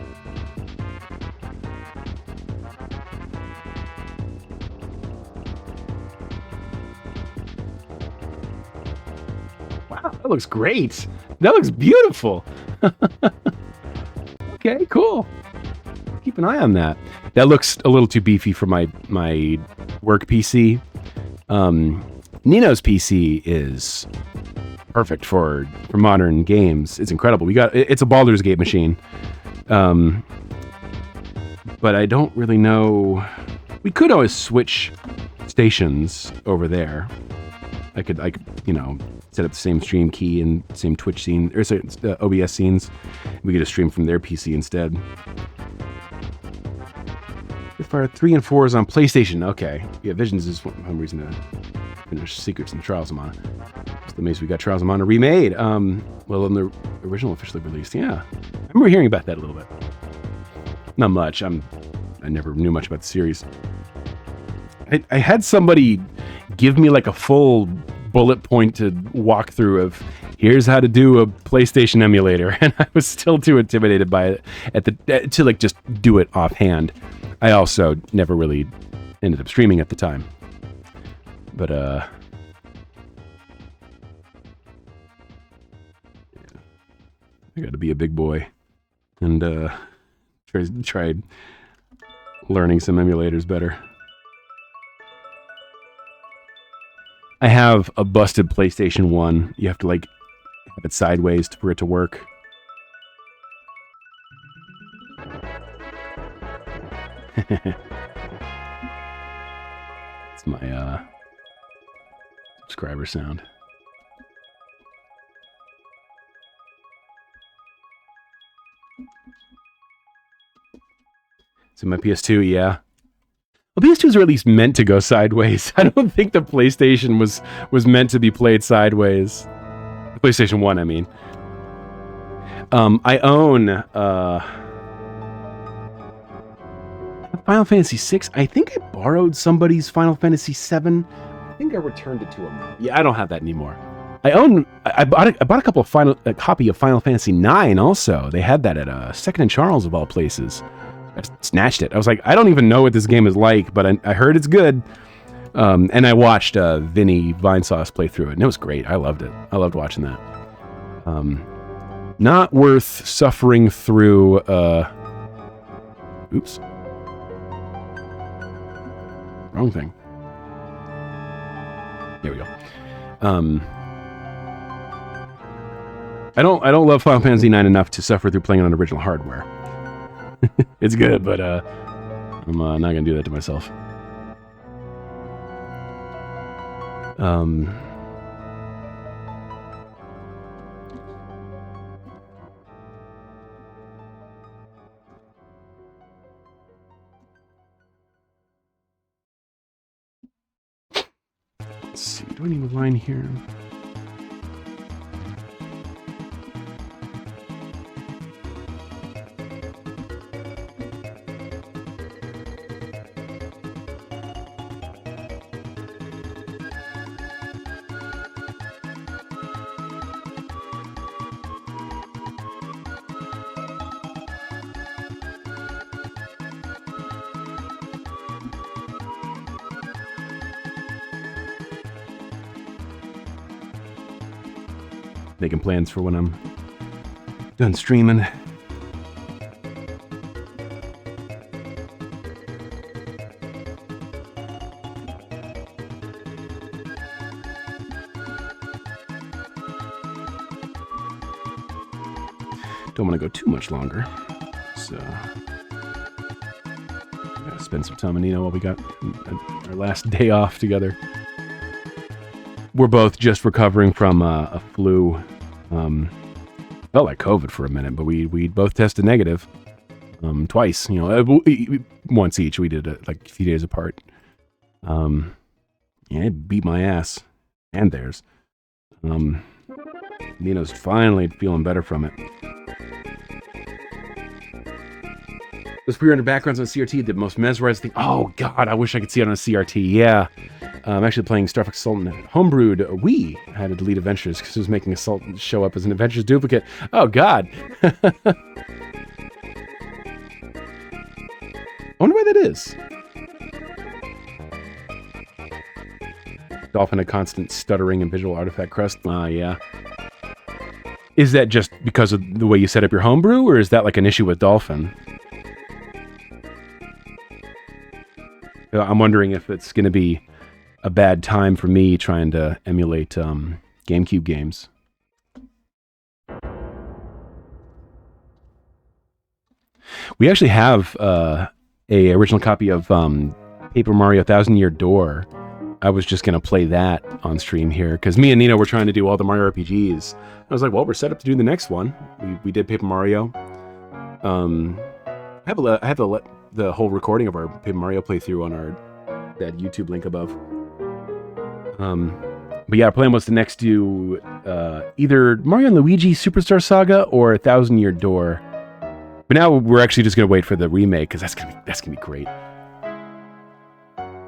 Wow, that looks great. That looks beautiful. Okay, cool. Keep an eye on that. That looks a little too beefy for my work PC. Nino's PC is perfect for modern games. It's incredible. It's a Baldur's Gate machine. But I don't really know. We could always switch stations over there. I could, you know, set up the same stream key and same Twitch scene, or sorry, OBS scenes. We could just stream from their PC instead. Fire 3 and 4 is on PlayStation. Okay. Yeah, Visions is one reason to finish Secrets and Trials of Mana. Just amazed we got Trials of Mana remade. Well, in the original officially released. Yeah. I remember hearing about that a little bit. Not much. I never knew much about the series. I had somebody give me like a full bullet point to walk through of here's how to do a PlayStation emulator, and I was still too intimidated by it to like just do it offhand. I also never really ended up streaming at the time. But yeah. I got to be a big boy and tried learning some emulators better. I have a busted PlayStation 1. You have to like have it sideways for it to work. It's my subscriber sound. So my PS2, yeah. Well, PS2s are at least meant to go sideways. I don't think the PlayStation was meant to be played sideways. The PlayStation 1, I mean. I own Final Fantasy VI. I think I borrowed somebody's Final Fantasy VII. I think I returned it to him. Yeah, I don't have that anymore. I bought a copy of Final Fantasy IX also. They had that at Second and Charles of all places. I snatched it. I was like, I don't even know what this game is like, but I heard it's good. And I watched Vinny Vinesauce play through it, and it was great. I loved it. I loved watching that. Not worth suffering through. Oops. Wrong thing. There we go. I don't love Final Fantasy IX enough to suffer through playing it on original hardware. It's good, but I'm not gonna do that to myself. Let's see. Do I need a line here? Making plans for when I'm done streaming. Don't want to go too much longer, so gotta spend some time with Nino while we got our last day off together. We're both just recovering from a flu. Felt like COVID for a minute, but we both tested negative twice. You know, once each. We did it like a few days apart. Yeah, it beat my ass and theirs. Nino's finally feeling better from it. Those pre-rendered backgrounds on CRT, the most mesmerizing thing. Oh God, I wish I could see it on a CRT. Yeah. I'm actually playing Star Fox Sultan homebrewed Wii. I had to delete Adventures because it was making a Sultan show up as an Adventures duplicate. Oh God. I wonder why that is. Dolphin, a constant stuttering and visual artifact crust. Yeah. Is that just because of the way you set up your homebrew, or is that like an issue with Dolphin? I'm wondering if it's going to be a bad time for me trying to emulate GameCube games. We actually have a original copy of Paper Mario Thousand Year Door. I was just going to play that on stream here because me and Nina were trying to do all the Mario RPGs. I was like, well, we're set up to do the next one. We did Paper Mario. I have a the whole recording of our Paper Mario playthrough on that YouTube link above. But yeah, our plan was to next do either Mario and Luigi Superstar Saga or 1,000 Year Door. But now we're actually just gonna wait for the remake because that's gonna be great.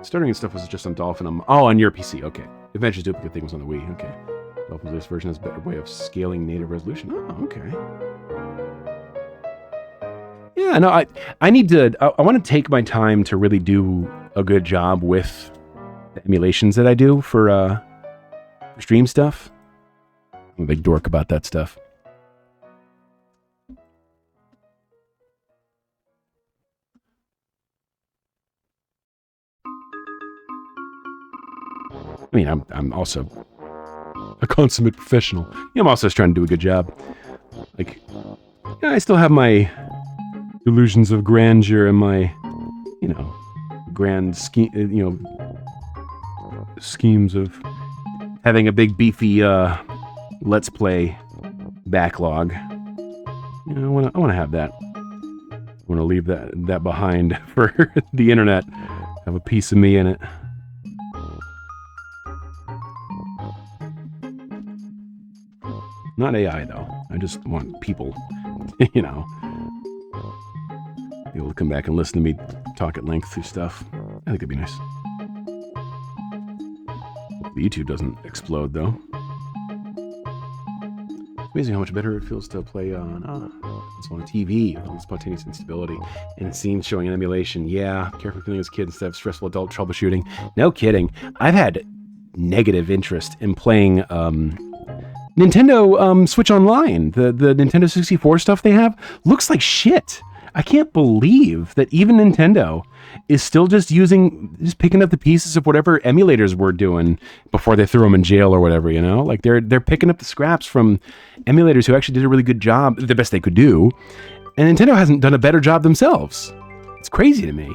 Starting and stuff was just on Dolphin. On your PC. Okay. Adventures Duplicate thing was on the Wii. Okay. Dolphin's latest version has a better way of scaling native resolution. Oh, okay. Yeah, no, I need to. I want to take my time to really do a good job with the emulations that I do for stream stuff. I'm a big dork about that stuff. I mean, I'm also a consummate professional. I'm also just trying to do a good job. Like, yeah, I still have my illusions of grandeur and my, grand scheme, schemes of having a big beefy Let's Play backlog. I want to have that. I want to leave that behind for the internet. Have a piece of me in it. Not AI, though. I just want people, people to come back and listen to me talk at length through stuff. I think it'd be nice. The YouTube doesn't explode, though. It's amazing how much better it feels to play on a TV with all the spontaneous instability and scenes showing an emulation. Yeah, careful feeling as a kid instead of stressful adult troubleshooting. No kidding. I've had negative interest in playing Nintendo Switch Online. The Nintendo 64 stuff they have looks like shit. I can't believe that even Nintendo is still just picking up the pieces of whatever emulators were doing before they threw them in jail or whatever, Like they're picking up the scraps from emulators who actually did a really good job, the best they could do. And Nintendo hasn't done a better job themselves. It's crazy to me.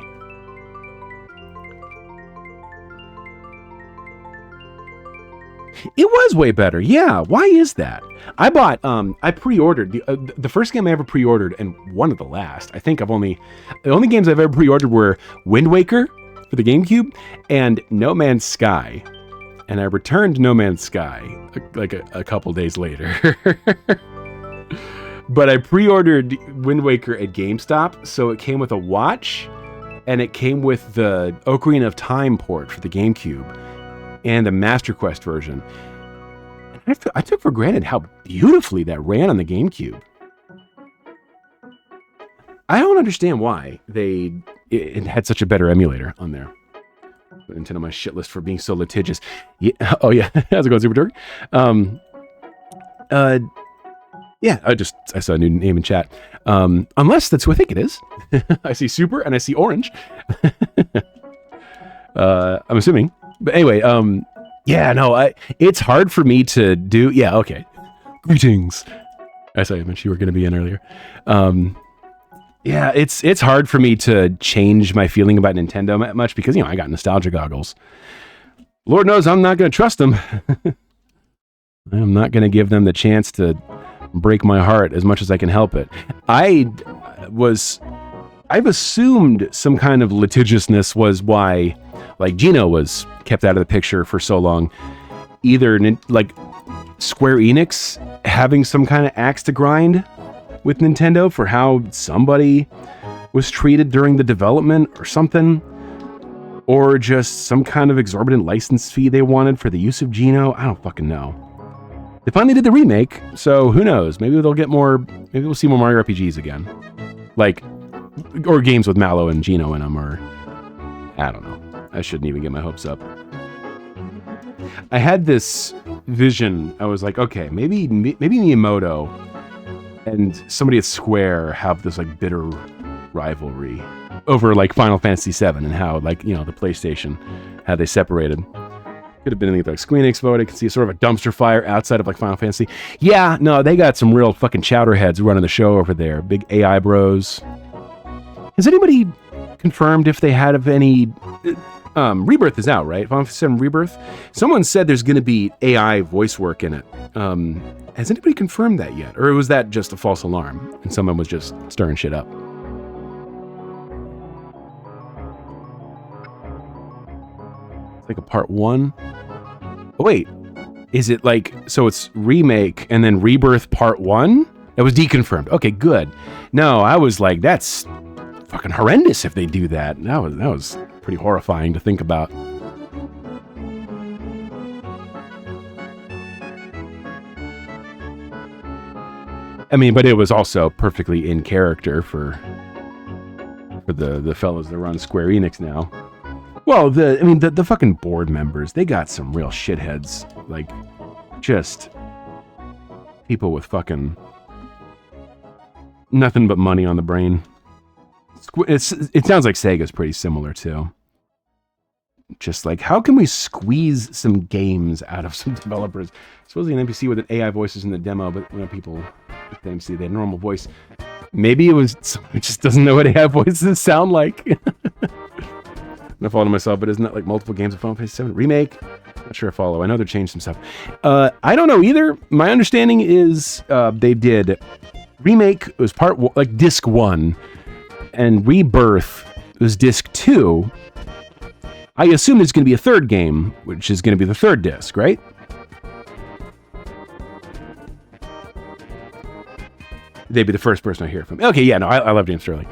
It was way better. Yeah. Why is that? I pre-ordered the first game I ever pre-ordered and one of the last. I think the only games I've ever pre-ordered were Wind Waker for the GameCube and No Man's Sky. And I returned No Man's Sky like a couple days later. But I pre-ordered Wind Waker at GameStop, so it came with a watch and it came with the Ocarina of Time port for the GameCube. And the Master Quest version. And I took for granted how beautifully that ran on the GameCube. I don't understand why it had such a better emulator on there. Put Nintendo on my shit list for being so litigious. Yeah, oh yeah, how's it going, Super Turk? Yeah, I saw a new name in chat. Unless that's who I think it is. I see Super and I see Orange. I'm assuming. But anyway, yeah, no, it's hard for me to do. Yeah, okay. Greetings. I saw you mentioned you were going to be in earlier. Yeah, it's hard for me to change my feeling about Nintendo much because, I got nostalgia goggles. Lord knows I'm not going to trust them. I'm not going to give them the chance to break my heart as much as I can help it. I've assumed some kind of litigiousness was why, like, Gino was kept out of the picture for so long. Either, like, Square Enix having some kind of axe to grind with Nintendo for how somebody was treated during the development or something. Or just some kind of exorbitant license fee they wanted for the use of Gino. I don't fucking know. They finally did the remake, so who knows? Maybe they'll get more, maybe we'll see more Mario RPGs again. Like, or games with Mallow and Gino in them, or I don't know. I shouldn't even get my hopes up. I had this vision. I was like, okay, maybe Miyamoto and somebody at Square have this like bitter rivalry over like Final Fantasy VII and how the PlayStation, how they separated. Could have been anything like Square Enix vote. I can see sort of a dumpster fire outside of like Final Fantasy. Yeah, no, they got some real fucking chowderheads running the show over there. Big AI bros. Has anybody confirmed if they had any... Rebirth is out, right? Final Fantasy VII Rebirth? Someone said there's going to be AI voice work in it. Has anybody confirmed that yet? Or was that just a false alarm and someone was just stirring shit up? Like a part 1. Oh, wait. Is it like, so it's remake and then rebirth part 1? It was deconfirmed. Okay, good. No, I was like, that's fucking horrendous if they do that. That was pretty horrifying to think about. I mean, but it was also perfectly in character for the fellas that run Square Enix now. Well, the fucking board members, they got some real shitheads. Like, just people with fucking nothing but money on the brain. It sounds like Sega's pretty similar, too. Just like, how can we squeeze some games out of some developers? Supposedly an NPC with an AI voice is in the demo, but when people with the MC, they had a normal voice. Maybe it was someone who just doesn't know what AI voices sound like. I follow myself, but isn't that like multiple games of Final Fantasy 7 Remake? Not sure I follow. I know they're changed some stuff. I don't know either. My understanding is they did Remake, it was part one, like disc 1, and Rebirth was disc 2. I assume there's going to be a third game, which is going to be the third disc, right? They'd be the first person I hear from. Okay, yeah, no, I love James Sterling.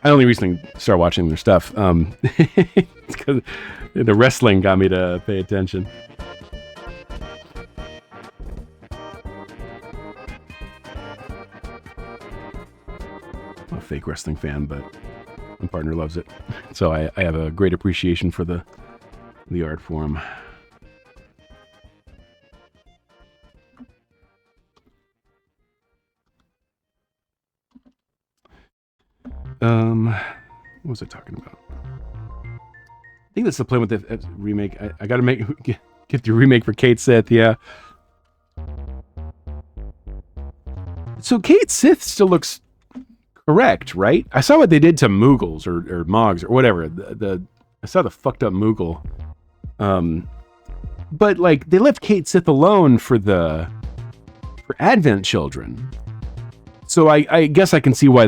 I only recently started watching their stuff. Because the wrestling got me to pay attention. I'm a fake wrestling fan, but my partner loves it. So I have a great appreciation for the art form. What was I talking about? I think that's the plan with the remake. I gotta get the remake for Kate Sith, yeah. So Kate Sith still looks correct, right? I saw what they did to Moogles or Mogs or whatever. I saw the fucked up Moogle. But like they left Kate Sith alone for Advent Children. So I guess I can see why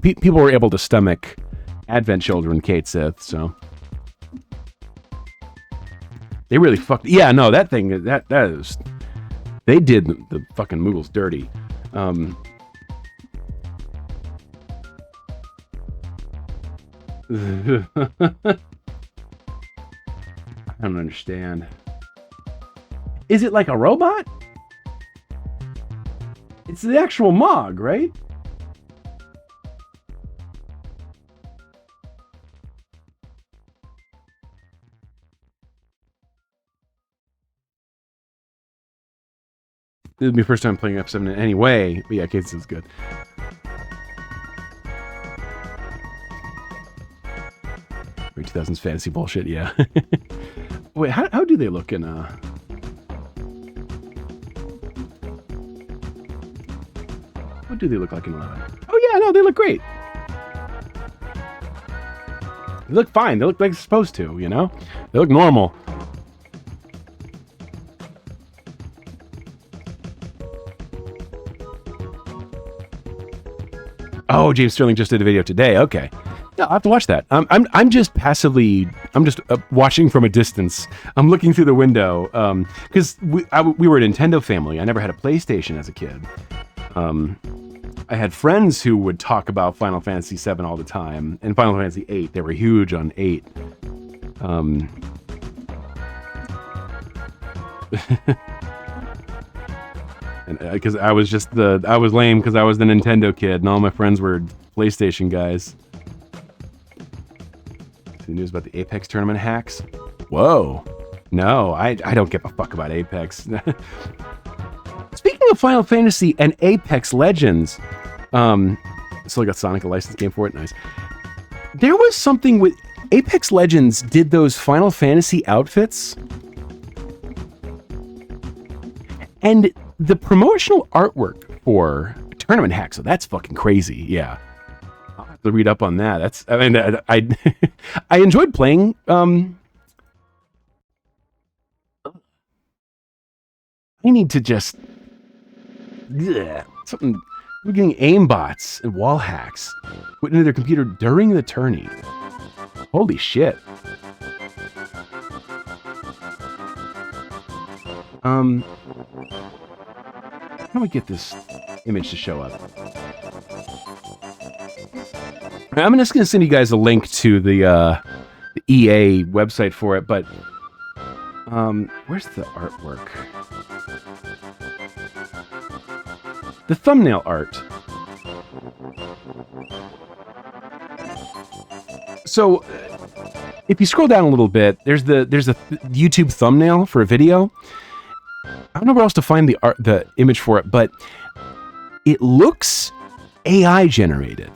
people were able to stomach Advent Children Kate Sith, so they really fucked. Yeah, no, that thing that is, they did the fucking Moogles dirty. I don't understand. Is it like a robot? It's the actual Mog, right? This will be the first time playing F7 in any way. But yeah, Kate is good. Early 2000s fantasy bullshit, yeah. Wait, how do they look in what do they look like in 11? Oh yeah, no, they look great. They look fine. They look like they're supposed to, you know? They look normal. Oh, James Sterling just did a video today. Okay. Yeah, I'll have to watch that. I'm just passively, watching from a distance. I'm looking through the window because we were a Nintendo family. I never had a PlayStation as a kid. I had friends who would talk about Final Fantasy 7 all the time, and Final Fantasy 8. They were huge on 8. And because I was lame because I was the Nintendo kid, and all my friends were PlayStation guys. See news about the Apex tournament hacks? Whoa. No, I don't give a fuck about Apex. Speaking of Final Fantasy and Apex Legends, still got Sonic a licensed game for it. Nice. There was something with Apex Legends did those Final Fantasy outfits, and the promotional artwork for Tournament Hack. So that's fucking crazy. Yeah, I'll have to read up on that. I enjoyed playing. I need to just something. We're getting aimbots and wall hacks put into their computer during the tourney. Holy shit. How do we get this image to show up? I'm just going to send you guys a link to the EA website for it, but where's the artwork? The thumbnail art. So, if you scroll down a little bit, there's a YouTube thumbnail for a video. I don't know where else to find the image for it, but it looks AI generated.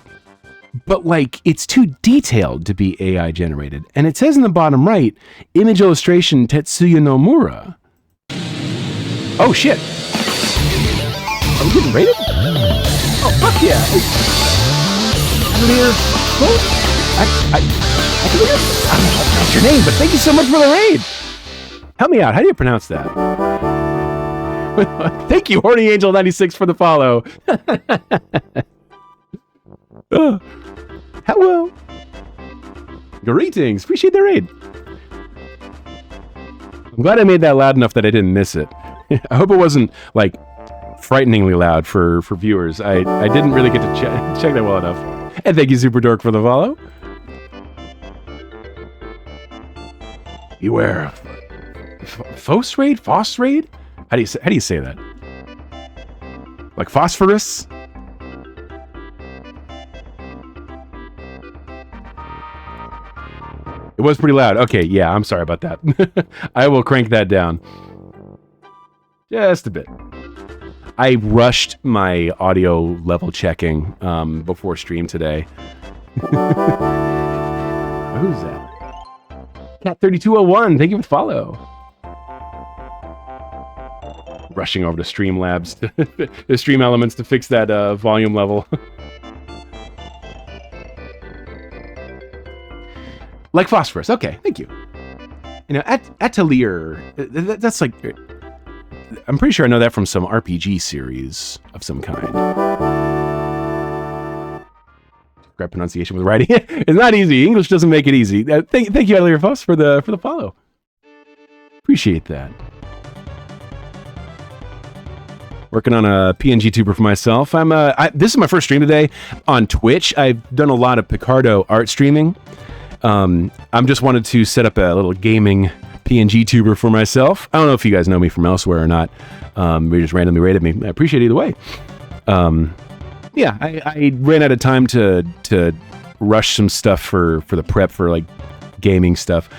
But, like, it's too detailed to be AI generated. And it says in the bottom right, image illustration Tetsuya Nomura. Oh, shit. Are we getting rated? Oh, fuck yeah. I don't know how to pronounce your name, but thank you so much for the raid. Help me out. How do you pronounce that? Thank you, Horny Angel 96 for the follow. Hello. Greetings. Appreciate the raid. I'm glad I made that loud enough that I didn't miss it. I hope it wasn't, like, frighteningly loud for viewers. I didn't really get to check that well enough. And thank you, Super Dork, for the follow. Beware. Phosphorate? Phosphorate? How do you say that? Like phosphorus? It was pretty loud. Okay, yeah, I'm sorry about that. I will crank that down. Just a bit. I rushed my audio level checking before stream today. Who's that? Cat3201, thank you for the follow. Rushing over to Streamlabs, the Stream Elements to fix that volume level. Like phosphorus. Okay, thank you. You know, Atelier, that's like... I'm pretty sure I know that from some RPG series of some kind. Correct pronunciation with writing. It's not easy. English doesn't make it easy. Thank you, Atelier Foss, for the follow. Appreciate that. Working on a PNGtuber for myself. This is my first stream today on Twitch. I've done a lot of Picardo art streaming. I'm just wanted to set up a little gaming PNGtuber for myself. I don't know if you guys know me from elsewhere or not. You just randomly rated me. I appreciate it either way. Yeah, I ran out of time to rush some stuff for the prep for like gaming stuff.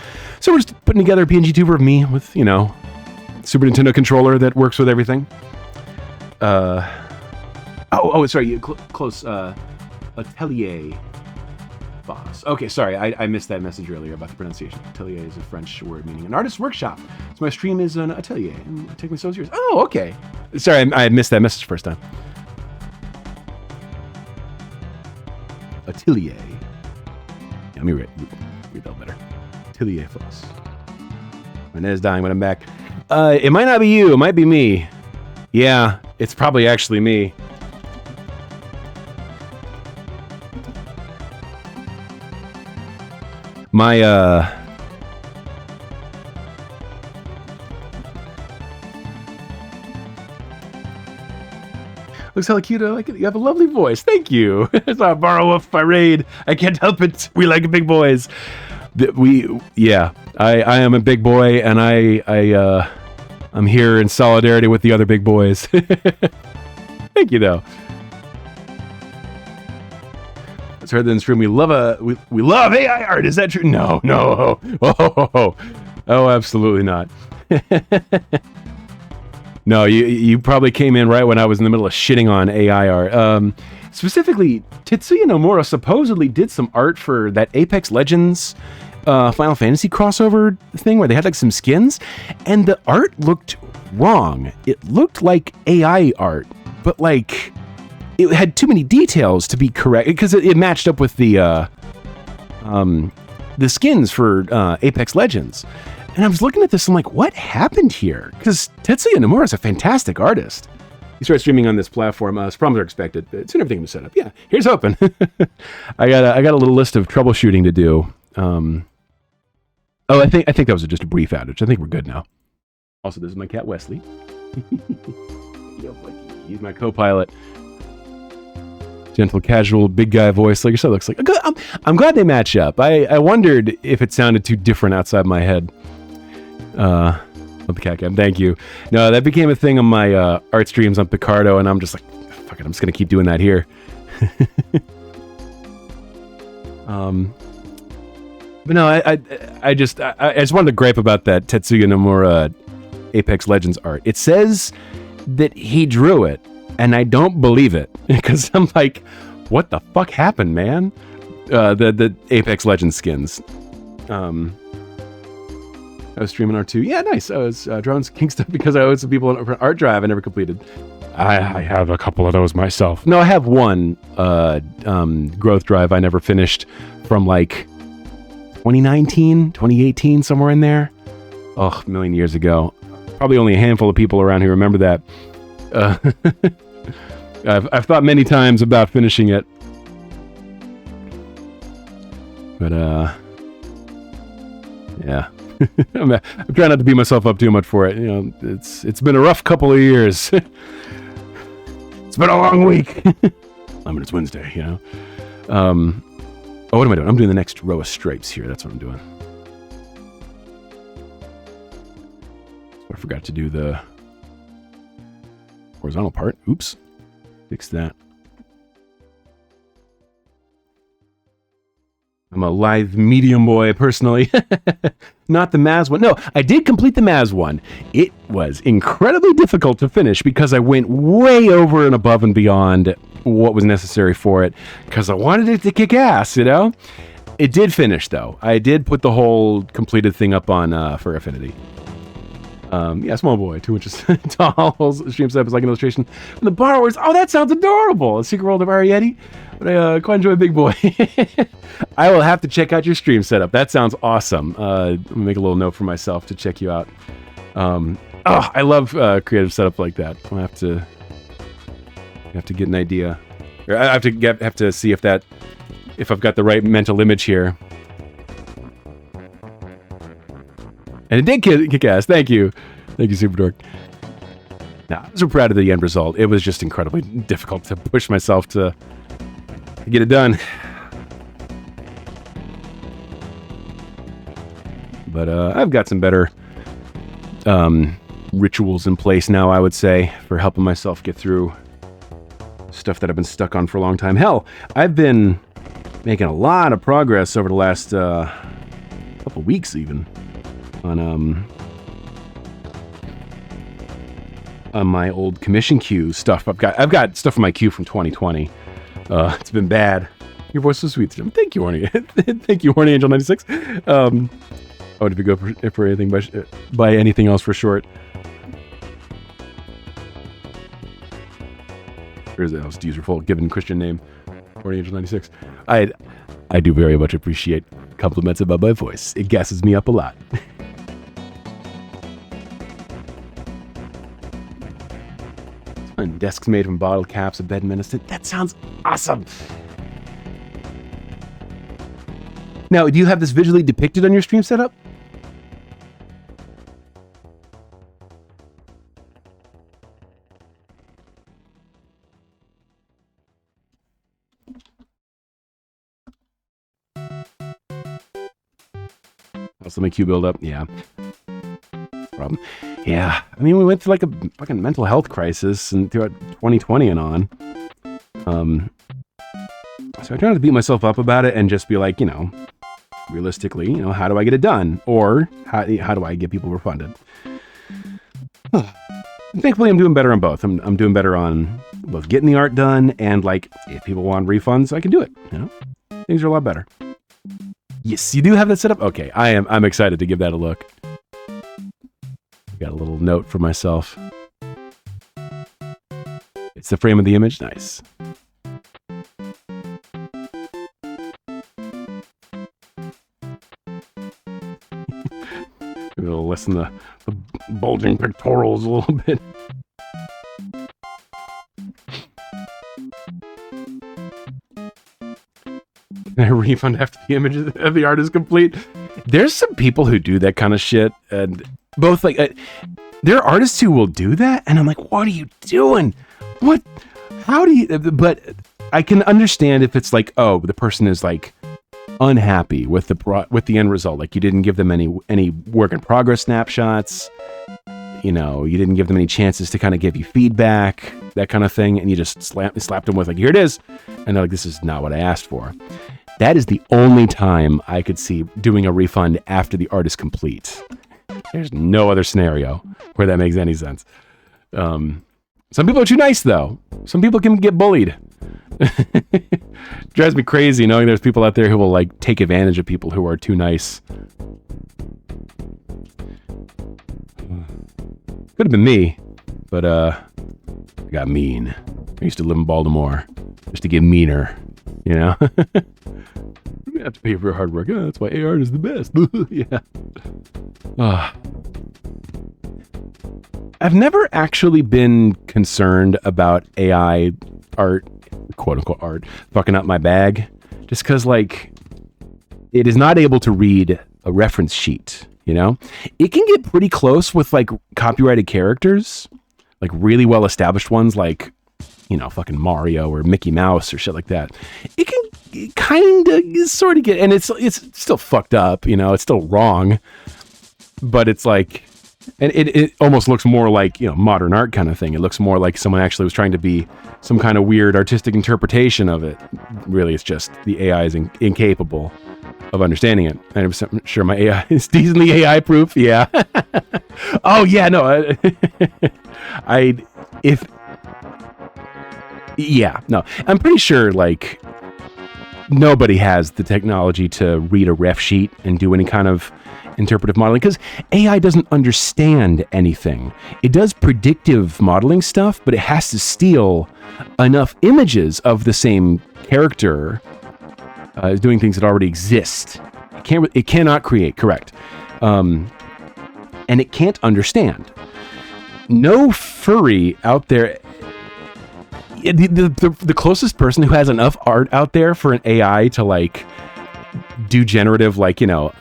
So we're just putting together a PNGtuber of me with, you know, Super Nintendo controller that works with everything. Sorry, close. Atelier. Boss. Okay, sorry, I missed that message earlier about the pronunciation. Atelier is a French word meaning an artist's workshop. So my stream is an atelier, and it took me so years. Oh, okay. Sorry, I missed that message first time. Atelier. Yeah, let me read that better. Atelier Foss. My net is dying when I'm back. It might not be you, it might be me. Yeah, it's probably actually me. My, looks hella cute. I like it. You have a lovely voice. Thank you. It's not borrow off my raid. I can't help it. We like big boys. I am a big boy, and I'm here in solidarity with the other big boys. Thank you, though. It's heard in the stream. We love AI art. Is that true? No. Oh, absolutely not. No, you probably came in right when I was in the middle of shitting on AI art. Specifically, Tetsuya Nomura supposedly did some art for that Apex Legends Final Fantasy crossover thing where they had like some skins, and the art looked wrong. It looked like AI art, but like it had too many details to be correct because it matched up with the skins for Apex Legends. And I was looking at this and I'm like, what happened here? Because Tetsuya Nomura is a fantastic artist. He started streaming on this platform. Problems are expected. It's in everything to set up. Yeah, here's hoping. I got a little list of troubleshooting to do. Oh, I think that was just a brief outage. I think we're good now. Also, this is my cat Wesley. Yo, buddy. He's my co-pilot. Gentle, casual, big guy voice like yourself. Looks like I'm glad they match up. I wondered if it sounded too different outside my head. The cat cam. Thank you. No, that became a thing on my art streams on Picardo, and I'm just like, fuck it. I'm just gonna keep doing that here. But no, I just wanted to gripe about that Tetsuya Nomura Apex Legends art. It says that he drew it, and I don't believe it because I'm like, what the fuck happened, man? The Apex Legends skins. I was streaming R2. Yeah, nice. I was drawing King stuff because I owed some people an art drive I never completed. I have a couple of those myself. No, I have one growth drive I never finished from like 2019, 2018, somewhere in there. Oh, a million years ago. Probably only a handful of people around here remember that. I've thought many times about finishing it. But, yeah. I'm trying not to beat myself up too much for it. You know, it's been a rough couple of years. It's been a long week. I mean, it's Wednesday, you know. Oh, what am I doing? I'm doing the next row of stripes here. That's what I'm doing. I forgot to do the horizontal part. Oops. Fix that. I'm a live medium boy, personally. Not the Maz one. No, I did complete the Maz one. It was incredibly difficult to finish because I went way over and above and beyond what was necessary for it because I wanted it to kick ass, you know? It did finish, though. I did put the whole completed thing up on Fur Affinity. Yeah, small boy, 2 inches tall. Stream setup is like an illustration from the borrowers. Oh, that sounds adorable. A secret world of Arietti. But I quite enjoy Big Boy. I will have to check out your stream setup. That sounds awesome. Let me make a little note for myself to check you out. I love creative setup like that. I'll have to get an idea. Or I have to see if I've got the right mental image here. And it did kick ass. Thank you. Thank you, Super Dork. Nah, I was so proud of the end result. It was just incredibly difficult to push myself to get it done. But I've got some better rituals in place now, I would say, for helping myself get through stuff that I've been stuck on for a long time. Hell, I've been making a lot of progress over the last couple weeks even. On my old commission queue stuff. I've got stuff in my queue from 2020. It's been bad. Your voice is sweet, Jim. Thank you, Horny. Thank you, Horny Angel 96. Oh, did we go for anything by anything else for short? Here's the else user full given Christian name, Horny Angel 96. I do very much appreciate compliments about my voice. It gasses me up a lot. And desks made from bottle caps, a bed medicine. That sounds awesome. Now, do you have this visually depicted on your stream setup? Also, my queue build up. Yeah. Problem. Yeah, I mean, we went through like a fucking mental health crisis and throughout 2020 and on. So I try not to beat myself up about it and just be like, you know, realistically, you know, how do I get it done? Or how do I get people refunded? Thankfully, I'm doing better on both. I'm doing better on both getting the art done and like if people want refunds, I can do it. You know, things are a lot better. Yes, you do have that set up. Okay, I'm excited to give that a look. Got a little note for myself. It's the frame of the image. Nice. It'll lessen the bulging pectorals a little bit. a refund after the image of the art is complete. There's some people who do that kind of shit, and both like there are artists who will do that, and I'm like, what are you doing? What? How do you? But I can understand if it's like, oh, the person is like unhappy with the end result. Like you didn't give them any work in progress snapshots. You know, you didn't give them any chances to kind of give you feedback, that kind of thing, and you just slapped them with like, here it is, and they're like, this is not what I asked for. That is the only time I could see doing a refund after the art is complete. There's no other scenario where that makes any sense. Some people are too nice, though. Some people can get bullied. Drives me crazy knowing there's people out there who will like take advantage of people who are too nice. Could have been me, but I got mean. I used to live in Baltimore just to get meaner, you know? You have to pay for your hard work. That's why art is the best. Yeah. I've never actually been concerned about AI art, quote unquote art, fucking up my bag. Just because, like, it is not able to read a reference sheet, you know? It can get pretty close with, like, copyrighted characters, like really well-established ones, like, you know, fucking Mario or Mickey Mouse or shit like that. It can kind of sort of get, and it's still fucked up, you know, it's still wrong, but it's like, and it almost looks more like, you know, modern art kind of thing. It looks more like someone actually was trying to be some kind of weird artistic interpretation of it. Really, it's just the AI is incapable of understanding it. I'm sure my AI is decently AI proof. Yeah. Oh yeah, no. I'm pretty sure like nobody has the technology to read a ref sheet and do any kind of interpretive modeling, because AI doesn't understand anything. It does predictive modeling stuff, but it has to steal enough images of the same character doing things that already exist. It cannot create, correct. And it can't understand. No furry out there. The closest person who has enough art out there for an AI to like do generative, like, you know,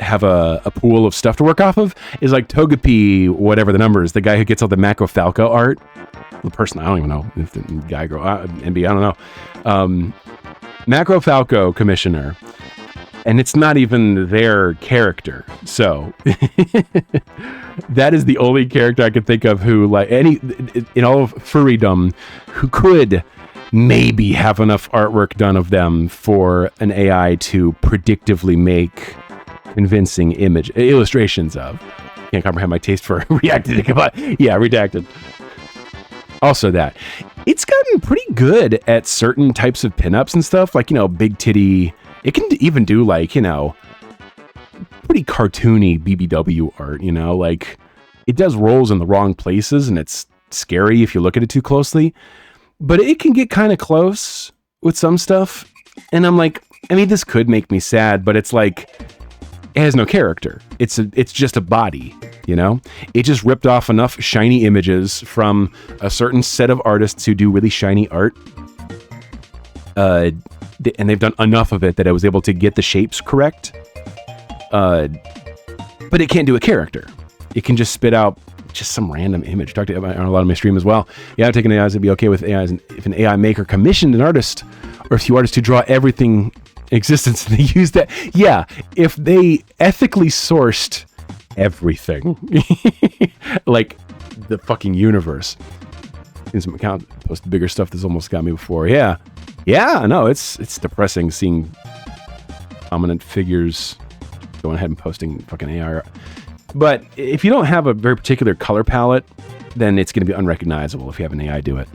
have a pool of stuff to work off of is like Togepi, whatever the number is, the guy who gets all the Macro Falco art. The person, I don't even know if the guy, girl, NB, I don't know. Macro Falco commissioner, and it's not even their character. So that is the only character I could think of who, like, any in all of furrydom, who could maybe have enough artwork done of them for an AI to predictively make convincing illustrations of. Can't comprehend my taste for redacted. Also that. It's gotten pretty good at certain types of pinups and stuff, like, you know, big titty. It can even do, like, you know, pretty cartoony BBW art, you know, like it does rolls in the wrong places and it's scary if you look at it too closely, but it can get kind of close with some stuff. And I'm like, I mean, this could make me sad, but it's like, it has no character. It's just a body, you know? It just ripped off enough shiny images from a certain set of artists who do really shiny art. And they've done enough of it that I was able to get the shapes correct. But it can't do a character. It can just spit out just some random image. Talked to on a lot of my stream as well. Yeah, I've taken AIs. I'd be okay with AIs. And if an AI maker commissioned an artist or a few artists to draw everything in existence, and they use that. Yeah, if they ethically sourced everything, like the fucking universe. In some account, post bigger stuff that's almost got me before. Yeah, no, it's depressing seeing prominent figures going ahead and posting fucking AI. But if you don't have a very particular color palette, then it's going to be unrecognizable if you have an AI do it.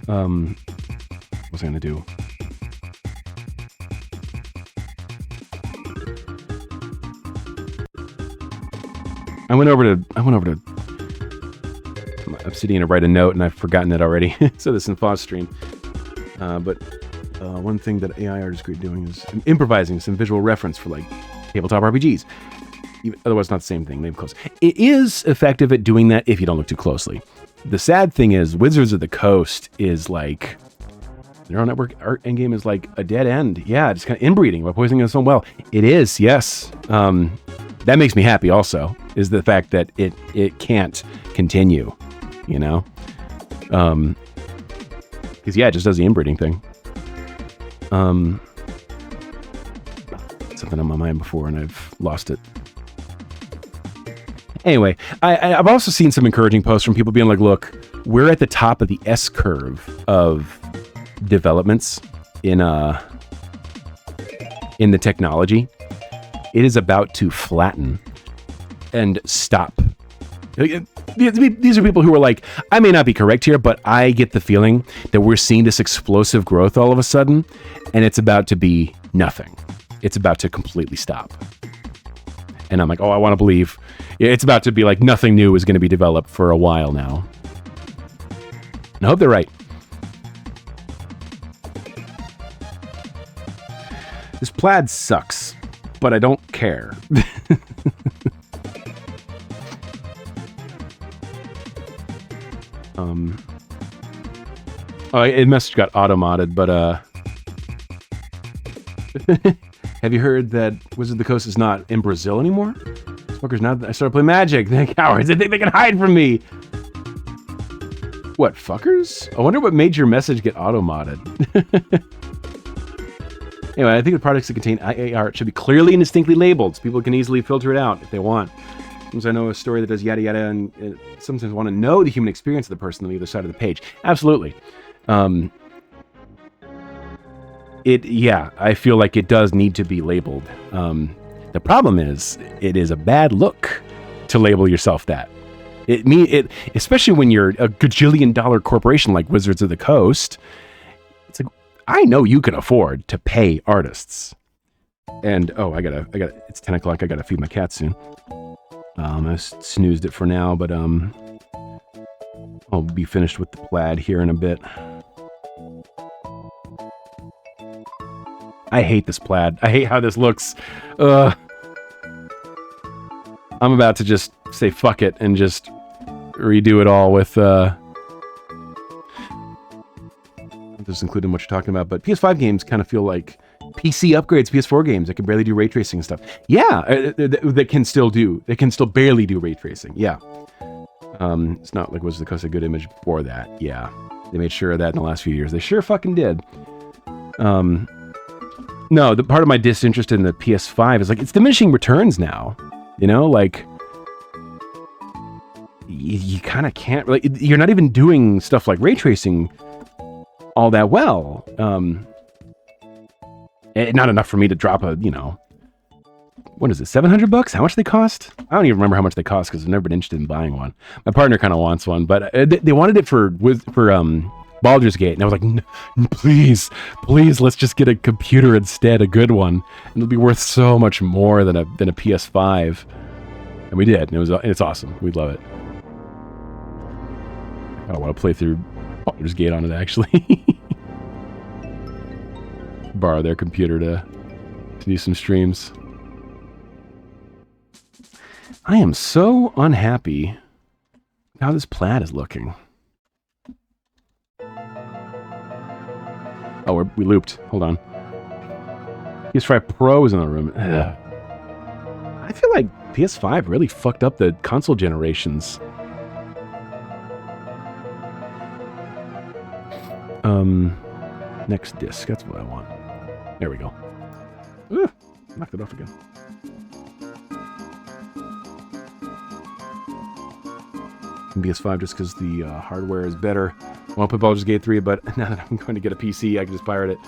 What was I going to do? I went over to Obsidian to write a note, and I've forgotten it already. So this in Foz stream. But one thing that AI art is great doing is improvising some visual reference for like tabletop RPGs. Otherwise, not the same thing. Maybe close. It is effective at doing that if you don't look too closely. The sad thing is, Wizards of the Coast is like neural network endgame is like a dead end. Yeah, just kind of inbreeding by poisoning us so well. It is, yes. That makes me happy also, is the fact that it can't continue, you know? Because, yeah, it just does the inbreeding thing. Something on my mind before and I've lost it. Anyway, I've also seen some encouraging posts from people being like, look, we're at the top of the S curve of developments in the technology. It is about to flatten and stop. These are people who are like, I may not be correct here, but I get the feeling that we're seeing this explosive growth all of a sudden, and it's about to be nothing. It's about to completely stop. And I'm like, oh, I want to believe it's about to be like nothing new is going to be developed for a while now. And I hope they're right. This plaid sucks, but I don't care. Oh, a message got auto-modded, but have you heard that Wizard of the Coast is not in Brazil anymore? Fuckers, now that I started playing Magic, they're cowards. They think they can hide from me. What, fuckers? I wonder what made your message get auto-modded. Anyway, I think the products that contain IA art should be clearly and distinctly labeled so people can easily filter it out if they want. Sometimes I know a story that does yada yada, and sometimes want to know the human experience of the person on the other side of the page. Absolutely. Yeah, I feel like it does need to be labeled. The problem is, it is a bad look to label yourself that. Especially when you're a gajillion-dollar corporation like Wizards of the Coast. It's like, I know you can afford to pay artists. And it's 10 o'clock. I gotta feed my cat soon. I snoozed it for now, but I'll be finished with the plaid here in a bit. I hate this plaid. I hate how this looks. I'm about to just say fuck it and just redo it all with this is including what you're talking about, but PS5 games kind of feel like PC upgrades, PS4 games that can barely do ray tracing and stuff. Yeah, they can still barely do ray tracing. Yeah. It's not like Wizards of the Coast a good image before that. Yeah. They made sure of that in the last few years. They sure fucking did. No, the part of my disinterest in the PS5 is like, it's diminishing returns now. You know, like, you kind of can't, like, you're not even doing stuff like ray tracing all that well. Not enough for me to drop a, what is it, $700? How much they cost? I don't even remember how much they cost because I've never been interested in buying one. My partner kind of wants one, but they wanted it for Baldur's Gate, and I was like, please, let's just get a computer instead, a good one, and it'll be worth so much more than a PS5. And we did, and it's awesome. We love it. I don't want to play through Baldur's Gate on it, actually. Borrow their computer to do some streams. I am so unhappy with how this plaid is looking. Oh, we looped. Hold on. PS5 Pro is in the room. Ugh. I feel like PS5 really fucked up the console generations. Next disc. That's what I want. There we go. Ugh, knocked it off again. PS5 just because the hardware is better. I want to play Baldur's Gate 3, but now that I'm going to get a PC, I can just pirate it.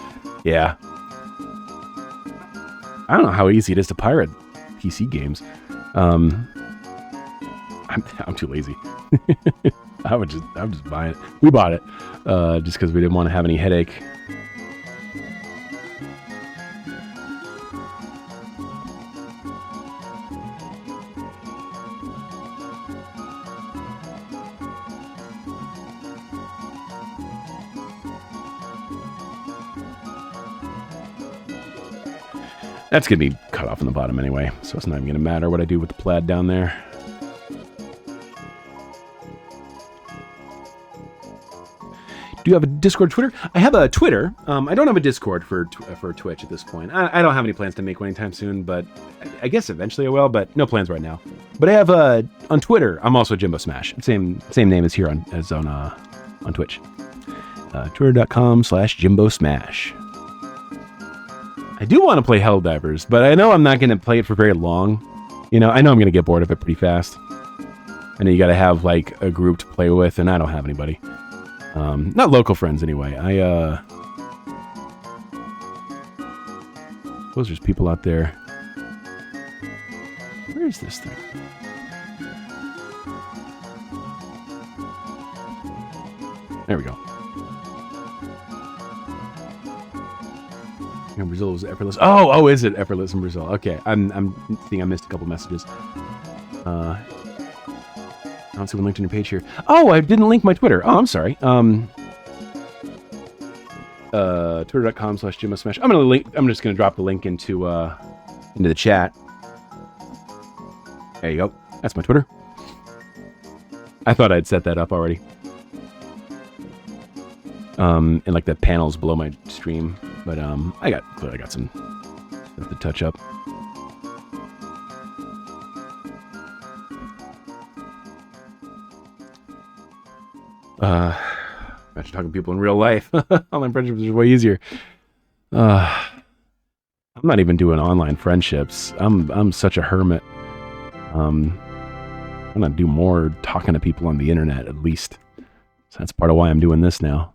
Yeah. I don't know how easy it is to pirate PC games. I'm too lazy. I'm just buying it. We bought it just because we didn't want to have any headache. That's going to be cut off in the bottom anyway, so it's not even going to matter what I do with the plaid down there. Do you have a Discord, Twitter? I have a Twitter. I don't have a Discord for Twitch at this point. I don't have any plans to make one anytime soon, but I guess eventually I will, but no plans right now. But I have on Twitter, I'm also Jimbo Smash. Same name as here on Twitch. Twitter.com/Jimbo Smash. I do want to play Helldivers, but I know I'm not going to play it for very long. I know I'm going to get bored of it pretty fast. I know you got to have like a group to play with, and I don't have anybody. Not local friends anyway. Suppose there's people out there. Where is this thing? There we go. In Brazil was effortless. Oh, is it effortless in Brazil? Okay, I think I missed a couple messages. I don't see one linked on your page here. Oh, I didn't link my Twitter. Oh, I'm sorry. Twitter.com/Jimbo Smash. I'm just gonna drop the link into the chat. There you go. That's my Twitter. I thought I'd set that up already. And like the panels below my stream, but I got some stuff to touch up. Imagine talking to people in real life. Online friendships are way easier. I'm not even doing online friendships. I'm such a hermit. I'm gonna do more talking to people on the internet at least. So that's part of why I'm doing this now.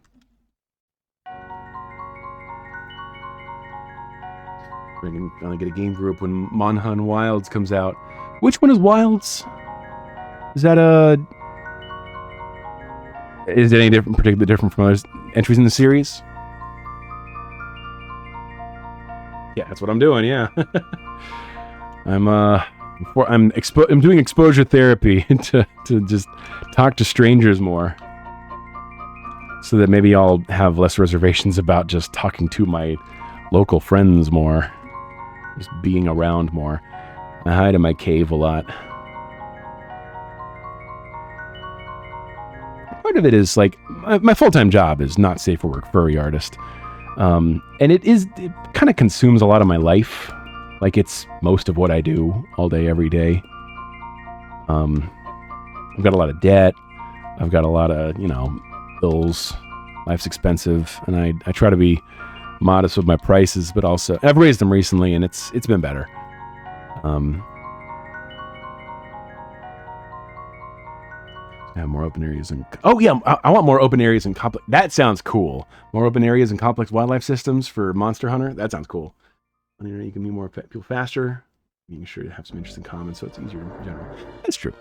We're gonna get a game group when Monhun Wilds comes out. Which one is Wilds? Is that Is it any different, particularly different from other entries in the series? Yeah, that's what I'm doing. Yeah, I'm doing exposure therapy to just talk to strangers more, so that maybe I'll have less reservations about just talking to my local friends more, just being around more. I hide in my cave a lot. Part of it is like my full-time job is not safe for work furry artist, and it kind of consumes a lot of my life. Like it's most of what I do all day, every day. I've got a lot of debt. I've got a lot of bills. Life's expensive, and I try to be modest with my prices, but also I've raised them recently, and it's been better. Have more open areas and I want more open areas and complex. That sounds cool. More open areas and complex wildlife systems for Monster Hunter. That sounds cool. You can meet more people faster. Making sure to have some interesting comments, so it's easier in general. That's true.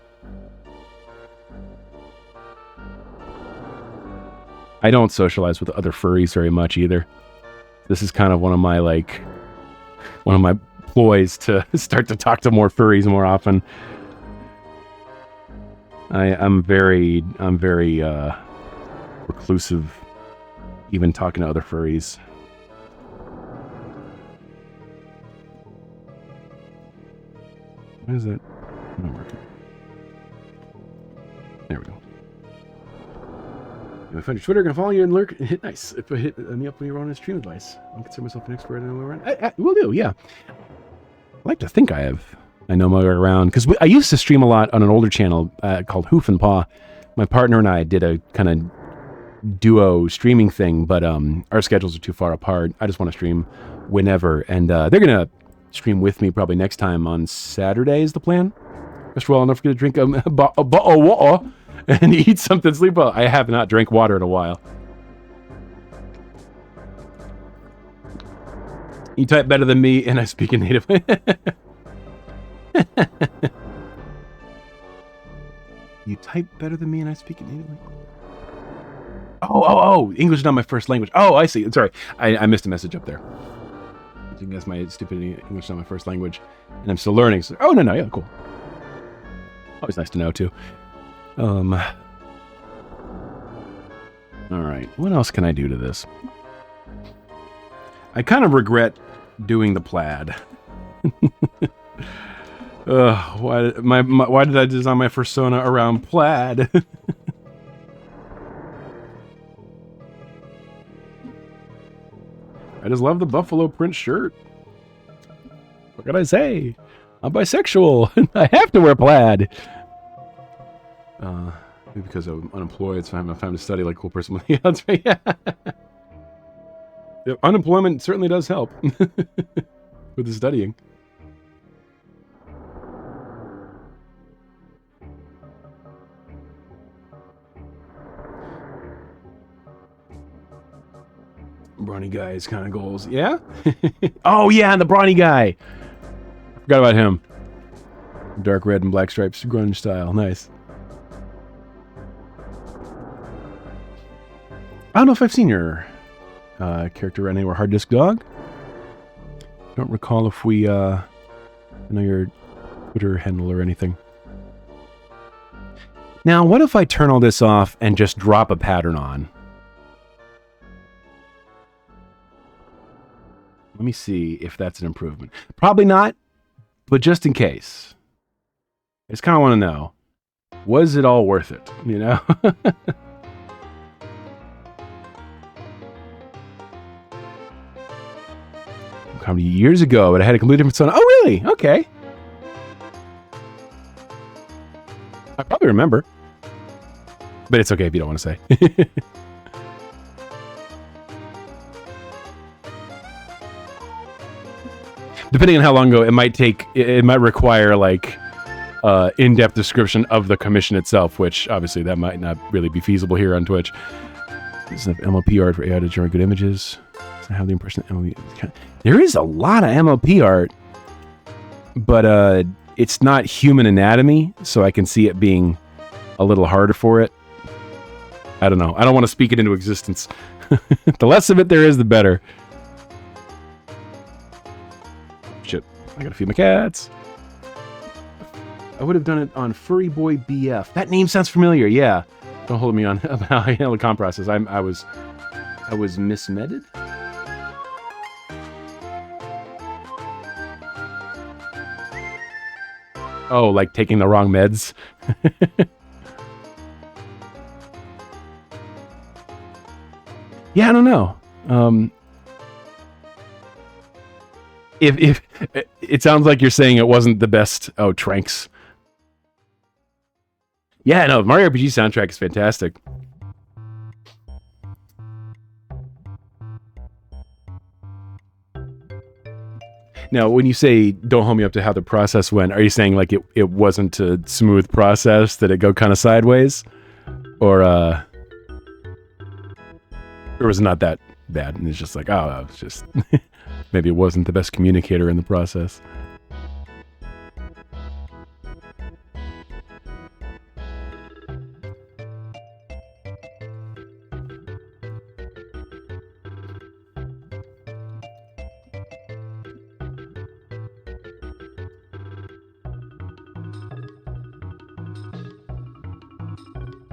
I don't socialize with other furries very much either. This is kind of one of my ploys to start to talk to more furries more often. I'm very reclusive, even talking to other furries. What is that? Not working. There we go. If I find your Twitter, gonna follow you and lurk. Hit nice. If I hit me up when you're on a stream advice, I consider myself an expert in all around. I will do, yeah. I like to think I know my way around, because I used to stream a lot on an older channel called Hoof and Paw. My partner and I did a kind of duo streaming thing, but our schedules are too far apart. I just want to stream whenever, and they're gonna stream with me probably next time on Saturday is the plan. First of all, don't forget to drink a bottle of water and eat something, sleep well. I have not drank water in a while. You type better than me, and I speak in native. You type better than me, and I speak it natively. Oh! English is not my first language. Oh, I see. Sorry, I missed a message up there. You can guess my stupidity. English is not my first language, and I'm still learning. So, no, yeah, cool. Always nice to know too. All right. What else can I do to this? I kind of regret doing the plaid. Why did I design my persona around plaid? I just love the buffalo print shirt. What can I say? I'm bisexual. I have to wear plaid. Maybe because I'm unemployed, so I have enough time to study like a cool person. Yeah, that's right. Yeah. Yeah, unemployment certainly does help with the studying. Brawny guy's kind of goals. Yeah? Oh, yeah, the brawny guy. Forgot about him. Dark red and black stripes, grunge style. Nice. I don't know if I've seen your character right anywhere. Hard Disk Dog? Don't recall if we, I know your Twitter handle or anything. Now, what if I turn all this off and just drop a pattern on? Let me see if that's an improvement. Probably not, but just in case. I just kind of want to know, was it all worth it, you know? How many years ago, but I had a completely different sound. Oh, really? Okay. I probably remember. But it's okay if you don't want to say. Depending on how long ago, it might require like in-depth description of the commission itself, which obviously that might not really be feasible here on Twitch. There's enough MLP art for AI to generate good images. I have the impression that MLP... There is a lot of MLP art, but it's not human anatomy, so I can see it being a little harder for it. I don't know. I don't want to speak it into existence. The less of it there is, the better. Shit. I gotta feed my cats. I would have done it on Furry Boy BF. That name sounds familiar. Yeah. Don't hold me on about how I handle the comp process. I was mismeted. Oh, like taking the wrong meds? Yeah, I don't know. If it sounds like you're saying it wasn't the best. Oh, Tranks. Yeah, no, Mario RPG soundtrack is fantastic. Now, when you say don't hold me up to how the process went, are you saying like it wasn't a smooth process? Did it go kind of sideways? Or was it not that bad? And it's just like, oh, it's just maybe it wasn't the best communicator in the process.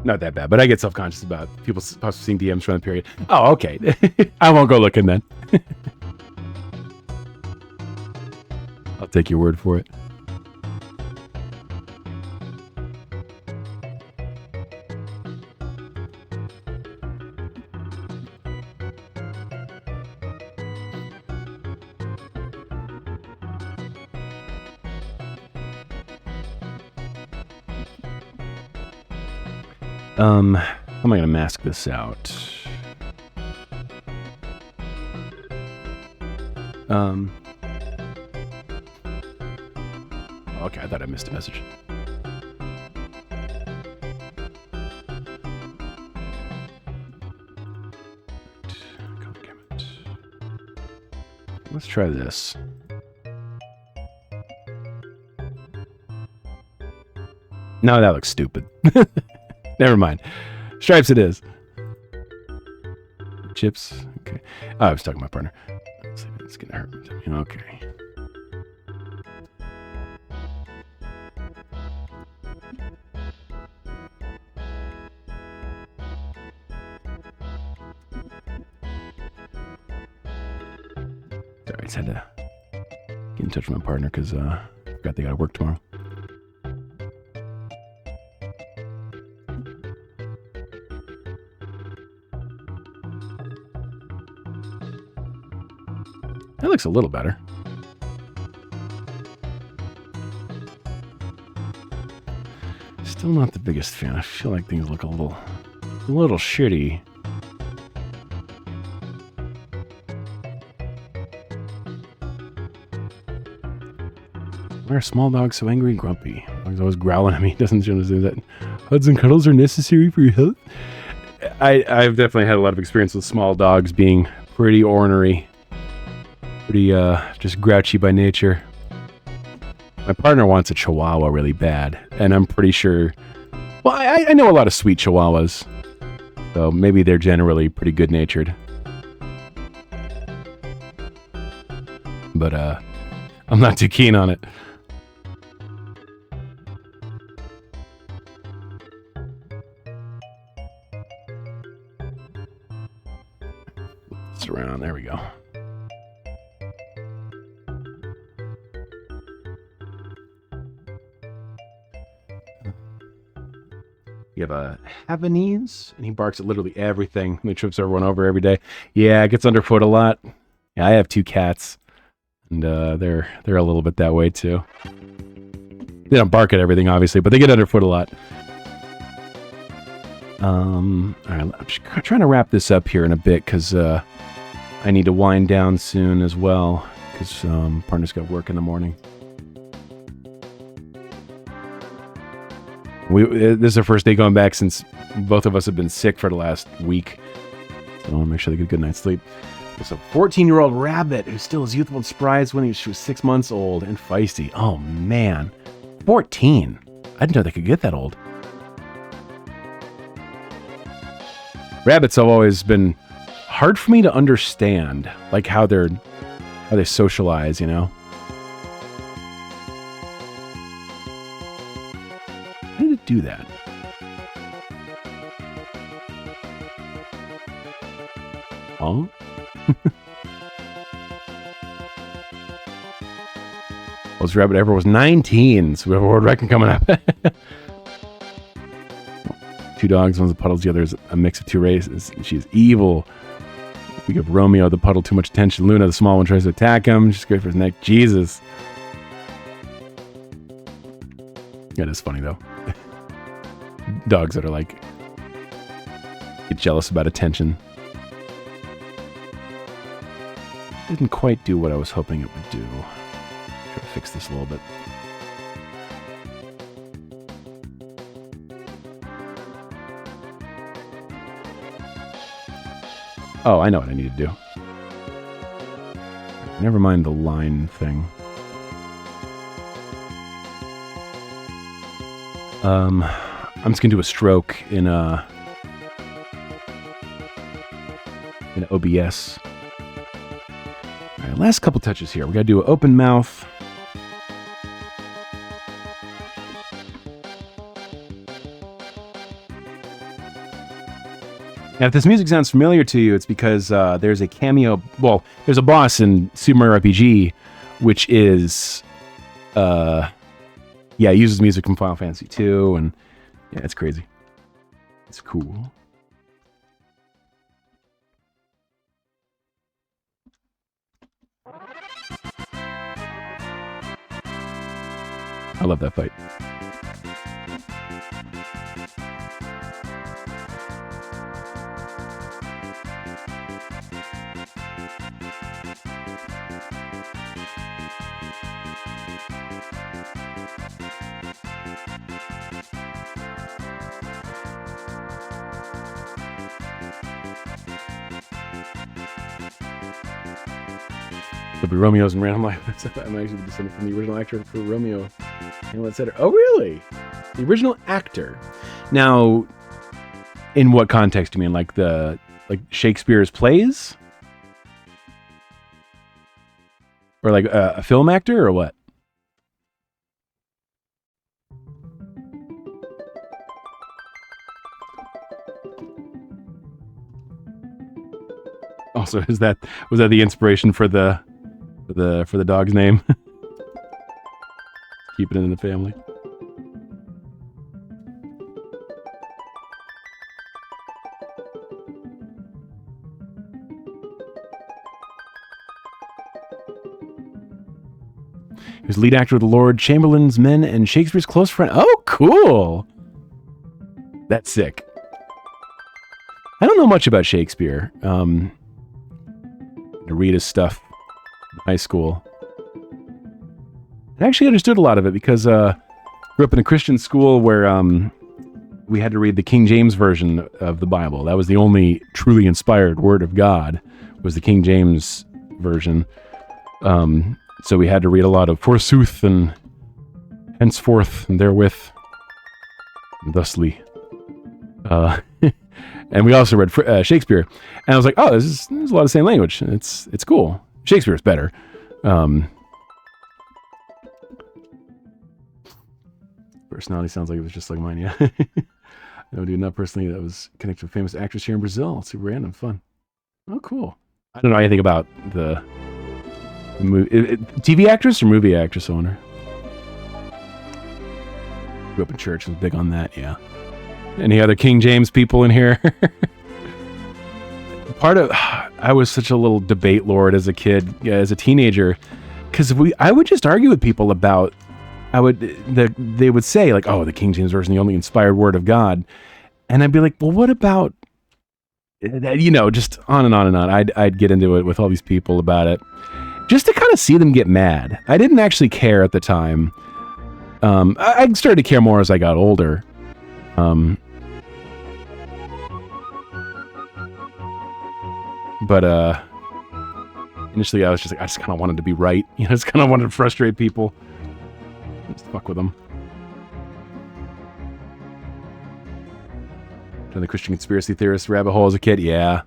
Not that bad, but I get self-conscious about people seeing DMs from the period. Oh, okay. I won't go looking then. I'll take your word for it. How am I going to mask this out? Okay, I thought I missed a message. Let's try this. No, that looks stupid. Never mind. Stripes it is. Chips. Okay. Oh, I was talking to my partner. It's gonna hurt. Okay. Sorry, I just had to get in touch with my partner because I forgot they gotta work tomorrow. That looks a little better. Still not the biggest fan. I feel like things look a little shitty. Why are small dogs so angry and grumpy? Dog's always growling at me. Doesn't Jonas say that hugs and cuddles are necessary for your health? I've definitely had a lot of experience with small dogs being pretty ornery. Pretty, just grouchy by nature. My partner wants a Chihuahua really bad, and I'm pretty sure... Well, I know a lot of sweet Chihuahuas, so maybe they're generally pretty good-natured. But, I'm not too keen on it. It's around, there we go. You have a Havanese, and he barks at literally everything. And he trips everyone over every day. Yeah, it gets underfoot a lot. Yeah, I have 2 cats, and they're a little bit that way too. They don't bark at everything, obviously, but they get underfoot a lot. All right, I'm just trying to wrap this up here in a bit because I need to wind down soon as well because partner's got work in the morning. This is our first day going back since both of us have been sick for the last week. So I want to make sure they get a good night's sleep. There's a 14-year-old rabbit who's still as youthful and spry as when she was 6 months old and feisty. Oh, man. 14? I didn't know they could get that old. Rabbits have always been hard for me to understand, like how they socialize, you know? How did it do that? Oh? Most rabbit ever was 19, so we have a world record coming up. 2 dogs, one's a puddles, the other is a mix of 2 races. She's evil. We give Romeo the puddle too much attention. Luna, the small one, tries to attack him. She's great for his neck. Jesus. That is funny, though. Dogs that are like, get jealous about attention. Didn't quite do what I was hoping it would do. Try to fix this a little bit. Oh, I know what I need to do. Never mind the line thing. I'm just gonna do a stroke in OBS. All right, last couple touches here. We gotta do an open mouth. Now, if this music sounds familiar to you, it's because there's a cameo. Well, there's a boss in Super Mario RPG, which is, uses music from Final Fantasy II, and yeah, it's crazy. It's cool. I love that fight. It'll be Romeo's and Random Life. I'm actually descended from the original actor for Romeo. Etc. Oh, really? The original actor. Now, in what context do you mean? Like Shakespeare's plays? Or like a film actor or what? Also, was that the inspiration for the dog's name? Keep it in the family. He was lead actor of the Lord Chamberlain's Men and Shakespeare's close friend. Oh, cool. That's sick. I don't know much about Shakespeare. To read his stuff in high school. I actually understood a lot of it because grew up in a Christian school where we had to read the King James version of the Bible. That was the only truly inspired word of God, was the King James version. So we had to read a lot of forsooth and henceforth and therewith and thusly. And we also read Shakespeare. And I was like, oh, there's a lot of the same language. It's cool. Shakespeare is better. Personality sounds like it was just like mine, yeah. No, dude, not personally. That was connected to a famous actress here in Brazil. Super random, fun. Oh, cool. I don't know anything about the movie. TV actress or movie actress, I wonder? Grew up in church, was big on that, yeah. Any other King James people in here? I was such a little debate lord as a kid, as a teenager, because I would just argue with people about, they would say like, oh, the King James version, the only inspired word of God. And I'd be like, well, what about, just on and on and on. I'd get into it with all these people about it, just to kind of see them get mad. I didn't actually care at the time. I started to care more as I got older. But initially I just kind of wanted to be right. Just kind of wanted to frustrate people. Just fuck with them. Down the Christian conspiracy theorist rabbit hole as a kid, yeah.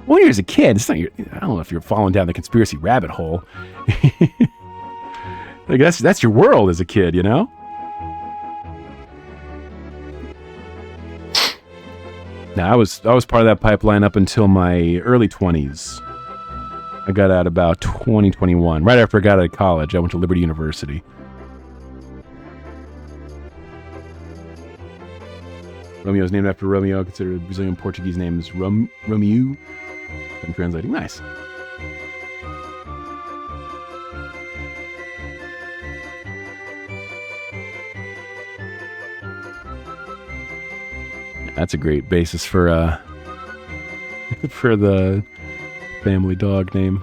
Well, when you're as a kid, it's not I don't know if you're falling down the conspiracy rabbit hole. Like that's your world as a kid, No, I was part of that pipeline up until my early 20s. I got out about 2021. Right after I got out of college, I went to Liberty University. Romeo is named after Romeo, considered a Brazilian Portuguese name is Romeu. I'm translating. Nice. That's a great basis for for the family dog name.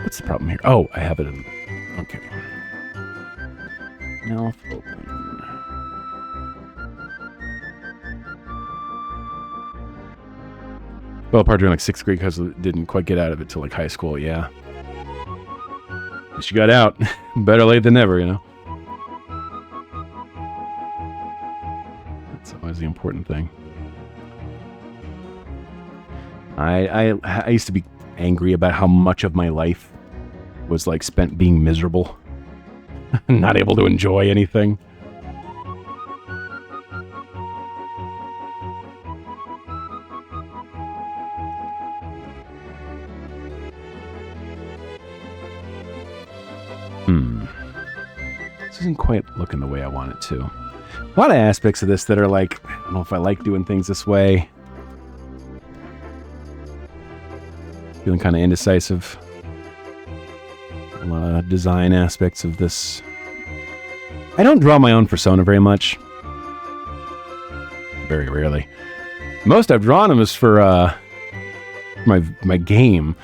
What's the problem here? Oh, I have it in. Okay. Mouth open. Well, apart during like 6th grade because I didn't quite get out of it till like high school, yeah. At least you got out. Better late than never, That's always the important thing. I used to be angry about how much of my life was like spent being miserable. Not able to enjoy anything. This isn't quite looking the way I want it to. A lot of aspects of this that are like, I don't know if I like doing things this way. Feeling kind of indecisive. A lot of design aspects of this. I don't draw my own persona very much. Very rarely. Most I've drawn them is for my game,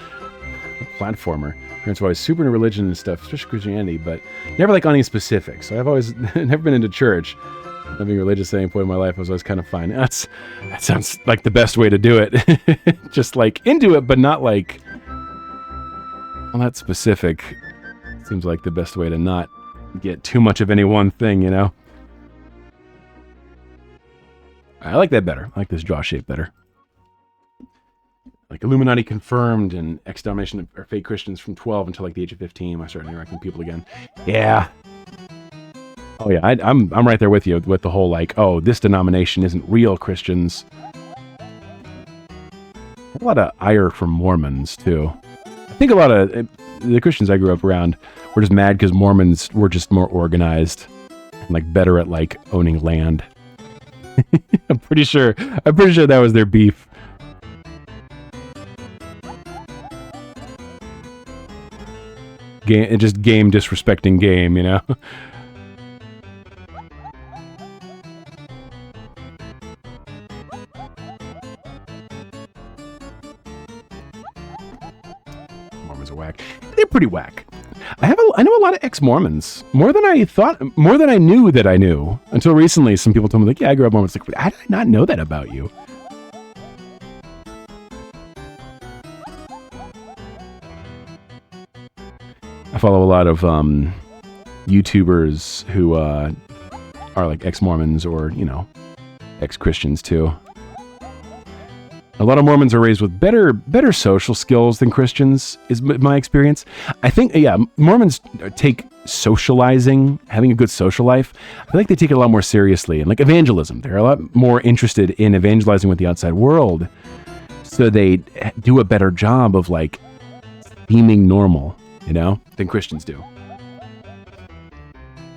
platformer. Parents were always super into religion and stuff, especially Christianity, but never like on any specifics. So I've always never been into church. Not being religious at any point in my life, I was always kind of fine. That sounds like the best way to do it. Just like into it, but not like all that specific. Seems like the best way to not get too much of any one thing, I like that better. I like this jaw shape better. Like Illuminati confirmed and extermination of fake Christians from 12 until like the age of 15. I started interacting with people again. Yeah. Oh yeah, I'm right there with you with the whole like, oh, this denomination isn't real Christians. A lot of ire from Mormons too. I think a lot of the Christians I grew up around were just mad because Mormons were just more organized and like better at like owning land. I'm pretty sure that was their beef. just game disrespecting game, you know. Mormons are whack. They're pretty whack. I know a lot of ex-Mormons, more than I knew that I knew. Until recently, some people told me, like, yeah, I grew up Mormon. It's like, how did I not know that about you? I follow a lot of YouTubers who are like ex-Mormons or, you know, ex-Christians too. A lot of Mormons are raised with better social skills than Christians, is my experience. I think, yeah, Mormons take socializing, having a good social life, I feel like they take it a lot more seriously. And like evangelism, they're a lot more interested in evangelizing with the outside world. So they do a better job of like seeming normal, you know, than Christians do.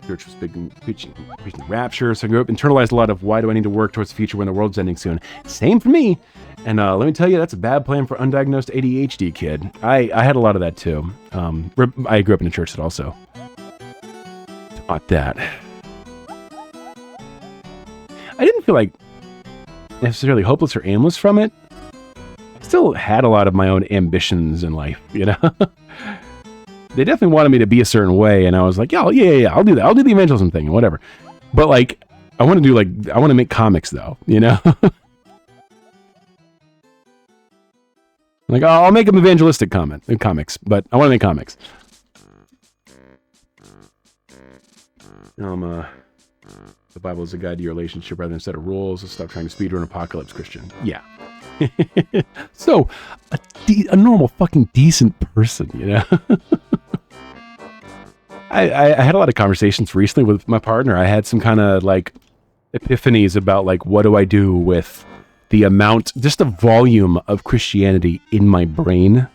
Church was big in preaching the rapture, so I grew up, internalized a lot of why do I need to work towards the future when the world's ending soon. Same for me. And let me tell you, that's a bad plan for undiagnosed ADHD kid. I had a lot of that too. I grew up in a church that also taught that. I didn't feel like necessarily hopeless or aimless from it. I still had a lot of my own ambitions in life, you know? They definitely wanted me to be a certain way, and I was like, yeah, I'll do that. I'll do the evangelism thing and whatever. But like, I want to make comics though, you know? Like, I'll make them evangelistic comics, but I want to make comics. The Bible is a guide to your relationship rather than a set of rules. So stop trying to speedrun apocalypse, Christian. Yeah. So, a normal fucking decent person, you know? I had a lot of conversations recently with my partner. I had some kind of like epiphanies about like, what do I do with the amount, just the volume of Christianity in my brain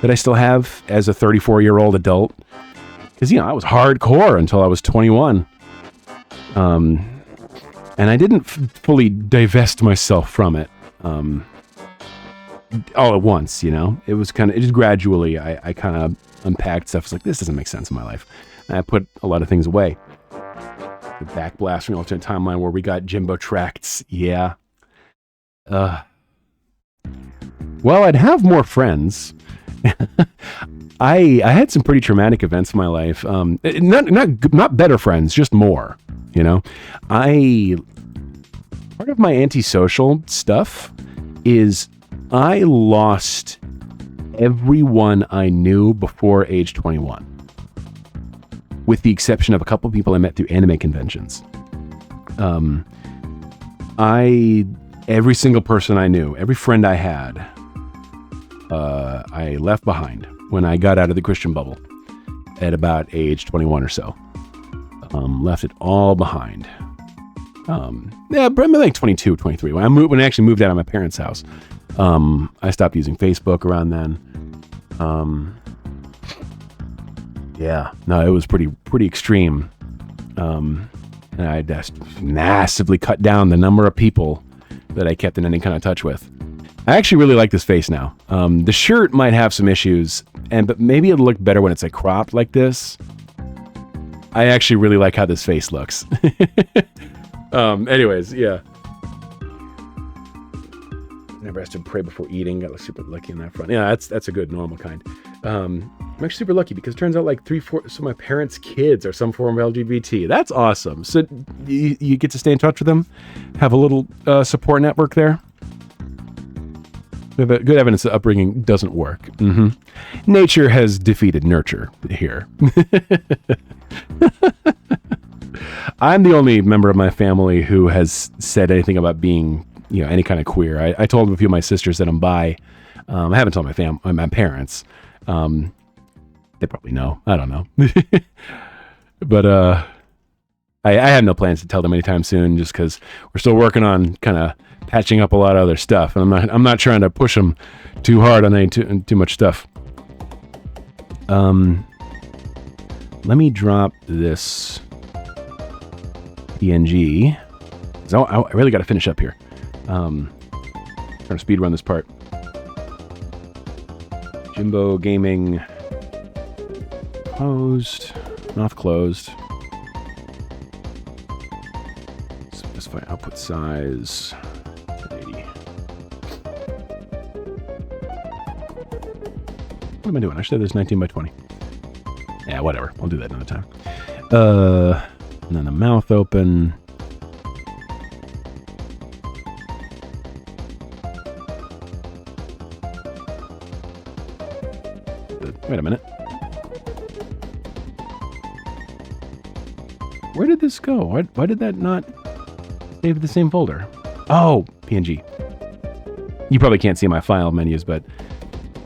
that I still have as a 34-year-old adult. Because, you know, I was hardcore until I was 21. And I didn't fully divest myself from it all at once, you know? It was just gradually, I kind of unpacked stuff. It's like, this doesn't make sense in my life. And I put a lot of things away. The backblast from the alternate timeline where we got Jimbo tracts. Yeah. Well, I'd have more friends. I had some pretty traumatic events in my life. Not better friends, just more, you know? Part of my antisocial stuff is I lost everyone I knew before age 21. With the exception of a couple people I met through anime conventions. Every single person I knew, every friend I had, I left behind when I got out of the Christian bubble at about age 21 or so. Left it all behind. Probably like 22, 23. When I actually moved out of my parents' house, I stopped using Facebook around then. It was pretty extreme. And I just massively cut down the number of people that I kept in any kind of touch with. I actually really like this face now. The shirt might have some issues, but maybe it'll look better when it's like cropped like this. I actually really like how this face looks. Anyways, yeah. Never has to pray before eating. Got super lucky on that front. Yeah, that's a good normal kind. I'm actually super lucky because it turns out like 3/4 of my parents' kids are some form of LGBT. That's awesome. So you get to stay in touch with them, have a little support network there. We have good evidence that upbringing doesn't work. Mm-hmm. Nature has defeated nurture here. I'm the only member of my family who has said anything about being, you know, any kind of queer. I told a few of my sisters that I'm bi. I haven't told my parents. They probably know. I don't know. But I have no plans to tell them anytime soon, just because we're still working on kind of patching up a lot of other stuff, and I'm not trying to push them too hard on too much stuff. Let me drop this PNG. So I really got to finish up here. Trying to speed run this part. Jimbo Gaming closed. Mouth closed. Specify output size. 80. What am I doing? I should have this 19 by 20. Yeah, whatever. I'll do that another time. And then the mouth open. Wait a minute. Where did this go? Why did that not save the same folder? Oh, PNG. You probably can't see my file menus, but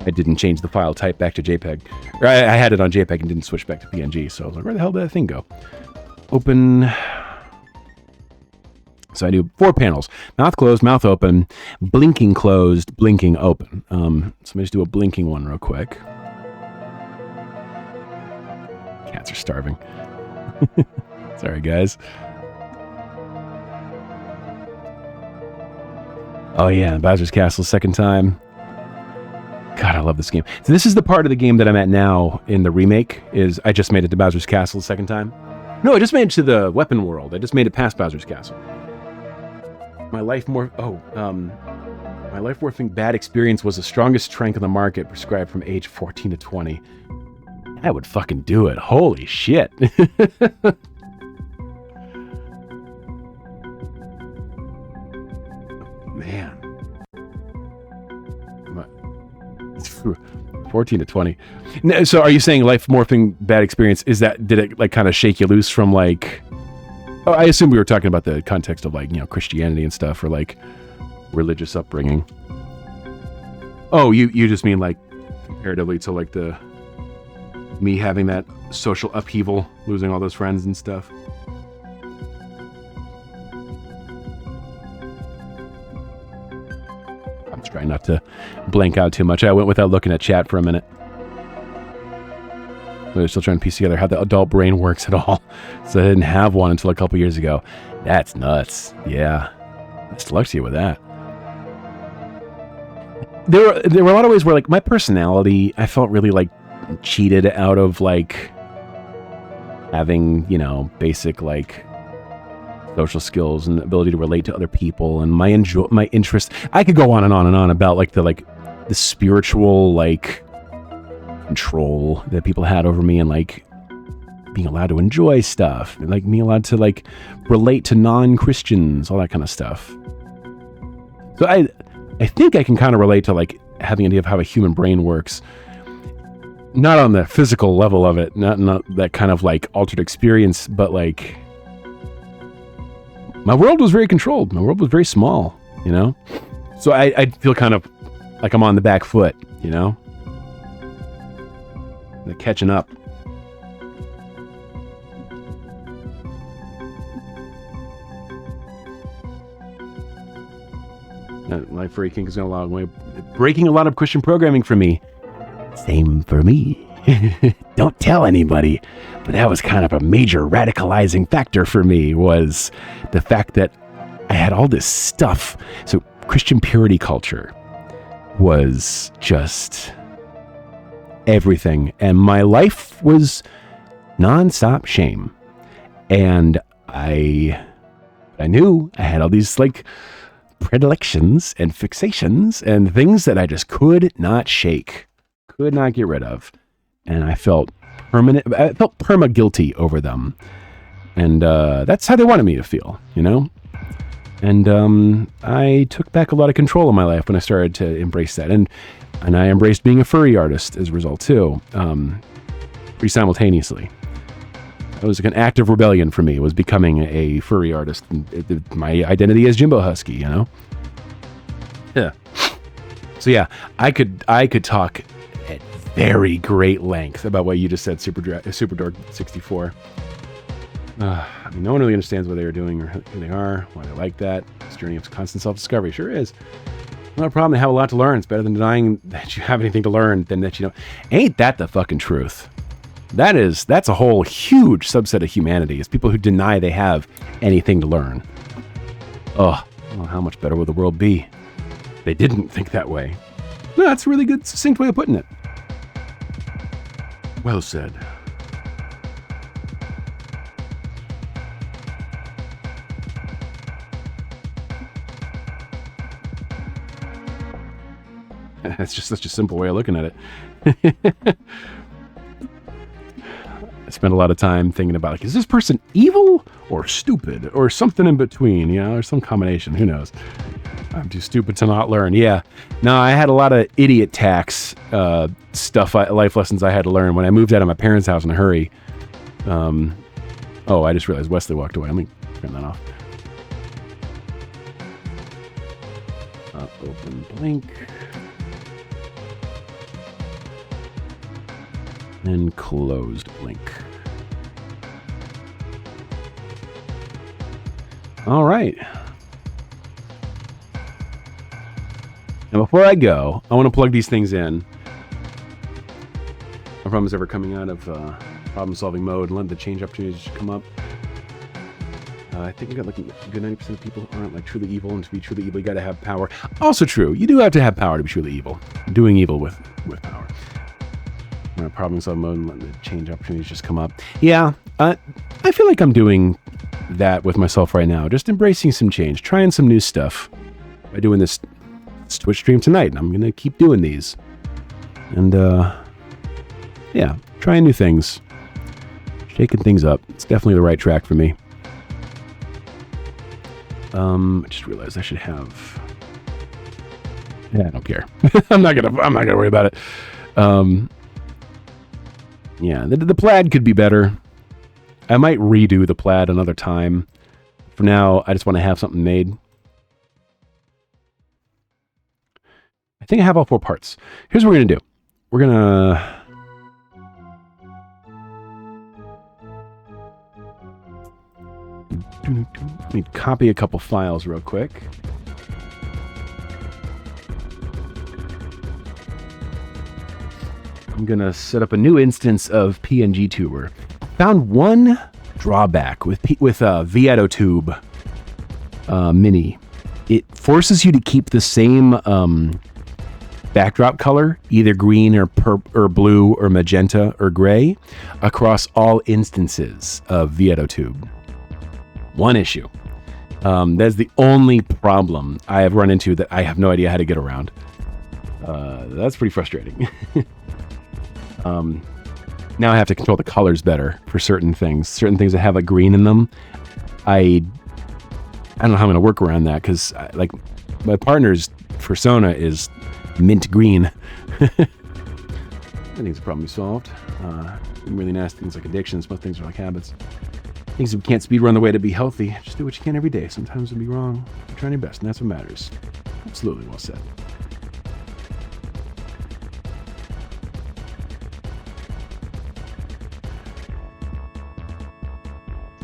I didn't change the file type back to JPEG. Or I had it on JPEG and didn't switch back to PNG, so I was like, where the hell did that thing go? Open. So I do 4 panels. Mouth closed, mouth open, blinking closed, blinking open. So let me just do a blinking one real quick. Cats are starving. Sorry, guys. Oh yeah, Bowser's Castle, second time. God, I love this game. So this is the part of the game that I'm at now in the remake, is I just made it to Bowser's Castle the second time. No, I just made it to the weapon world. I just made it past Bowser's Castle. My life morphing bad experience was the strongest strength on the market, prescribed from age 14 to 20. I would fucking do it. Holy shit. Man. 14 to 20. So are you saying life morphing bad experience, did it like kind of shake you loose from like, oh, I assume we were talking about the context of like, you know, Christianity and stuff, or like religious upbringing. Oh, you just mean like comparatively to like me having that social upheaval, losing all those friends and stuff. I'm trying not to blank out too much. I went without looking at chat for a minute. We're still trying to piece together how the adult brain works at all. So I didn't have one until a couple years ago. That's nuts. Yeah. Best luck to you with that. There were a lot of ways where like my personality, I felt really like cheated out of like having, you know, basic like social skills and the ability to relate to other people and my interest. I could go on and on and on about like the spiritual like control that people had over me, and like being allowed to enjoy stuff, and like being allowed to like relate to non-Christians, all that kind of stuff. So I think I can kind of relate to like having an idea of how a human brain works. Not on the physical level of it, not that kind of like altered experience, but like my world was very controlled. My world was very small, you know? So I feel kind of like I'm on the back foot, you know? They're catching up. My furry kink has gone a long way, breaking a lot of Christian programming for me. Same for me. Don't tell anybody, but that was kind of a major radicalizing factor for me, was the fact that I had all this stuff. So Christian purity culture was just everything, and my life was nonstop shame. And I knew I had all these like predilections and fixations and things that I just could not shake, could not get rid of. And I felt perma guilty over them. And that's how they wanted me to feel, you know? And I took back a lot of control in my life when I started to embrace that. And I embraced being a furry artist as a result too, pretty simultaneously. It was like an act of rebellion for me, was becoming a furry artist. And my identity is Jimbo Husky, you know? Yeah. So yeah, I could talk at very great length about what you just said, Super Dork 64. I mean, no one really understands what they are doing or who they are, why they like that. This journey of constant self-discovery sure is. Not a problem. They have a lot to learn. It's better than denying that you have anything to learn than that you don't. Ain't that the fucking truth? That's a whole huge subset of humanity, is people who deny they have anything to learn. Oh, well, how much better would the world be if they didn't think that way? No, that's a really good, succinct way of putting it. Well said. That's just such a simple way of looking at it. I spent a lot of time thinking about, like, is this person evil or stupid or something in between, you know, or some combination, who knows? I'm too stupid to not learn. Yeah. No, I had a lot of idiot tax life lessons I had to learn when I moved out of my parents' house in a hurry. Oh, I just realized Wesley walked away. Let me turn that off. Open blink. And closed blink. All right. Now, before I go, I want to plug these things in. No problem is ever coming out of problem-solving mode and let the change opportunities come up. I think we got like a good 90% of people aren't like truly evil, and to be truly evil, you got to have power. Also true. You do have to have power to be truly evil. Doing evil with power. Problem-solving mode and let the change opportunities just come up. Yeah, I feel like I'm doing that with myself right now. Just embracing some change, trying some new stuff by doing this Twitch stream tonight. And I'm going to keep doing these. And, yeah, trying new things. Shaking things up. It's definitely the right track for me. I just realized I should have... Yeah, I don't care. I'm not gonna worry about it. Yeah, the plaid could be better. I might redo the plaid another time. For now, I just want to have something made. I think I have all 4 parts. Here's what we're going to do. We're going to... Let me copy a couple files real quick. I'm going to set up a new instance of PNGtuber. Found one drawback with PNGtuber Mini. It forces you to keep the same backdrop color, either green or blue or magenta or gray, across all instances of PNGtuber. One issue. That's the only problem I have run into that I have no idea how to get around. That's pretty frustrating. Now I have to control the colors better for certain things. Certain things that have a green in them. I don't know how I'm going to work around that because, like, my partner's persona is mint green. I think it's a problem we solved. Really nasty things like addictions. Most things are like habits. Things that we can't speedrun the way to be healthy. Just do what you can every day. Sometimes it'll be wrong. You're trying your best, and that's what matters. Absolutely well said.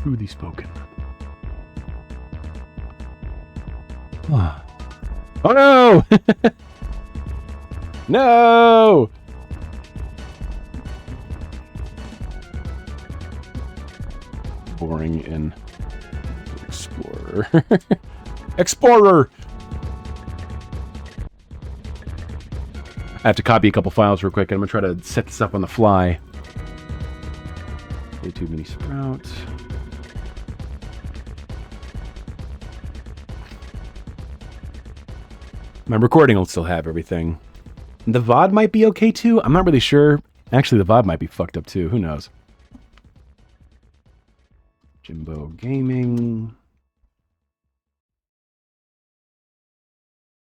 Truly spoken. Oh no! No! Boring in Explorer. Explorer! I have to copy a couple files real quick, and I'm going to try to set this up on the fly. YouTube mini sprout. My recording will still have everything. The VOD might be okay too. I'm not really sure. Actually, the VOD might be fucked up too. Who knows? Jimbo Gaming.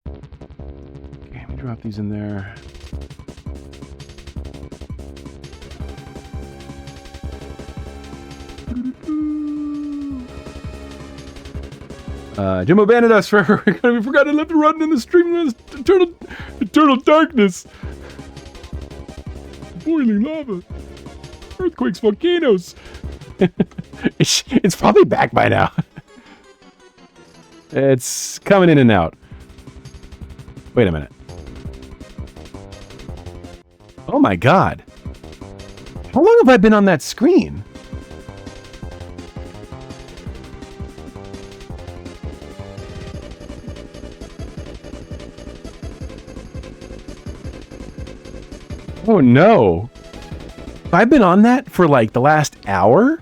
Okay, let me drop these in there. Jimbo abandoned us forever. We forgot to let the run in the streamless eternal darkness. Boiling lava. Earthquakes, volcanoes. It's probably back by now. It's coming in and out. Wait a minute. Oh my god. How long have I been on that screen? Oh no. I've been on that for like the last hour?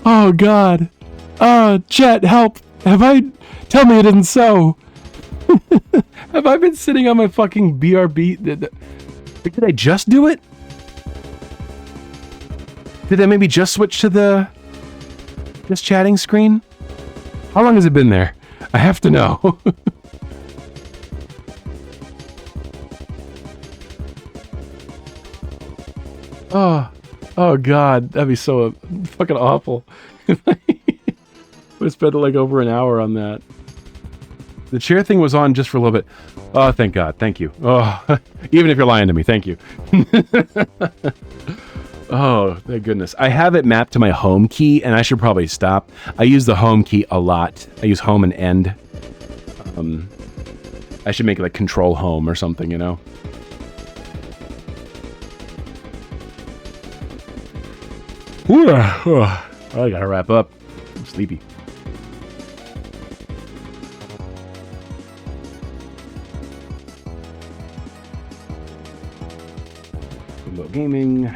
Oh, God. Chat, help. Tell me it isn't so. Have I been sitting on my fucking BRB? Did I just do it? Did I maybe just switch to the just chatting screen? How long has it been there? I have to know. Oh God, that'd be so fucking awful. We spent like over an hour on that. The chair thing was on just for a little bit. Oh, thank God. Thank you. Oh, even if you're lying to me, thank you. Oh, thank goodness. I have it mapped to my home key, and I should probably stop. I use the home key a lot. I use home and end. I should make it like control home or something, you know? Ooh, I gotta wrap up. I'm sleepy. Jimbo Gaming.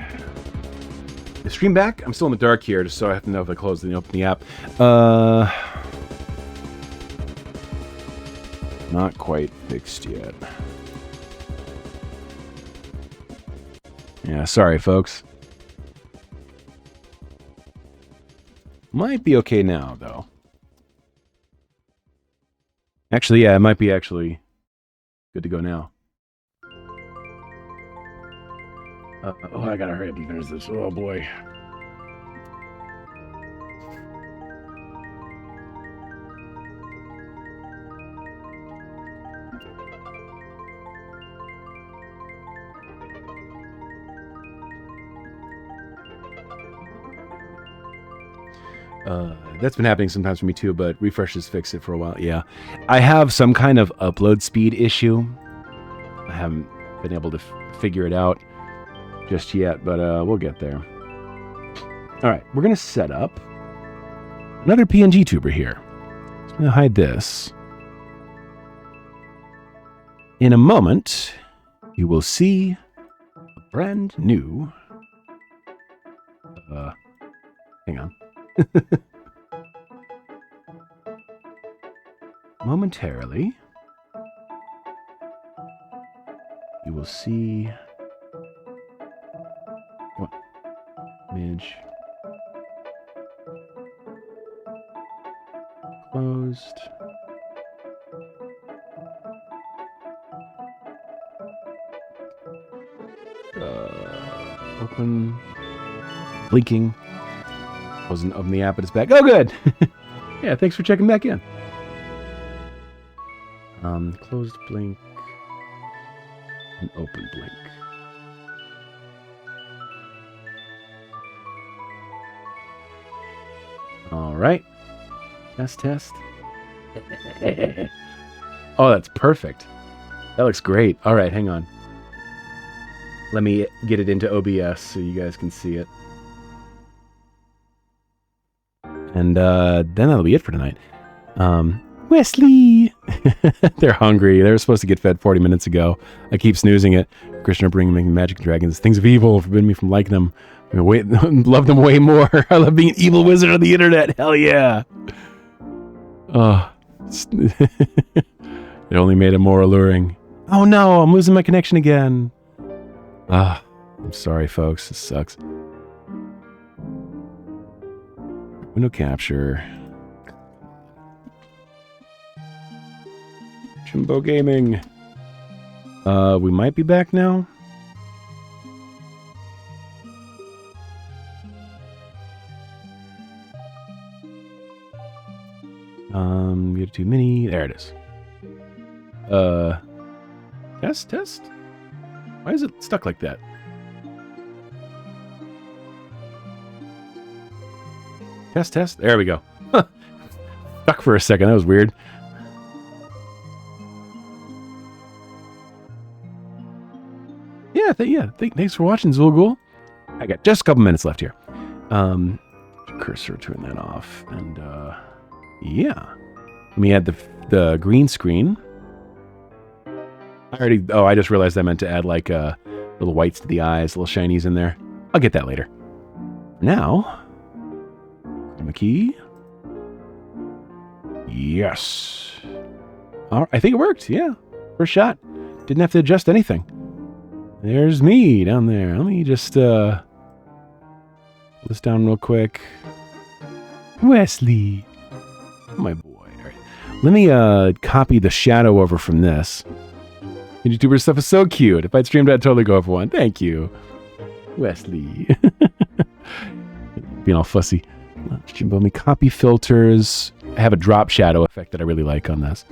The stream back? I'm still in the dark here, just so I have to know if I closed and open the app. Not quite fixed yet. Yeah, sorry, folks. Might be okay now, though. Actually, yeah, it might be actually good to go now. Oh, I gotta hurry up and finish this. Oh, boy. That's been happening sometimes for me too, but refreshes fix it for a while. Yeah. I have some kind of upload speed issue. I haven't been able to figure it out just yet, but we'll get there. All right, we're going to set up another PNGtuber here. I'm going to hide this. In a moment, you will see a brand new... hang on. Momentarily, you will see... Come on. Image. Closed. Open. Blinking. Wasn't open the app, but it's back. Oh, good! Yeah, thanks for checking back in. Closed blink. And open blink. All right. Test. Oh, that's perfect. That looks great. All right, hang on. Let me get it into OBS so you guys can see it. And then that'll be it for tonight. Wesley! They're hungry. They were supposed to get fed 40 minutes ago. I keep snoozing it. Krishna bringing Magic and Dragons. Things of evil forbid me from liking them. Love them way more. I love being an evil wizard on the internet. Hell yeah. Oh. It only made it more alluring. Oh no, I'm losing my connection again. I'm sorry, folks. This sucks. Window capture. Jimbo Gaming. We might be back now. Get a 2 mini. There it is. Test. Why is it stuck like that? Test. There we go. Stuck for a second. That was weird. Thanks for watching, Zulgul. I got just a couple minutes left here. Cursor, turn that off, and yeah. Let me add the green screen. I just realized I meant to add like little whites to the eyes, little shinies in there. I'll get that later. Now, My key. Yes. All right, I think it worked. Yeah. First shot. Didn't have to adjust anything. There's me down there. Let me just pull this down real quick. Wesley. Oh, my boy. All right. Let me copy the shadow over from this. PNGtuber stuff is so cute. If I'd streamed, I'd totally go for one. Thank you. Wesley. Being all fussy. Jimbo, let me copy filters. I have a drop shadow effect that I really like on this.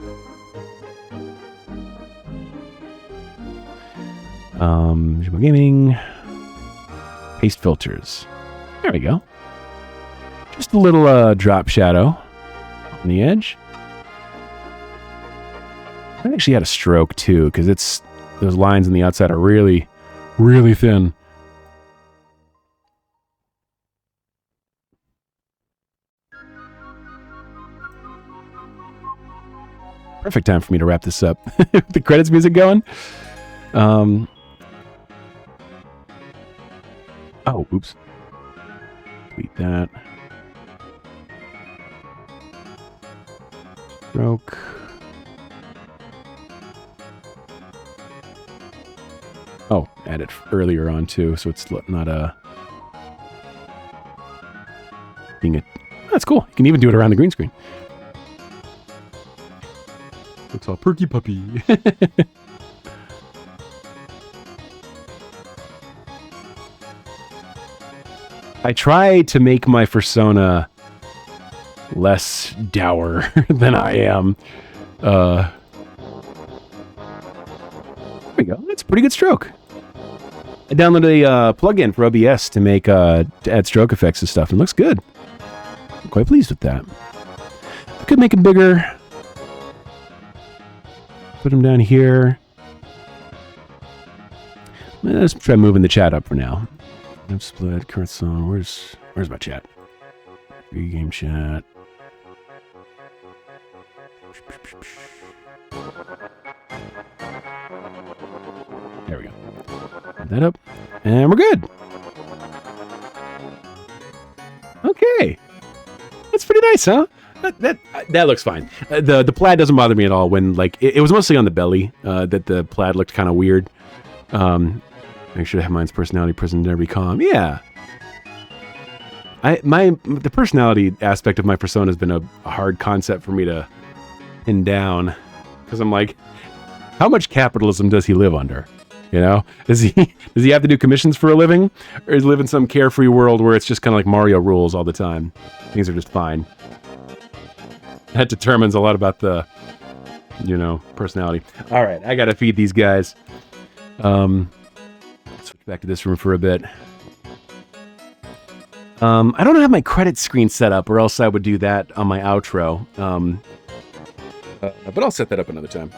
Jimbo Gaming. Paste filters. There we go. Just a little drop shadow on the edge. I actually had a stroke too, because it's those lines on the outside are really, really thin. Perfect time for me to wrap this up. The credits music going. Oh, oops. Delete that. Stroke. Oh, add it earlier on too, so it's not being a. That's cool. You can even do it around the green screen. Looks all perky puppy. I try to make my persona less dour than I am. There we go. That's a pretty good stroke. I downloaded a plugin for OBS to make to add stroke effects and stuff, and it looks good. I'm quite pleased with that. I could make it bigger. Put them down here. Let's try moving the chat up for now. Split, current song. Where's my chat? Free game chat. There we go. Put that up. And we're good. Okay. That's pretty nice, huh? That looks fine. The plaid doesn't bother me at all when, like, it was mostly on the belly that the plaid looked kind of weird. Make sure to have mine's personality present in every comm. Yeah. The personality aspect of my persona has been a hard concept for me to pin down. Because I'm like, how much capitalism does he live under? You know? Does he have to do commissions for a living? Or does he live in some carefree world where it's just kind of like Mario rules all the time? Things are just fine. That determines a lot about the, personality. All right, I gotta feed these guys. Switch back to this room for a bit. I don't have my credit screen set up, or else I would do that on my outro. But I'll set that up another time.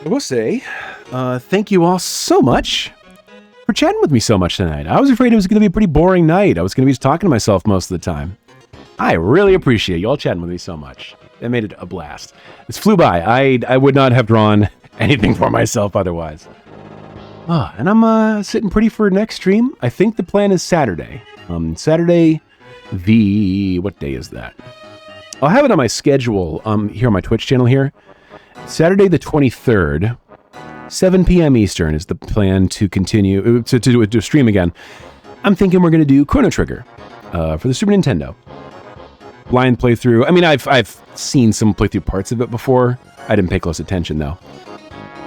I will say, thank you all so much for chatting with me so much tonight. I was afraid it was going to be a pretty boring night. I was going to be just talking to myself most of the time. I really appreciate you all chatting with me so much. That made it a blast. This flew by. I would not have drawn anything for myself otherwise. And I'm sitting pretty for next stream. I think the plan is Saturday. Saturday, what day is that? I'll have it on my schedule here on my Twitch channel here. Saturday the 23rd, 7 p.m. Eastern is the plan to continue, to stream again. I'm thinking we're going to do Chrono Trigger for the Super Nintendo. Blind playthrough. I mean, I've seen some playthrough parts of it before. I didn't pay close attention, though.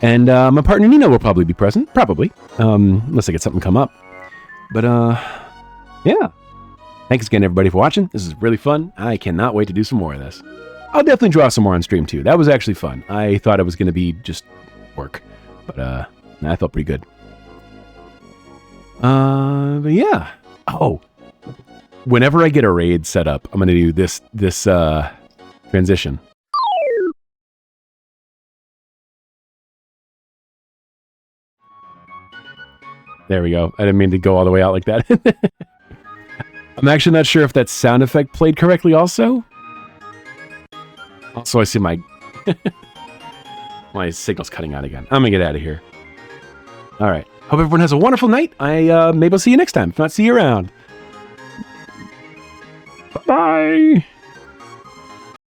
And my partner Nina will probably be present. Probably. Unless I get something come up. But, yeah. Thanks again, everybody, for watching. This is really fun. I cannot wait to do some more of this. I'll definitely draw some more on stream, too. That was actually fun. I thought it was going to be just work. But, I felt pretty good. But, yeah. Oh. Whenever I get a raid set up, I'm going to do this transition. There we go. I didn't mean to go all the way out like that. I'm actually not sure if that sound effect played correctly also. Also, I see my signal's cutting out again. I'm going to get out of here. All right. Hope everyone has a wonderful night. Maybe I'll see you next time. If not, see you around. Bye. Bye.